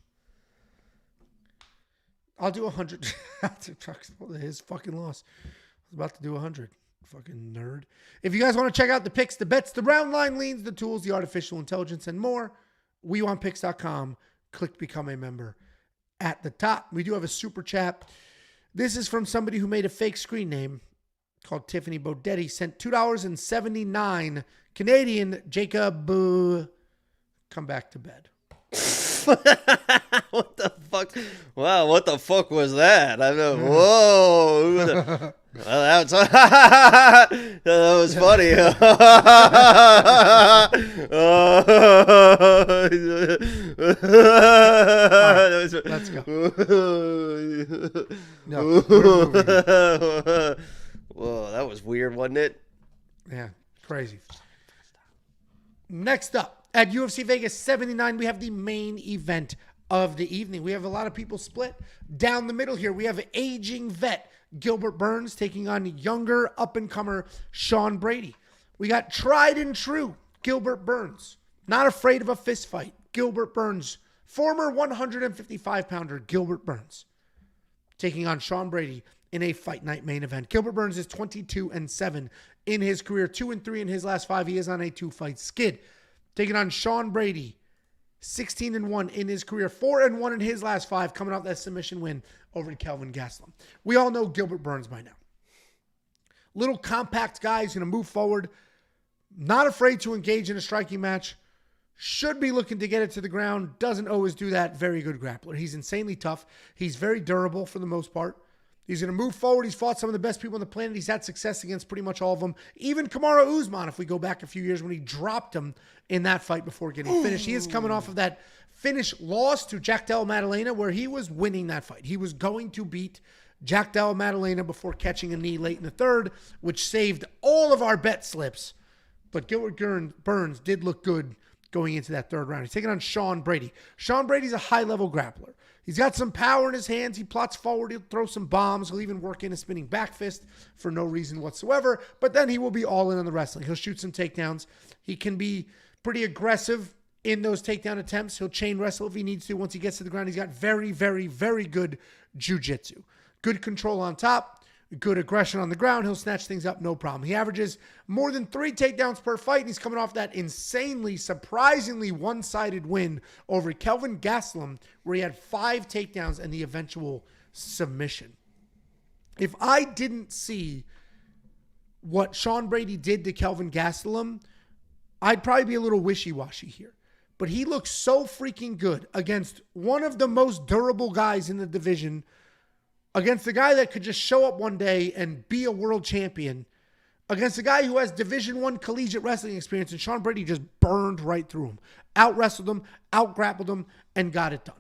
I'll do 100. His fucking loss. I was about to do 100. Fucking nerd. If you guys want to check out the picks, the bets, the round line leans, the tools, the artificial intelligence, and more, WeWantPicks.com. Click to become a member at the top. We do have a super chat. This is from somebody who made a fake screen name called Tiffany Bodetti. Sent $2.79 Canadian. Jacob, come back to bed. What the fuck? Wow, what the fuck was that? I mean, whoa. Well, that was funny. Right, let's go. No, we're moving. Whoa, that was weird, wasn't it? Yeah, crazy. Next up, at UFC Vegas 79, we have the main event of the evening. We have a lot of people split down the middle here. We have aging vet Gilbert Burns taking on younger up-and-comer Sean Brady. We got tried and true Gilbert Burns, not afraid of a fist fight. Gilbert Burns, former 155-pounder Gilbert Burns, taking on Sean Brady in a fight night main event. Gilbert Burns is 22-7 in his career, 2-3 in his last 5. He is on a 2-fight skid. Taking on Sean Brady, 16-1 in his career, 4-1 in his last 5, coming off that submission win over to Kelvin Gastelum. We all know Gilbert Burns by now. Little compact guy, he's going to move forward, not afraid to engage in a striking match, should be looking to get it to the ground, doesn't always do that, very good grappler. He's insanely tough. He's very durable for the most part. He's going to move forward. He's fought some of the best people on the planet. He's had success against pretty much all of them. Even Kamaru Usman, if we go back a few years when he dropped him in that fight before getting finished. He is coming off of that finish loss to Jack Della Maddalena where he was winning that fight. He was going to beat Jack Della Maddalena before catching a knee late in the third, which saved all of our bet slips. But Gilbert Burns did look good going into that third round. He's taking on Sean Brady. Sean Brady's a high-level grappler. He's got some power in his hands. He plots forward. He'll throw some bombs. He'll even work in a spinning back fist for no reason whatsoever. But then he will be all in on the wrestling. He'll shoot some takedowns. He can be pretty aggressive in those takedown attempts. He'll chain wrestle if he needs to. Once he gets to the ground, he's got very, very, very good jiu-jitsu. Good control on top. Good aggression on the ground. He'll snatch things up, no problem. He averages more than 3 takedowns per fight, and he's coming off that insanely, surprisingly one-sided win over Kelvin Gastelum, where he had 5 takedowns and the eventual submission. If I didn't see what Sean Brady did to Kelvin Gastelum, I'd probably be a little wishy-washy here. But he looks so freaking good against one of the most durable guys in the division, against the guy that could just show up one day and be a world champion. against a guy who has Division I collegiate wrestling experience, and Sean Brady just burned right through him. Out-wrestled him, out-grappled him, and got it done.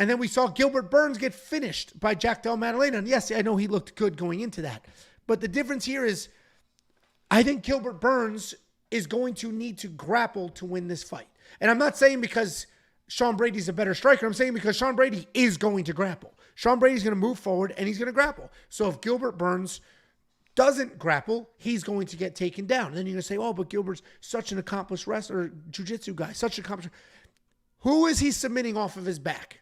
And then we saw Gilbert Burns get finished by Jack Del Maddalena. And yes, I know he looked good going into that. But the difference here is I think Gilbert Burns is going to need to grapple to win this fight. And I'm not saying because Sean Brady's a better striker. I'm saying because Sean Brady is going to grapple. Sean Brady's going to move forward and he's going to grapple. So if Gilbert Burns doesn't grapple, he's going to get taken down. And then you're going to say, oh, but Gilbert's such an accomplished wrestler, jiu-jitsu guy, such an accomplished. Who is he submitting off of his back?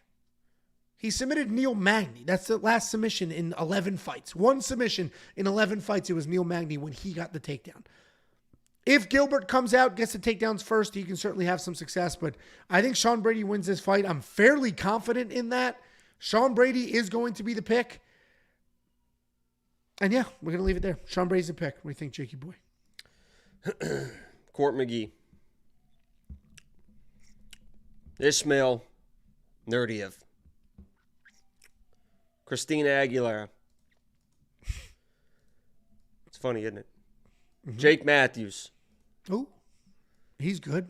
He submitted Neil Magny. That's the last submission in 11 fights. One submission in 11 fights. It was Neil Magny when he got the takedown. If Gilbert comes out, gets the takedowns first, he can certainly have some success. But I think Sean Brady wins this fight. I'm fairly confident in that. Sean Brady is going to be the pick. And yeah, we're going to leave it there. Sean Brady's the pick. What do you think, Jakey boy? Court McGee. Ismail Nurdiev. Christina Aguilera. It's funny, isn't it? Mm-hmm. Jake Matthews. Oh, he's good.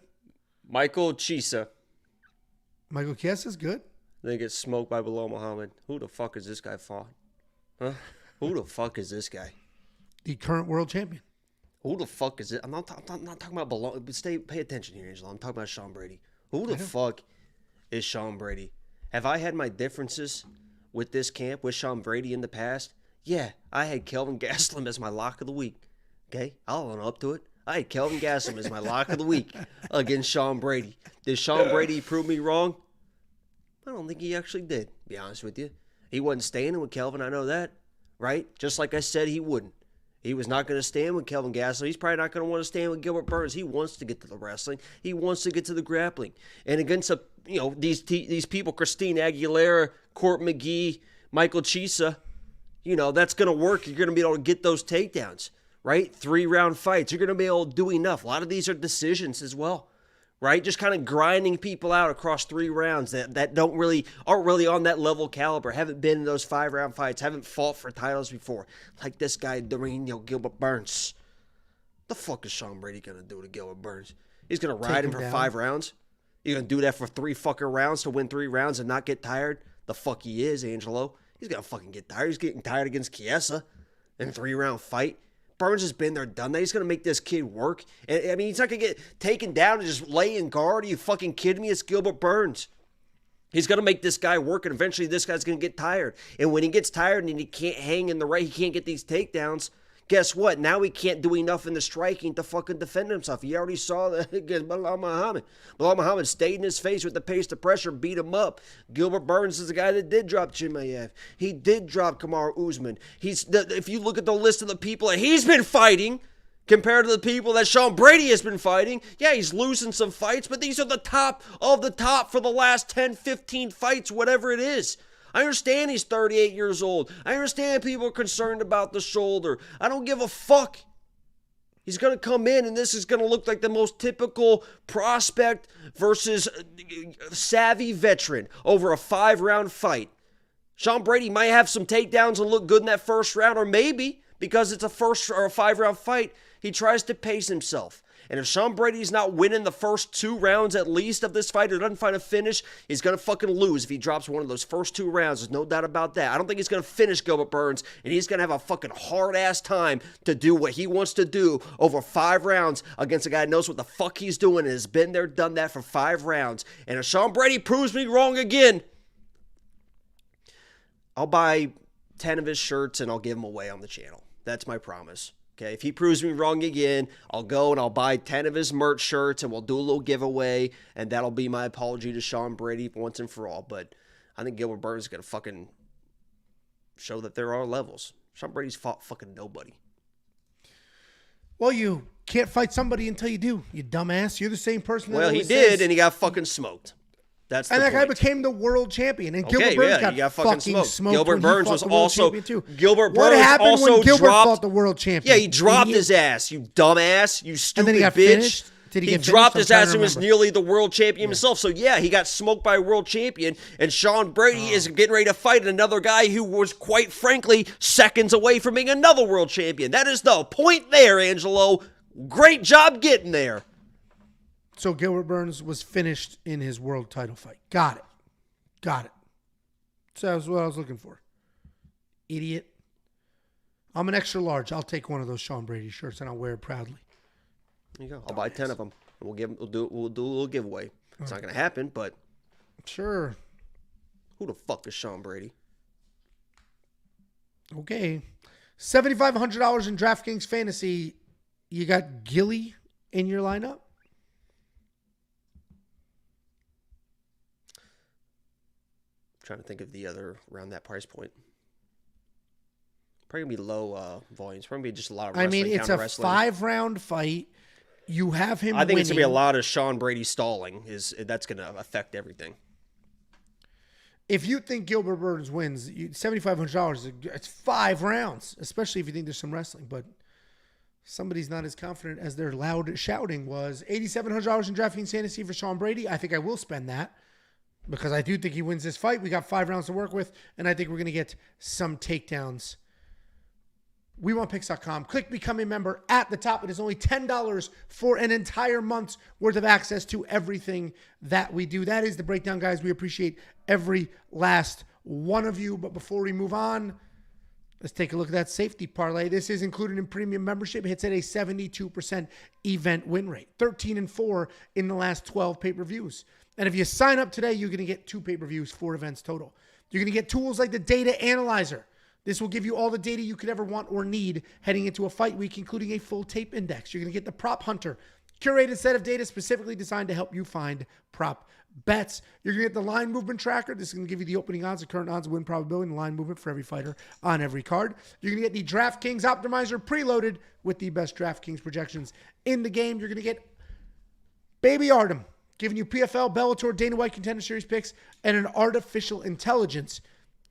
Michael Chiesa. Michael Chiesa is good. They get smoked by Bilal Muhammad. Who the fuck is this guy fought? Huh? Who the fuck is this guy? The current world champion. Who the fuck is it? I'm not talking about Bilal. Pay attention here, Angela. I'm talking about Sean Brady. Who the fuck is Sean Brady? Have I had my differences with this camp, with Sean Brady in the past? Yeah, I had Kelvin Gastelum as my lock of the week. Okay, I'll own up to it. I had Kelvin Gastelum as my lock of the week against Sean Brady. Did Sean Brady prove me wrong? I don't think he actually did, to be honest with you. He wasn't standing with Kelvin, I know that, right? Just like I said he wouldn't. He was not going to stand with Kelvin Gastelum. He's probably not going to want to stand with Gilbert Burns. He wants to get to the wrestling. He wants to get to the grappling. And against these people, Christine Aguilera, Court McGee, Michael Chiesa, that's going to work. You're going to be able to get those takedowns, right? 3-round fights. You're going to be able to do enough. A lot of these are decisions as well, right? Just kind of grinding people out across 3 rounds that aren't really on that level caliber, haven't been in those 5-round fights, haven't fought for titles before, like this guy, Gilbert Burns. The fuck is Sean Brady going to do to Gilbert Burns? He's going to ride him for down. 5 rounds? You're going to do that for 3 fucking rounds to win 3 rounds and not get tired? The fuck he is, Angelo. He's going to fucking get tired. He's getting tired against Chiesa in a 3-round fight. Burns has been there, done that. He's going to make this kid work. And, I mean, he's not going to get taken down and just lay in guard. Are you fucking kidding me? It's Gilbert Burns. He's going to make this guy work, and eventually this guy's going to get tired. And when he gets tired and he can't hang in the right, he can't get these takedowns, guess what? Now he can't do enough in the striking to fucking defend himself. You already saw that against Bilal Muhammad. Bilal Muhammad stayed in his face with the pace of pressure, beat him up. Gilbert Burns is the guy that did drop Chimaev. He did drop Kamaru Usman. If you look at the list of the people that he's been fighting compared to the people that Sean Brady has been fighting, yeah, he's losing some fights, but these are the top of the top for the last 10, 15 fights, whatever it is. I understand he's 38 years old. I understand people are concerned about the shoulder. I don't give a fuck. He's going to come in, and this is going to look like the most typical prospect versus savvy veteran over a 5-round fight. Sean Brady might have some takedowns and look good in that first round, or maybe because it's a 5-round fight, he tries to pace himself. And if Sean Brady's not winning the first 2 rounds at least of this fight or doesn't find a finish, he's going to fucking lose if he drops one of those first 2 rounds. There's no doubt about that. I don't think he's going to finish Gilbert Burns, and he's going to have a fucking hard-ass time to do what he wants to do over 5 rounds against a guy that knows what the fuck he's doing and has been there, done that for 5 rounds. And if Sean Brady proves me wrong again, I'll buy 10 of his shirts and I'll give them away on the channel. That's my promise. Okay, if he proves me wrong again, I'll go and I'll buy 10 of his merch shirts and we'll do a little giveaway, and that'll be my apology to Sean Brady once and for all. But I think Gilbert Burns is going to fucking show that there are levels. Sean Brady's fought fucking nobody. Well, you can't fight somebody until you do, you dumbass. You're the same person that Well, he did, and he got fucking smoked. That's and the that point. guy became the world champion. And Gilbert Burns got fucking smoked. Gilbert Burns was also What happened when Gilbert fought the world champion? Yeah, he dropped his ass, you dumbass, you stupid and then he got bitch. Finished? Did he he get dropped finished? his I'm trying ass to and was remember. nearly the world champion himself. So, yeah, he got smoked by a world champion, and Sean Brady is getting ready to fight another guy who was, quite frankly, seconds away from being another world champion. That is the point there, Angelo. Great job getting there. So Gilbert Burns was finished in his world title fight. Got it. So that's what I was looking for. Idiot. I'm an extra large. I'll take one of those Sean Brady shirts and I'll wear it proudly. There you go. I'll buy 10 of them. We'll do a little giveaway. It's not going to happen, but Sure. who the fuck is Sean Brady? Okay. $7,500 in DraftKings Fantasy. You got Gilly in your lineup? Trying to think of the other around that price point. Probably gonna be low volumes. Probably gonna be just a lot of wrestling. I mean, it's a 5-round fight. You have him I think winning. it's gonna be a lot of Sean Brady stalling. That's gonna affect everything. If you think Gilbert Burns wins, $7,500, it's 5 rounds, especially if you think there's some wrestling. But somebody's not as confident as their loud shouting was. $8,700 in DraftKings Fantasy for Sean Brady. I think I will spend that because I do think he wins this fight. We got 5 rounds to work with, and I think we're going to get some takedowns. WeWantPicks.com. Click Become a Member at the top. It is only $10 for an entire month's worth of access to everything that we do. That is the breakdown, guys. We appreciate every last one of you. But before we move on, let's take a look at that safety parlay. This is included in premium membership. It hits at a 72% event win rate. 13-4 in the last 12 pay-per-views. And if you sign up today, you're going to get 2 pay-per-views, 4 events total. You're going to get tools like the Data Analyzer. This will give you all the data you could ever want or need heading into a fight week, including a full tape index. You're going to get the Prop Hunter, curated set of data specifically designed to help you find prop bets. You're going to get the line movement tracker. This is going to give you the opening odds, the current odds, win probability, and the line movement for every fighter on every card. You're going to get the DraftKings Optimizer preloaded with the best DraftKings projections in the game. You're going to get Baby Artem, giving you PFL, Bellator, Dana White Contender Series picks, and an artificial intelligence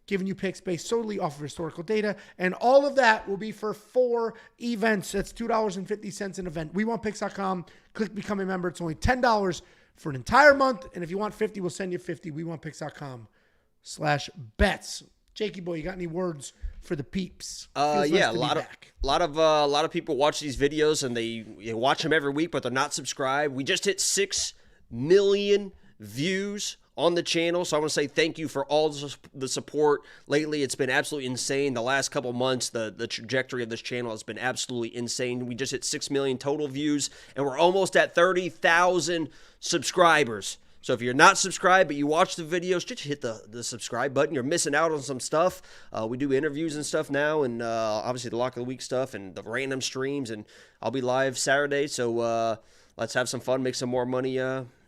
giving you picks based solely off of historical data. And all of that will be for 4 events. That's $2.50 an event. WeWantPicks.com. Click Become a Member. It's only $10 for an entire month. And if you want 50, we'll send you 50. WeWantPicks.com/bets. Jakey boy, you got any words for the peeps? Yeah, a lot of people watch these videos and they watch them every week, but they're not subscribed. We just hit 6 million views on the channel, so I want to say thank you for all the support lately. It's been absolutely insane. The last couple months, the trajectory of this channel has been absolutely insane. We just hit 6 million total views, and we're almost at 30,000 subscribers. So if you're not subscribed, but you watch the videos, just hit the subscribe button. You're missing out on some stuff. We do interviews and stuff now, and obviously the Lock of the Week stuff and the random streams, and I'll be live Saturday, so let's have some fun, make some more money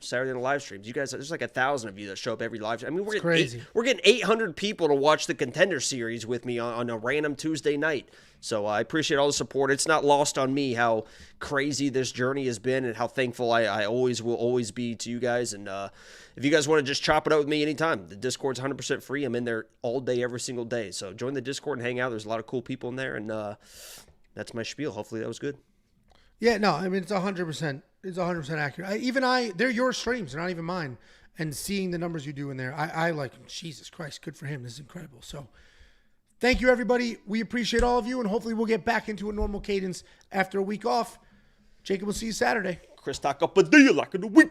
Saturday in the live streams. You guys, there's like 1,000 of you that show up every live stream. I mean, we're getting 800 people to watch the Contender Series with me on a random Tuesday night. So I appreciate all the support. It's not lost on me how crazy this journey has been and how thankful I always will always be to you guys. And if you guys want to just chop it up with me anytime, the Discord's 100% free. I'm in there all day, every single day. So join the Discord and hang out. There's a lot of cool people in there. And that's my spiel. Hopefully that was good. Yeah, no, I mean, it's 100%. It's 100% accurate. They're your streams. They're not even mine. And seeing the numbers you do in there, I like, Jesus Christ, good for him. This is incredible. So thank you, everybody. We appreciate all of you, and hopefully we'll get back into a normal cadence after a week off. Jacob, we'll see you Saturday. Chris Padilla, Lock of the Week.